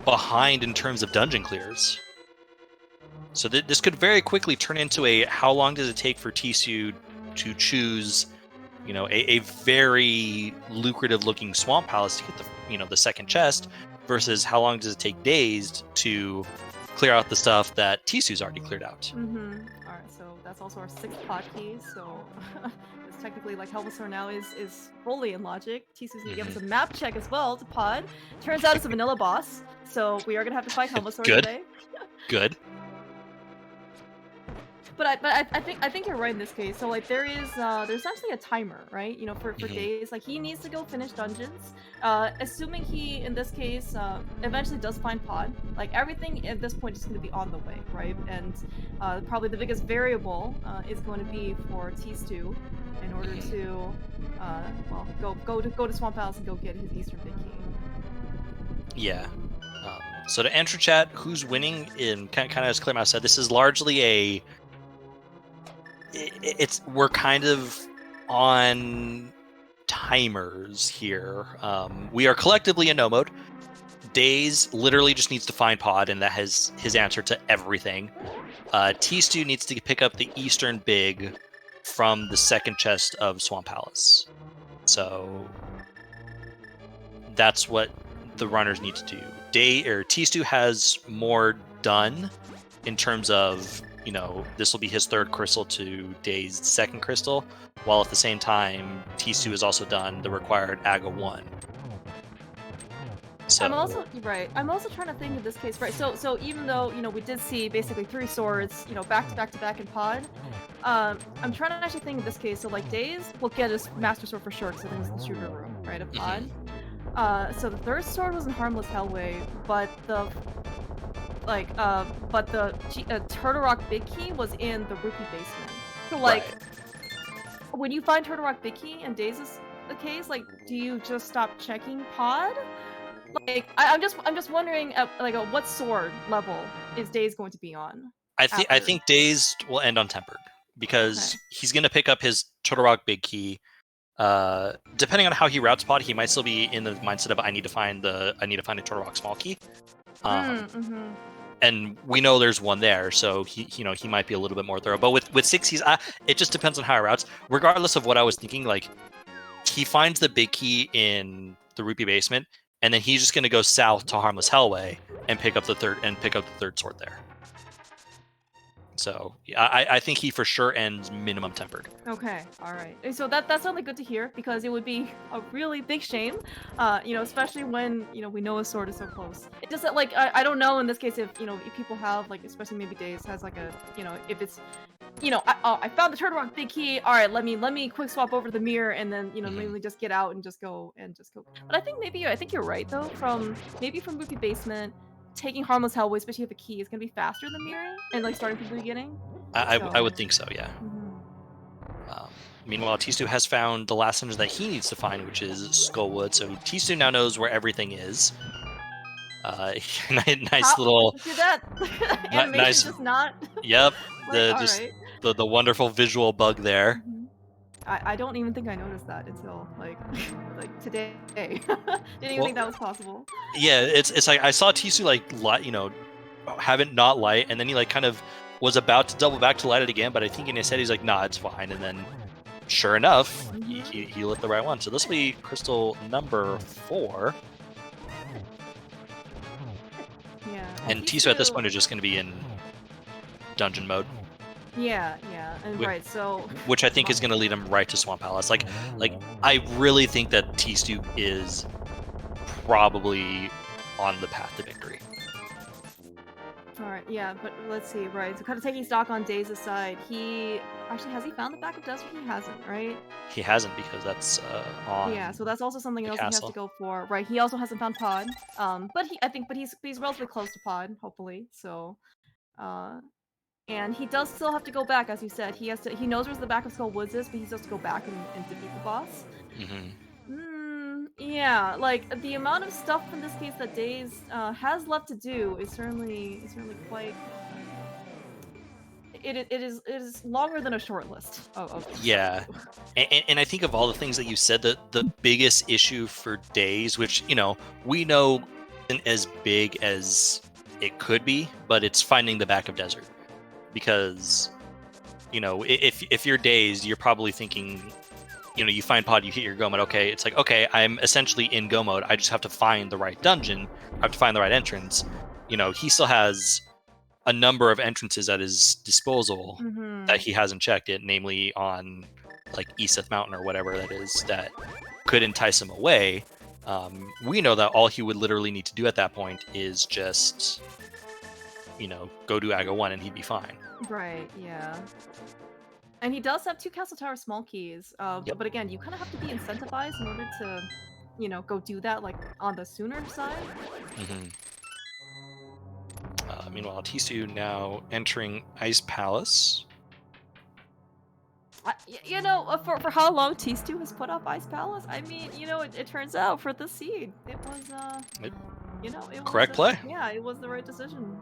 behind in terms of dungeon clears. So this could very quickly turn into a how long does it take for tstew to choose, a very lucrative looking swamp palace to get the second chest, versus how long does it take Dazed to clear out the stuff that tstew's already cleared out. Mm-hmm. All right, so that's also our 6th pod key. So it's technically like Helvesaur now is fully in logic. Tstew's gonna give us a map check as well to pod. Turns out it's a vanilla boss, so we are gonna have to fight Helvesaur today. Good. But I think you're right in this case. So like there's actually a timer, right? For Days, like he needs to go finish dungeons. Assuming he in this case eventually does find Pod. Like everything at this point is going to be on the way, right? And probably the biggest variable is going to be for tstew in order to go to Swamp Palace and go get his Eastern Big Key. Yeah. So to answer chat, who's winning in kind of as Clearmouse said, this is largely we're kind of on timers here. We are collectively in no mode. Days literally just needs to find Pod, and that has his answer to everything. tstew needs to pick up the Eastern Big from the second chest of Swamp Palace. So that's what the runners need to do. tstew has more done in terms of, this will be his 3rd crystal to Day's 2nd crystal, while at the same time, tstew has also done the required AGA 1. So I'm also trying to think in this case, right? So even though we did see basically 3 swords, back to back in Pod, I'm trying to actually think in this case. So like Days will get his Master Sword for sure because I think it's the shooter room, right? Of Pod. So the 3rd sword was in Harmless Hellway, but the Turtle Rock Big Key was in the Rupee basement. So like, when you find Turtle Rock Big Key and Days is the case, like, do you just stop checking Pod? Like, I'm just wondering, at what sword level is Days going to be on? I think Days will end on Tempered because he's going to pick up his Turtle Rock Big Key. Depending on how he routes Pod, he might still be in the mindset of I need to find a Turtle Rock Small Key. And we know there's one there, so he might be a little bit more thorough. But with 6 keys, it just depends on how he routes. Regardless of what I was thinking, like he finds the big key in the Rupee basement, and then he's just going to go south to Harmless Hellway and pick up the 3rd sword there. So I think he for sure ends minimum Tempered. Okay, all right. So that's only good to hear because it would be a really big shame, especially when we know a sword is so close. It just like I don't know in this case if if people have like, especially maybe Days has like a if it's I found the Turtle Rock Big Key. All right, let me quick swap over to the mirror and then maybe just get out and just go. But I think you're right though. From Rupee basement. Taking Harmless Hellway, especially with the key, is gonna be faster than mirroring and like starting from the beginning. I would think so, yeah. Meanwhile, tstew has found the last dungeon that he needs to find, which is Skullwood. So tstew now knows where everything is. Nice little. Do that animation nice. Just not. Yep. The wonderful visual bug there. I don't even think I noticed that until like today. Didn't even think that was possible. Yeah, it's like I saw tstew like light, have it not light, and then he like kind of was about to double back to light it again, but I think in his head he's like, nah, it's fine. And then sure enough, he lit the right one. So this will be crystal number 4. Yeah. And tstew at this point is just going to be in dungeon mode. Yeah, and which I think is going to lead him right to Swamp Palace. Like I really think that tstew is probably on the path to victory. All right, yeah, but let's see, right? So kind of taking stock on Days' side, has he found the backup desert? He hasn't, right? He hasn't because that's on. Yeah, so that's also something else he has to go for, right? He also hasn't found Pod, but he's relatively close to Pod, hopefully. So, and he does still have to go back, as you said. He knows where the back of Skull Woods is, but he still has to go back and defeat the boss. Yeah, like the amount of stuff in this case that Days has left to do is certainly quite. It is longer than a short list of stuff Yeah, to do. and I think of all the things that you said, the biggest issue for Days, which we know isn't as big as it could be, but it's finding the back of desert because if you're Days, you're probably thinking. You find Pod, you hit your go mode. Okay, it's like, okay, I'm essentially in go mode. I just have to find the right dungeon. I have to find the right entrance. He still has a number of entrances at his disposal that he hasn't checked yet, namely on like Eseth Mountain or whatever that is that could entice him away. We know that all he would literally need to do at that point is just, go do Aga 1 and he'd be fine. Right, yeah. And he does have 2 Castle Tower small keys, Yep. but again, you kind of have to be incentivized in order to, go do that, like, on the sooner side. Meanwhile, Tisu now entering Ice Palace. For how long T2 has put up Ice Palace, I mean, it turns out for the seed, it was, it Correct was, play. yeah, it was the right decision.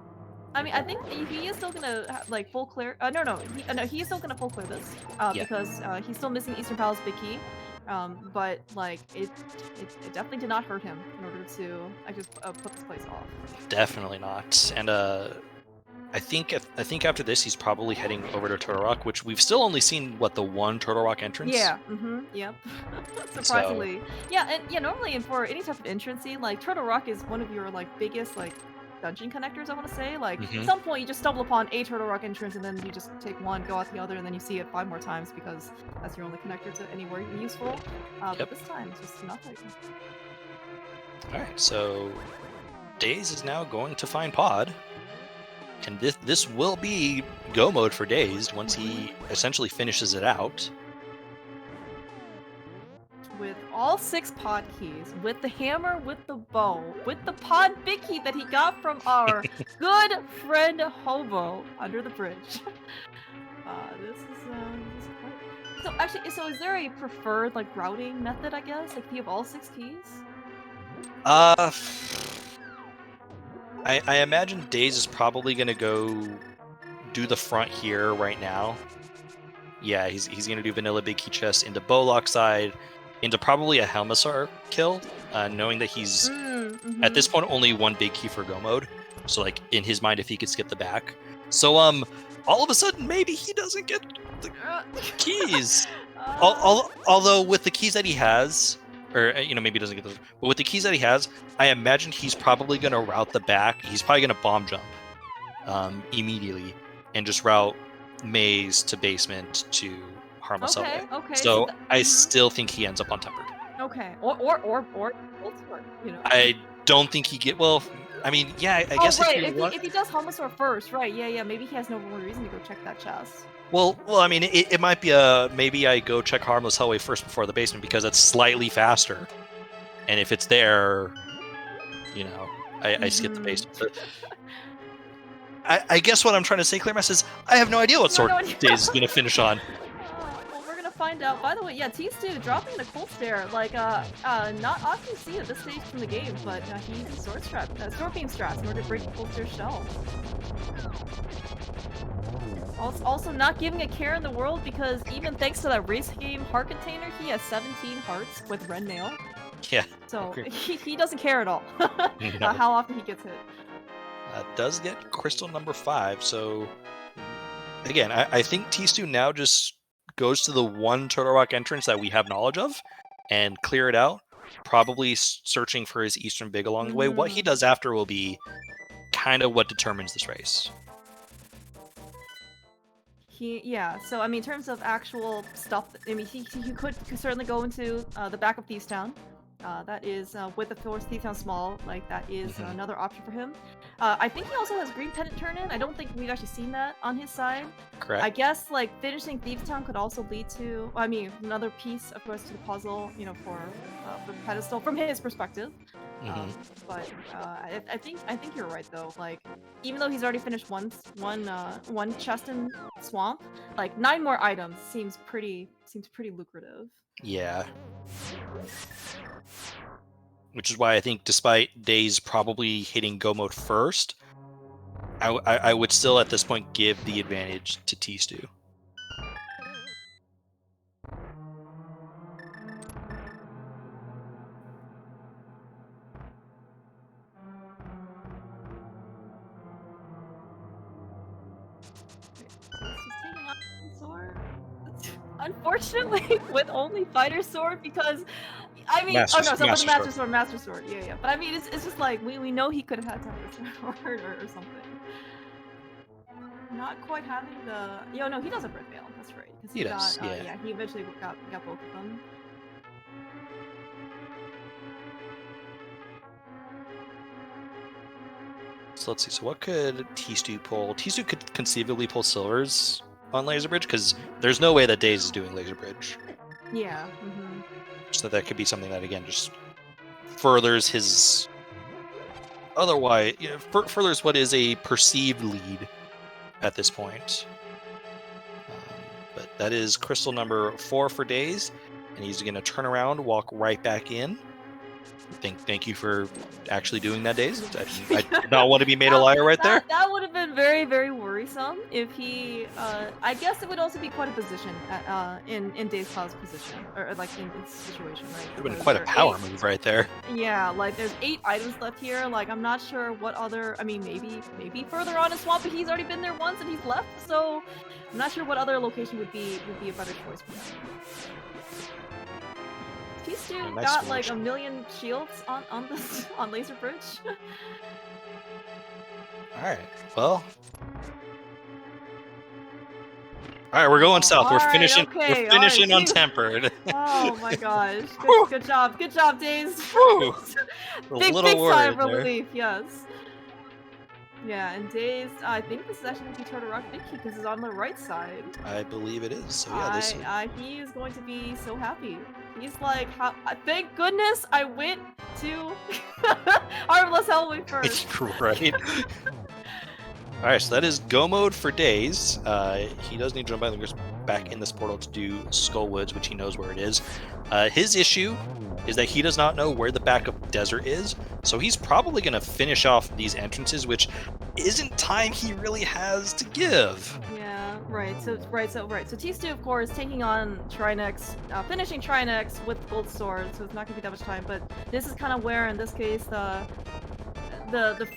I mean, I think he is still gonna like full clear. No, he is still gonna full clear this Yeah. because he's still missing Eastern Palace big key. But like it definitely did not hurt him in order to just put this place off. Definitely not. And I think after this he's probably heading over to Turtle Rock, which we've still only seen the one Turtle Rock entrance. Yeah. Yep. Surprisingly. Yeah, and yeah, normally for any type of entrance, like Turtle Rock is one of your like biggest like dungeon connectors, I want to say. Like at some point you just stumble upon a Turtle Rock entrance and then you just take one, go out the other, and then you see it 5 more times because that's your only connector to anywhere useful. But this time it's just nothing. Alright, so Days is now going to find Pod. And this will be go mode for Dazed once he essentially finishes it out. With all 6 pod keys, with the hammer, with the bow, with the pod big key that he got from our good friend Hobo under the bridge. This is quite... So actually, is there a preferred like routing method, I guess? Like, do you have all 6 keys? I imagine Daze is probably gonna go do the front here right now. Yeah, he's gonna do vanilla big key chest into Bowlock side, into probably a Helmasaur kill, knowing that he's at this point only 1 big key for go mode. So like in his mind, if he could skip the back, so all of a sudden maybe he doesn't get the keys. Although with the keys that he has, or maybe he doesn't get those, but with the keys that he has, I imagine he's probably gonna route the back. He's probably gonna bomb jump immediately and just route maze to basement to harmless subway. Okay. So I still think he ends up untempered. Okay. Or I don't think he get well. I mean, yeah, I guess right. If he does Helmasaur first, right? Yeah. Maybe he has no more reason to go check that chest. Well, I mean, it might be maybe I go check Harmless Hellway first before the basement because it's slightly faster, and if it's there, I skip the basement. But I guess what I'm trying to say, Clearmass, is I have no idea what sword Daze is gonna finish on. Well, we're gonna find out. By the way, yeah, T2 dropping the cold stare, like not often seen at this stage from the game, but he uses sword beam strats in order to break the cold stare shell. Also not giving a care in the world because even thanks to that race game heart container, he has 17 hearts with red nail. Yeah. So he doesn't care at all how often he gets hit. Does get crystal number 5, so again, I think T2 now just goes to the one Turtle Rock entrance that we have knowledge of and clear it out, probably searching for his Eastern Big along the way. What he does after will be kind of what determines this race. So I mean, in terms of actual stuff, I mean, he could certainly go into the back of Thieves Town. That is with the Force Thieves Town small, like that is another option for him. I think he also has Green Pendant turn in. I don't think we've actually seen that on his side. Correct. I guess like finishing Thieves Town could also lead to, I mean, another piece, of course, to the puzzle, for the pedestal from his perspective. But I think you're right though. Like, even though he's already finished one chest in Swamp, like 9 more items seems pretty lucrative. Yeah. which is why I think despite Days probably hitting go mode first, I would still at this point give the advantage to tstew. So it's just taking on sword. Unfortunately, with only fighter sword, because I mean, oh no, so with the master sword, yeah. But I mean, it's just like we know he could have had temper sword or something. Not quite having the no, he does have Red Veil. That's right, because he does, got yeah. he eventually got both of them. So let's see. So what could tstew pull? Tstew could conceivably pull silvers on Laser Bridge because there's no way that Days is doing Laser Bridge. Yeah. So that could be something that again just furthers his otherwise furthers what is a perceived lead at this point. But that is crystal number 4 for Days, and he's going to turn around, walk right back in. Thank you for actually doing that, Days. I did not want to be made a liar right there. That would have been very, very worrisome if he. I guess it would also be quite a position in dazedcloud's position, or like in this situation, right? It would have been quite a power move right there. Yeah, like there's 8 items left here. Like I'm not sure what other. I mean, maybe further on in swamp, but he's already been there once and he's left. So I'm not sure what other location would be a better choice for him. tstew got like a million shields on Laser Bridge. Alright, well. Alright, we're going south. We're finishing untempered. Oh my gosh. Good job. Good job, Days. big sigh of relief, yes. Yeah, and Days, I think this is actually going to be Turtle Rock Big Key because it's on the right side. I believe it is. So yeah, he is going to be so happy. He's like, thank goodness I went to Harmless Hellway first. Right. Alright, so that is go mode for Days. He does need to jump back in this portal to do Skullwoods, which he knows where it is. His issue is that he does not know where the backup desert is, so he's probably going to finish off these entrances, which isn't time he really has to give. Yeah, right. So tstew, of course, taking on Trinex, finishing Trinex with Gold Sword, so it's not going to be that much time, but this is kind of where, in this case, the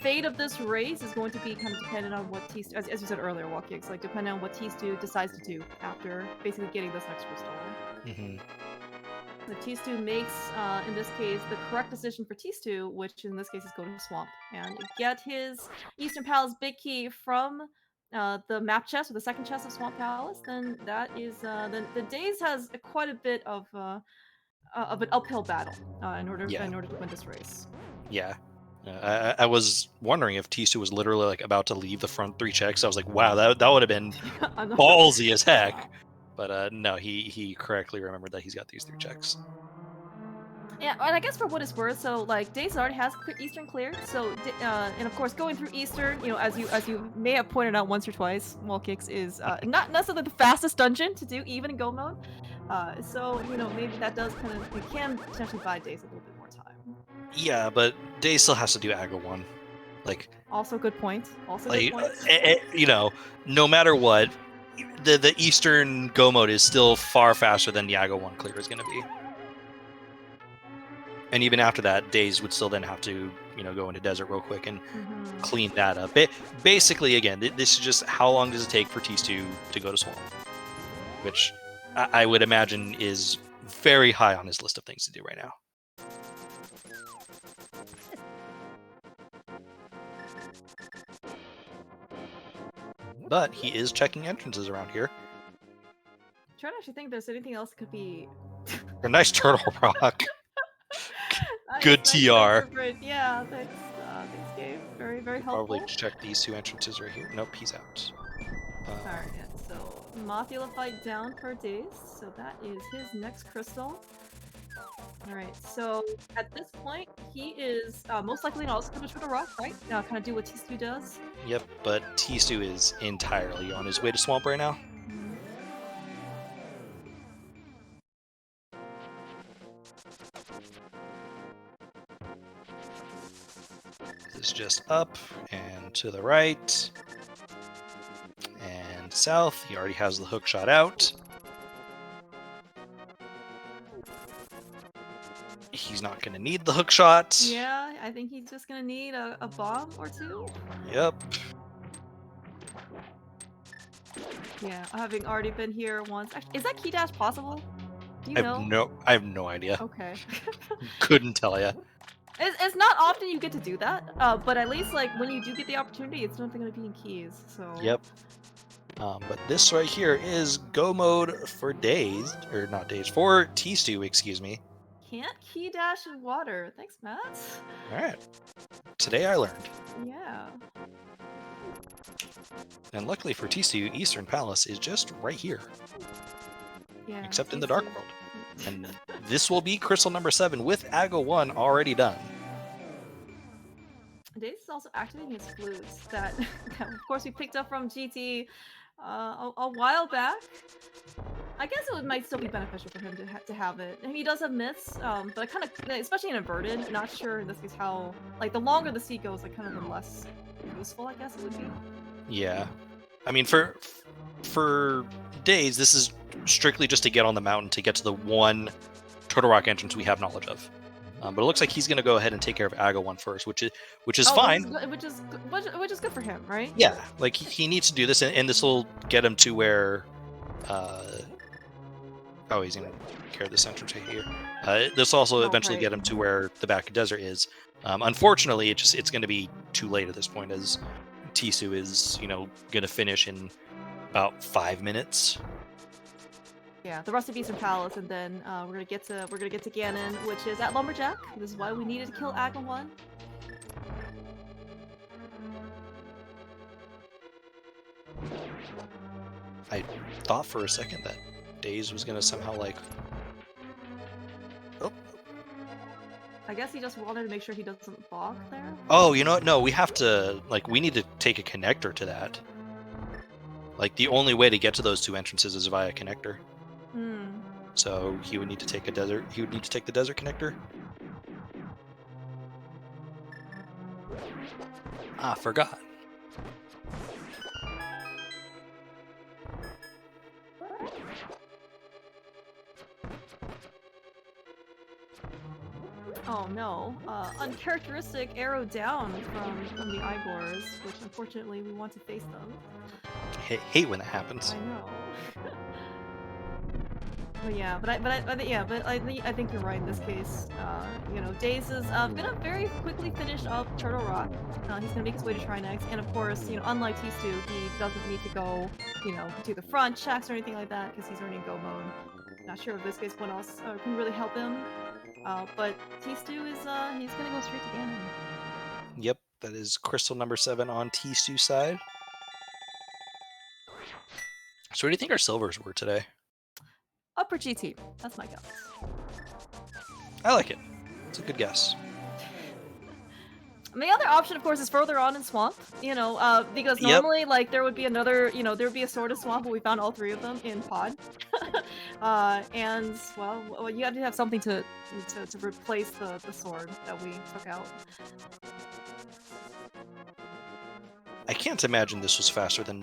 fate of this race is going to be kind of dependent on what tstew, as you said earlier, Walkix, like depending on what tstew decides to do after basically getting this next crystal. The tstew makes, in this case, the correct decision for tstew, which in this case is go to Swamp and get his Eastern Palace Big Key from the map chest, or the second chest of Swamp Palace. Then that is then the Days has quite a bit of an uphill battle in order to win this race. Yeah. I was wondering if tstew was literally like about to leave the front 3 checks. I was like, wow, that would have been ballsy as heck. But no, he correctly remembered that he's got these 3 checks. Yeah, and I guess for what it's worth, so like Days already has Eastern cleared, so and of course going through Eastern, as you may have pointed out once or twice, Walkix is not necessarily the fastest dungeon to do even in go mode. So maybe that does it can potentially buy Days a little bit more time. Yeah, but Days still has to do Ago 1. Like also good point. No matter what, the Eastern go mode is still far faster than the Ago 1 clear is going to be. And even after that, Days would still then have to, go into desert real quick and clean that up. Basically, again, this is just how long does it take for tstew to go to Swamp, which I would imagine is very high on his list of things to do right now. But he is checking entrances around here. I'm trying to actually think if there's anything else that could be... A nice turtle rock. Good TR. Yeah, thanks Gabe. Very, very helpful. Probably check these 2 entrances right here. Nope, he's out. Alright, yeah, so Mothula fight down for Days, so that is his next crystal. Alright, so at this point, he is most likely also going to try to rock, right? Kind of do what tstew does. Yep, but tstew is entirely on his way to Swamp right now. it's just up and to the right and south. He already has the hook shot out. He's not going to need the hook shot. Yeah, I think he's just gonna need a bomb or two. Yep. Yeah, having already been here once. Actually, is that key dash possible? Do you know? I have no idea. Okay. Couldn't tell you. It's not often you get to do that, but at least like when you do get the opportunity, it's not gonna be in keys. So. Yep. But this right here is go mode for Dazed, or not Dazed, for tstew, excuse me. Can't key dash in water. Thanks, Matt. All right. Today I learned. Yeah. And luckily for tstew, Eastern Palace is just right here, Yeah. except in the Dark World. And this will be crystal number 7 with AGA 1 already done. Daze is also activating his flutes that of course we picked up from GT a while back. I guess might still be beneficial for him to have it. And he does have myths, but kind of, especially in inverted, not sure in this case how, like, the longer the seat goes, like, kind of the less useful, I guess it would be. Yeah. I mean, for Daze, this is strictly just to get on the mountain to get to the one Turtle Rock entrance we have knowledge of. But it looks like he's going to go ahead and take care of AGA 1 first, which is fine. Which is good for him, right? Yeah, like he needs to do this, and this will get him to where. He's going to carry this entrance right here. This will also eventually get him to where the back desert is. Unfortunately, it's going to be too late at this point, as tstew is going to finish in about 5 minutes. Yeah, the rest of Eastern Palace, and then we're gonna get to Ganon, which is at Lumberjack. This is why we needed to kill AGA 1. I thought for a second that Daze was gonna somehow like. Oh. I guess he just wanted to make sure he doesn't balk there. Oh, you know what? No, we have to we need to take a connector to that. Like the only way to get to those 2 entrances is via connector. So he would need to take a desert. He would need to take the desert connector. Ah, forgot. Oh no, uncharacteristic arrow down from the Igors, which unfortunately we want to face them. I hate when that happens. I know. But I think you're right in this case. Daze is gonna very quickly finish up Turtle Rock. He's gonna make his way to Trinex, and of course, unlike tstew, he doesn't need to go, to the front checks or anything like that because he's already in go mode. Not sure if this case one else can really help him. But tstew is he's gonna go straight to Ganon. Yep, that is crystal number 7 on tstew side. So what do you think our silvers were today? Upper GT. That's my guess. I like it. It's a good guess. And the other option, of course, is further on in Swamp. Because normally, there would be another, there would be a Sword of Swamp, but we found all 3 of them in Pod. And well, you have to have something to replace the sword that we took out. I can't imagine this was faster than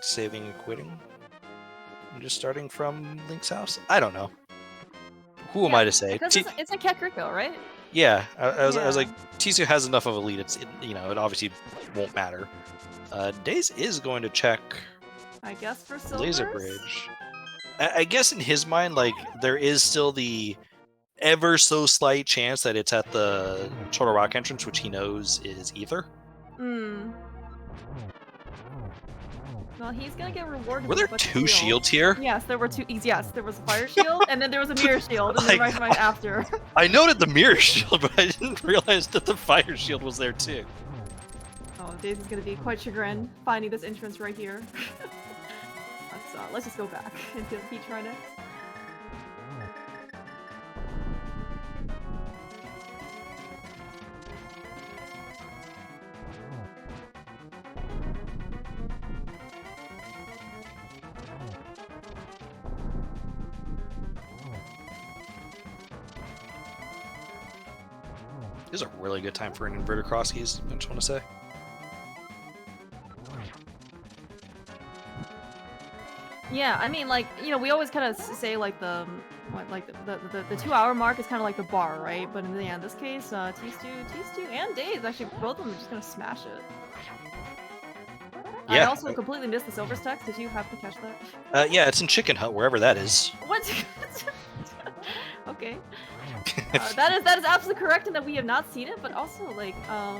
saving and quitting. I'm just starting from Link's house. I don't know. Who am I to say? Because it's a Kakariko, right? Yeah, I was like, tstew has enough of a lead. It obviously won't matter. Daze is going to check. I guess for silvers? Laser Bridge. I guess in his mind, there is still the ever so slight chance that it's at the Turtle Rock entrance, which he knows is Ether. Well, he's gonna get rewarded. Were there 2 shields here? Yes, there were 2. Yes, there was a fire shield, and then there was a mirror shield, and then right after. I noted the mirror shield, but I didn't realize that the fire shield was there too. Oh, Daze is gonna be quite chagrined finding this entrance right here. Let's just go back and keep trying to. This is a really good time for an inverted cross keys, I just want to say. Yeah, I mean, like, you know, we always kind of say like the 2 hour mark is kind of like the bar, right? But in this case, tstew and Dave actually both of them are just gonna smash it. I Yeah. also completely missed the silver stacks. Did you happen to catch that? Yeah, it's in Chicken Hut, wherever that is. What? Okay. That is absolutely correct in that we have not seen it, but also like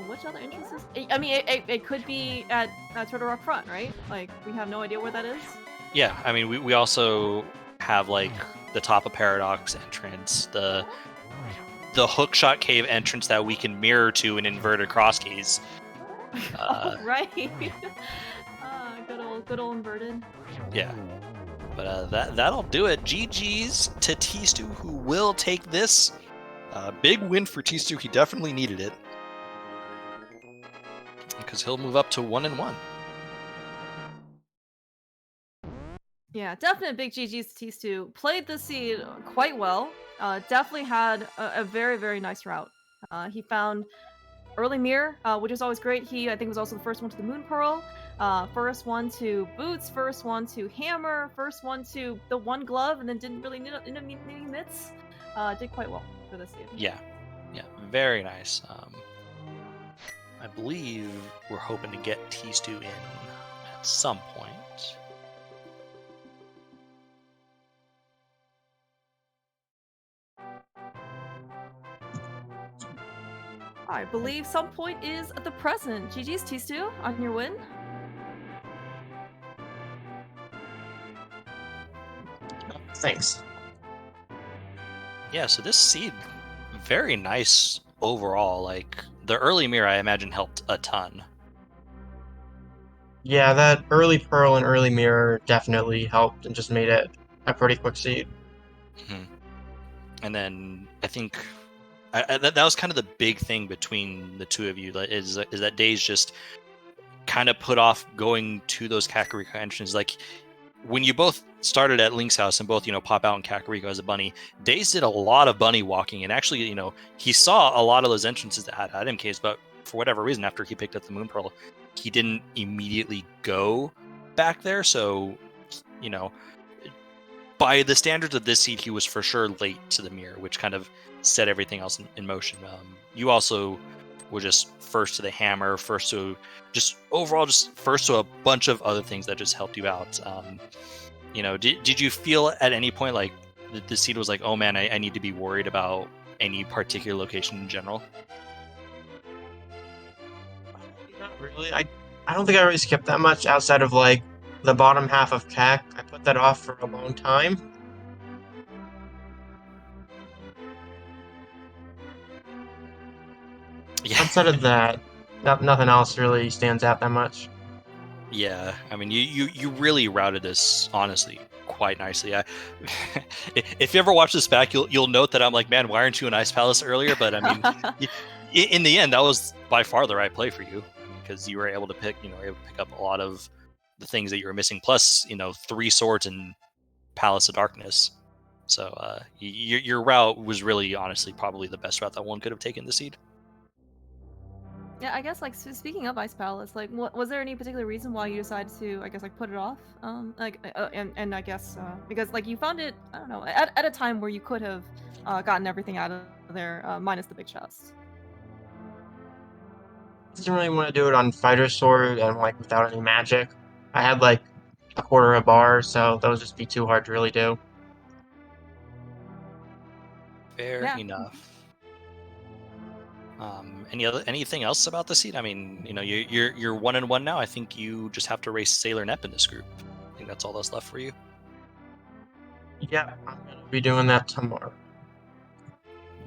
which other entrances? I mean, it could be at Turtle Rock Front, right? Like we have no idea where that is. Yeah, I mean, we also have like the top of Paradox entrance, the hookshot cave entrance that we can mirror to an inverted cross keys. Oh, right. Good old inverted. Yeah. But that'll do it. GG's to tstew, who will take this. Big win for tstew. He definitely needed it. Because he'll move up to 1-1. Yeah, definite big GG's to tstew. Played this seed quite well. Definitely had a very, very nice route. He found early mirror, which is always great. He, I think, was also the first one to the Moon Pearl, first one to boots, first one to hammer, first one to the one glove, and then didn't really need any mitts. Did quite well for this seed. Yeah, very nice. I believe we're hoping to get tstew in at some point. I believe some point is at the present. GG's tstew on your win. Thanks. Yeah, so this seed, very nice overall. Like, the early mirror, I imagine, helped a ton. Yeah, that early pearl and early mirror definitely helped and just made it a pretty quick seed. Mm-hmm. And then I think that was kind of the big thing between the two of you, is that Days just kind of put off going to those Kakariko entrances. Like, when you both started at Link's house and both, pop out in Kakariko as a bunny, Days did a lot of bunny walking, and actually, he saw a lot of those entrances that had item caves, but for whatever reason, after he picked up the Moon Pearl, he didn't immediately go back there. So, by the standards of this seed, he was for sure late to the mirror, which kind of set everything else in motion. You also were just first to the hammer, first to a bunch of other things that just helped you out. Did you feel at any point like the seed was like, oh man, I need to be worried about any particular location in general? Not really. I don't think I really skipped that much outside of like the bottom half of CAC. I put that off for a long time. Yeah. Outside of that, nothing else really stands out that much. Yeah, I mean, you really routed this honestly quite nicely. If you ever watch this back, you'll note that I'm like, man, why aren't you in Ice Palace earlier? But I mean, in the end, that was by far the right play for you, because you were able to pick up a lot of the things that you were missing. Plus, 3 swords in Palace of Darkness. So your route was really, honestly, probably the best route that one could have taken the seed. Yeah, I guess, like, speaking of Ice Palace, like, was there any particular reason why you decided to, I guess, like, put it off? And I guess, because, like, you found it, I don't know, at a time where you could have gotten everything out of there, minus the big chest. Didn't really want to do it on Fighter Sword and like without any magic. I had like a quarter of a bar, so that would just be too hard to really do. Fair enough. Anything else about the seed? I mean, you're 1-1 now. I think you just have to race Sailor Nep in this group. I think that's all that's left for you. Yeah, I'm gonna be doing that tomorrow.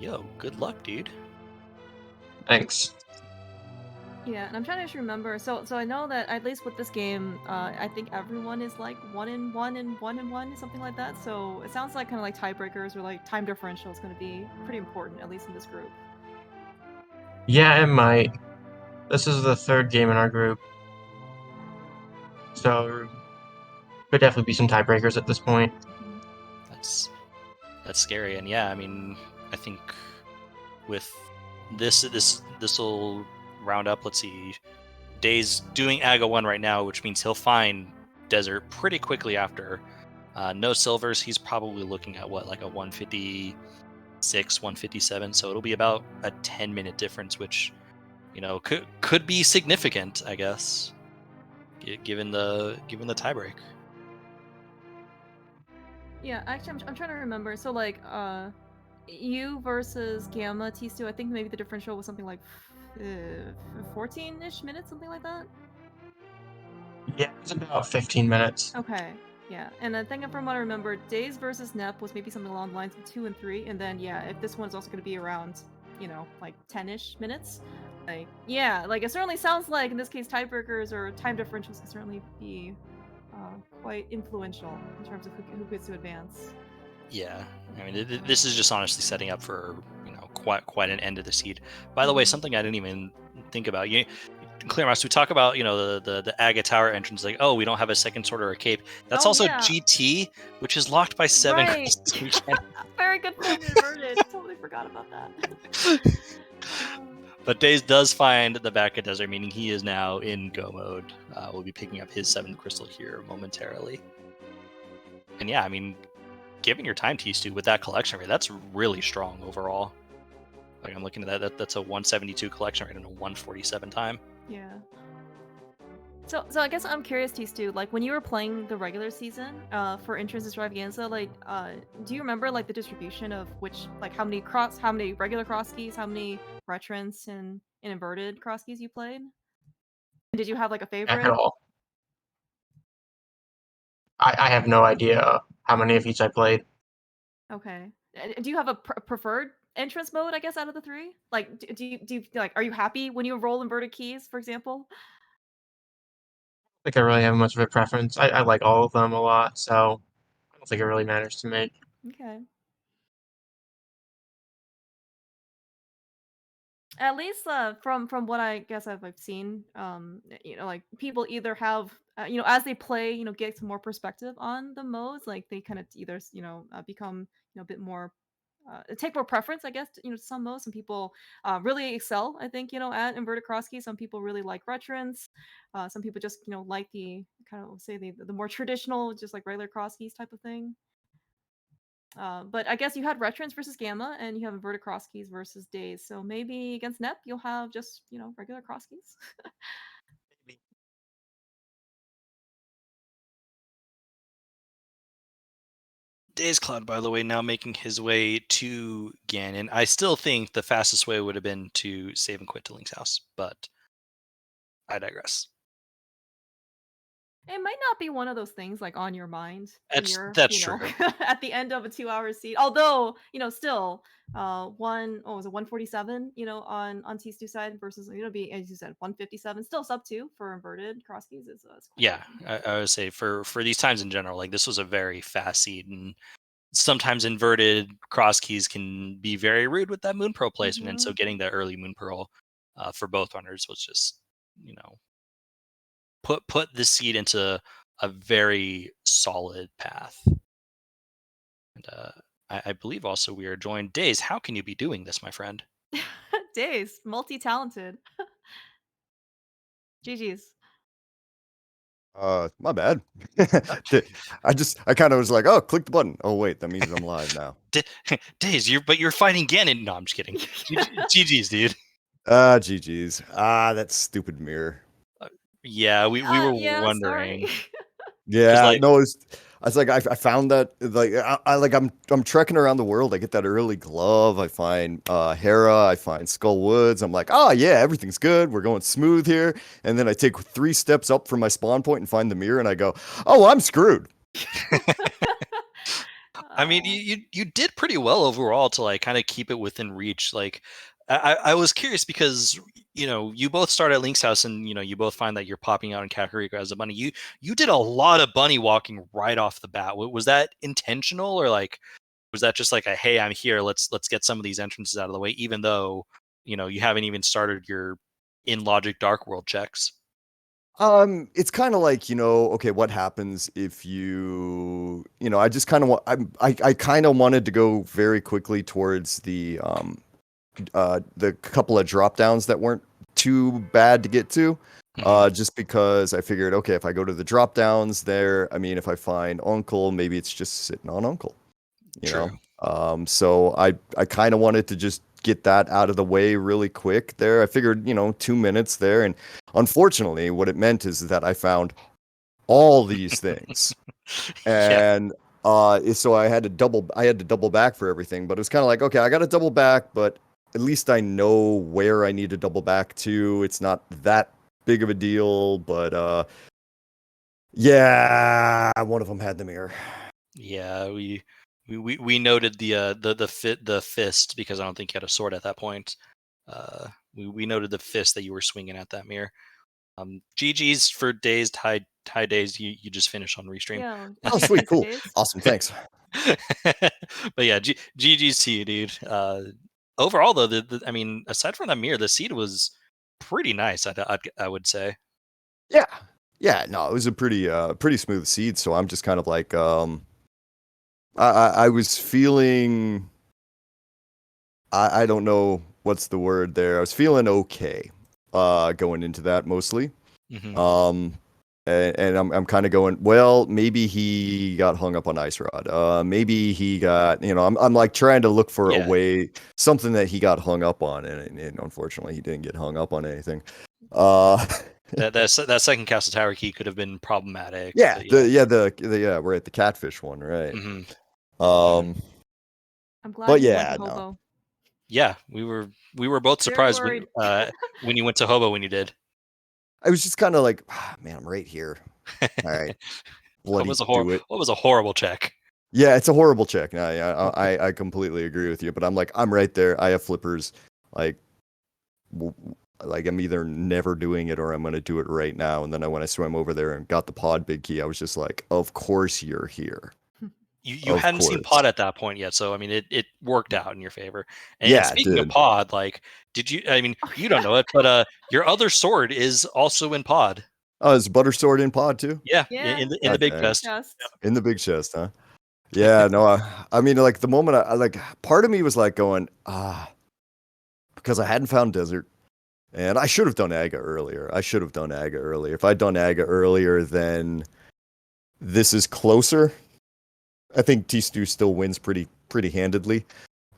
Yo, good luck, dude. Thanks. Yeah, and I'm trying to just remember. So I know that at least with this game, I think everyone is like 1-1 and 1-1, something like that. So it sounds like kind of like tiebreakers or like time differential is going to be pretty important, at least in this group. Yeah, it might. This is the 3rd game in our group, so could definitely be some tiebreakers at this point. That's scary, and yeah, I mean, I think with this will round up. Let's see. Day's doing Aga 1 right now, which means he'll find Desert pretty quickly after. No silvers. He's probably looking at what, like a 156, 157. So it'll be about a 10-minute difference, which could be significant, I guess, given the tiebreak. Yeah, actually, I'm trying to remember. So like, you versus Gamma tstew, I think maybe the differential was something like 14-ish minutes, something like that. Yeah, it was about 15 minutes. Okay, yeah, and I think from what I remember, Days versus Nep was maybe something along the lines of 2 and 3, and then yeah, if this one is also going to be around, like 10-ish minutes, like yeah, like it certainly sounds like in this case tiebreakers or time differentials can certainly be quite influential in terms of who gets to advance. Yeah, I mean, this is just honestly setting up for quite an end of the seed. By the way, something I didn't even think about. Clearmouse, we talk about the Aga Tower entrance, like, oh, we don't have a second sword or a cape. That's also yeah. GT, which is locked by 7 Right. crystals. Very good point, inverted. Totally forgot about that. But Days does find the back of Desert, meaning he is now in go mode. We'll be picking up his 7th crystal here momentarily. And yeah, I mean, given your time, tstew, with that collection rate, that's really strong overall. Like, I'm looking at that. That's a 172 collection rate and a 147 time. Yeah. So I guess I'm curious, tstew, like when you were playing the regular season for Entrance Extravaganza, like do you remember like the distribution of which, like how many regular cross keys, how many retrants and inverted cross keys you played? Did you have like a favorite? At all. I have no idea how many of each I played. Okay. Do you have a preferred entrance mode, I guess, out of the 3? Like, do you like, are you happy when you roll inverted keys, for example? I think I really have much of a preference. I like all of them a lot, so I don't think it really matters to me. Okay. At least from what I guess I've seen, like people either have as they play, get some more perspective on the modes, like they kind of either become a bit more take more preference, I guess, to some modes. Some people really excel, I think, at inverted cross keys. Some people really like retrants. Some people just like the kind of say the more traditional, just like regular cross keys type of thing. But I guess you had retrants versus Gamma, and you have inverted cross keys versus Days. So maybe against Nep, you'll have just regular cross keys. dazedcloud, by the way, now making his way to Ganon. I still think the fastest way would have been to save and quit to Link's house, but I digress. It might not be one of those things like on your mind when you're, That's true. at the end of a 2-hour seat. Although, still, was it 147, on tstew side versus, be, as you said, 157, still sub 2 for inverted cross keys is Yeah, I would say for these times in general, like this was a very fast seed, and sometimes inverted cross keys can be very rude with that Moon Pearl placement, and so getting that early Moon Pearl for both runners was just, put the seed into a very solid path. And I believe also we are joined. Days, how can you be doing this, my friend? Days, multi-talented. GG's. My bad. I kind of was like, oh, click the button. Oh wait, that means I'm live now. Days, you're fighting Ganon. No, I'm just kidding. GG's, dude. GG's. That stupid mirror. Yeah, we were wondering. Yeah, like, no, I was like, I found that, like, I'm trekking around the world. I get that early glove. I find Hera. I find Skull Woods. I'm like, oh yeah, everything's good. We're going smooth here. And then I take 3 steps up from my spawn point and find the mirror, and I go, oh, I'm screwed. I mean, you did pretty well overall to like kind of keep it within reach. Like, I was curious because you both start at Link's house, and you both find that you're popping out in Kakariko as a bunny. You did a lot of bunny walking right off the bat. Was that intentional, or like was that just like a hey, I'm here, let's get some of these entrances out of the way, even though you haven't even started your in logic Dark World checks? It's kind of like, okay, what happens if I just kind of want, I kind of wanted to go very quickly towards the the couple of drop downs that weren't too bad to get to. Mhm. Just because I figured, okay, if I go to the drop downs there, I mean, if I find Uncle, maybe it's just sitting on Uncle, you True. know. So I kind of wanted to just get that out of the way really quick there. I figured, 2 minutes there, and unfortunately, what it meant is that I found all these things, Yeah. and so I had to double back for everything. But it was kind of like, okay, I got to double back, but at least I know where I need to double back to. It's not that big of a deal, but yeah, one of them had the mirror. Yeah, we noted the fist because I don't think you had a sword at that point. We noted the fist that you were swinging at that mirror. GG's for dazed high days. You just finished on restream. Yeah. Oh, sweet, cool, Days. awesome, thanks. But yeah, GG's to you, dude. Overall though, I mean, aside from that mirror, the seed was pretty nice. I would say. Yeah, no, it was a pretty smooth seed. So I'm just kind of like, I was feeling, I don't know what's the word there. I was feeling okay, going into that mostly. Mhm. And I'm kind of going, well, maybe he got hung up on Ice Rod. Maybe he got, I'm like trying to look for a Yeah. way, something that he got hung up on, and unfortunately he didn't get hung up on anything. That second castle tower key could have been problematic. Yeah, but we're at the catfish one, right? Mhm. I'm glad But you went yeah, to no. Hobo. Yeah, we were both Very surprised worried. when you went to Hobo when you did. I was just kind of like, man, I'm right here. All right, bloody do it. What was a horrible check. Yeah, it's a horrible check. No, yeah, I completely agree with you. But I'm like, I'm right there. I have flippers. Like, like I'm either never doing it or I'm gonna do it right now. And then when I swam over there and got the pod big key, I was just like, of course you're here. You Of hadn't seen course. pod at that point yet, so I mean it worked out in your favor. And Yeah, it speaking of did. pod, like, did you? I mean, you don't know it, but your other sword is also in pod. Oh, is butter sword in pod too? Yeah, Yeah. in the God big dang. chest. Just. In the big chest, huh? Yeah, no, I mean, like the moment I like, part of me was like going, because I hadn't found desert, and I should have done Aga earlier. If I'd done Aga earlier, then this is closer. I think tstew still wins pretty handedly,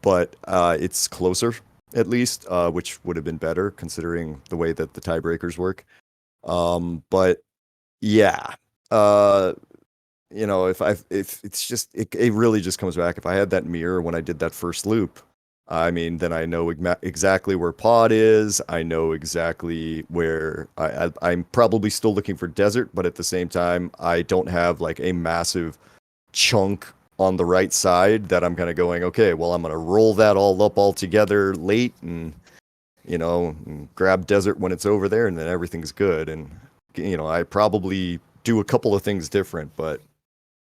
but it's closer at least, which would have been better considering the way that the tiebreakers work. But yeah, if it's just it really just comes back. If I had that mirror when I did that first loop, I mean, then I know exactly where pod is. I know exactly where I'm probably still looking for desert, but at the same time, I don't have like a massive chunk on the right side that I'm kind of going, okay, well, I'm going to roll that all up all together late and grab desert when it's over there, and then everything's good. And I probably do a couple of things different, but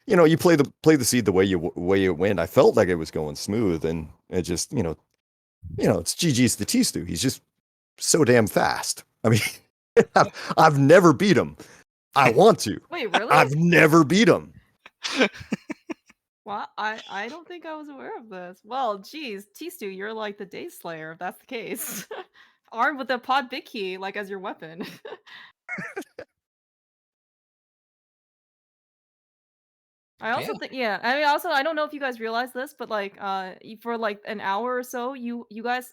you play the seed the way you win. I felt like it was going smooth, and it just it's GG's the tstew. He's just so damn fast. I mean, I've never beat him. I want to. Wait, really? I've never beat him. Well, I don't think I was aware of this. Well, geez, tstew, you're like the day slayer if that's the case. Armed with a pod big key, like as your weapon. I also Yeah. think, yeah. I mean, also, I don't know if you guys realize this, but like, for like an hour or so, you guys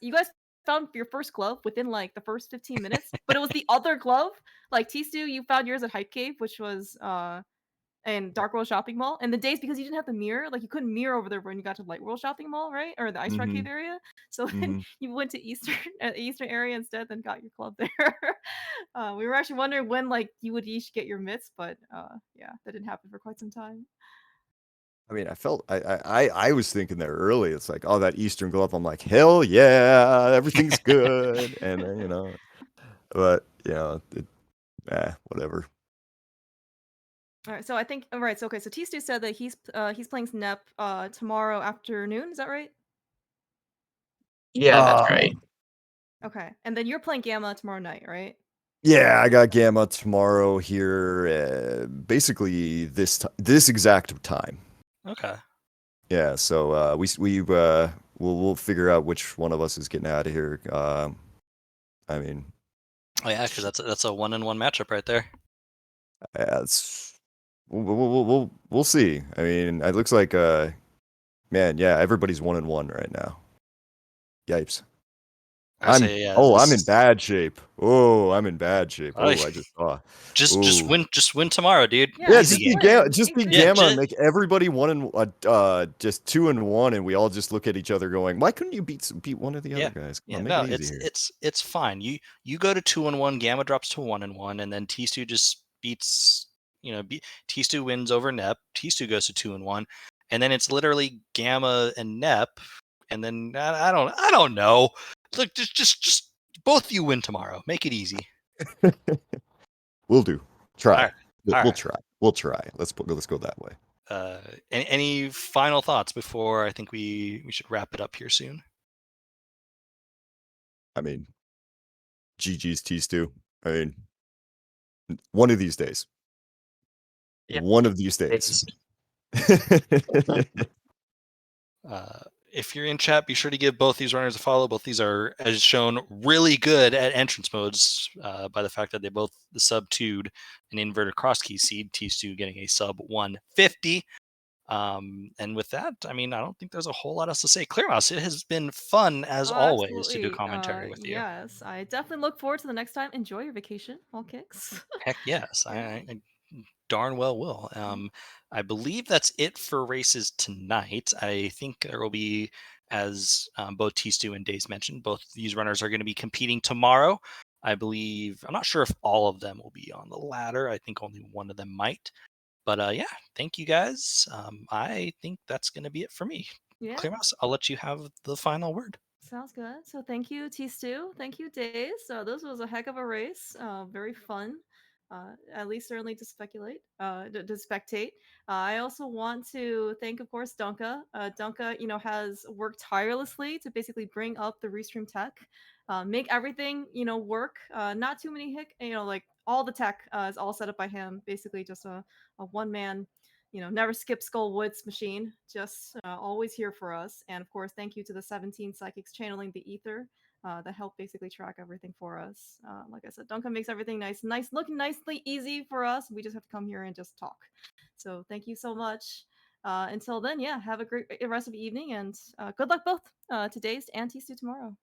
found your first glove within like the first 15 minutes, but it was the other glove. Like tstew, you found yours at Hype Cave, which was in Dark World Shopping Mall. And the days because you didn't have the mirror, like you couldn't mirror over there when you got to Light World Shopping Mall, right? Or the Ice Rock Cave area. So then you went to Eastern area instead, then got your club there. We were actually wondering when like you would each get your mitts, but yeah, that didn't happen for quite some time. I mean, I was thinking there early. It's like, oh, that Eastern glove. I'm like, hell yeah, everything's good, and but whatever. All right, so I think all right. So okay, so tstew said that he's playing Snep tomorrow afternoon. Is that right? Yeah, that's right. Okay, and then you're playing Gamma tomorrow night, right? Yeah, I got Gamma tomorrow here, basically this exact time. Okay. Yeah, so we'll figure out which one of us is getting out of here. I mean, Oh yeah, because that's a 1-1 matchup right there. yeah, it's we'll see. I mean, it looks like man, yeah, everybody's 1-1 right now. Yipes. I say yeah. I'm in bad shape. Oh, I'm in bad shape. Oh, Oh, I just saw. just Ooh. win tomorrow, dude. Yeah, Just Easy be game. just be Yeah, Gamma and make everybody just 2-1, and we all just look at each other going, why couldn't you beat one of the other guys? Come on, make no, it easy here. it's fine. You go to 2-1, Gamma drops to 1-1, and then tstew just beats. Tstew wins over Nep. Tstew goes to 2-1, and then it's literally Gamma and Nep, and then I don't know. Look, just both of you win tomorrow. Make it easy. We'll do. Try. All right. We'll try. We'll try. Let's go that way. Any final thoughts before I think we should wrap it up here soon? I mean, GG's tstew. I mean, one of these days. Yeah. One of these days. If you're in chat, be sure to give both these runners a follow. Both these are, as shown, really good at entrance modes by the fact that they both sub-2'd an inverted cross key seed, tstew getting a sub 150. And with that, I mean, I don't think there's a whole lot else to say. Clearmouse, it has been fun as always to do commentary with you. Yes, I definitely look forward to the next time. Enjoy your vacation, all kicks. Heck yes, Yeah. I darn well will. I believe that's it for races tonight. I think there will be, as both tstew and Daze mentioned, both these runners are going to be competing tomorrow. I believe, I'm not sure if all of them will be on the ladder. I think only one of them might. But yeah, thank you guys. I think that's going to be it for me. Yeah. Clearmouse, I'll let you have the final word. Sounds good. So thank you, tstew. Thank you, Days. This was a heck of a race. Very fun. At least certainly to speculate, to spectate. I also want to thank, of course, Dunka. Dunka, has worked tirelessly to basically bring up the Restream tech, make everything, work. Not too many like all the tech is all set up by him. Basically, just a one man, never skip Skull Woods machine, just always here for us. And of course, thank you to the 17 psychics channeling the ether that help basically track everything for us. Like I said, Duncan makes everything nice, looking nicely easy for us. We just have to come here and just talk. So thank you so much. Until then, yeah, have a great rest of the evening and good luck both to Dazed and tstew tomorrow.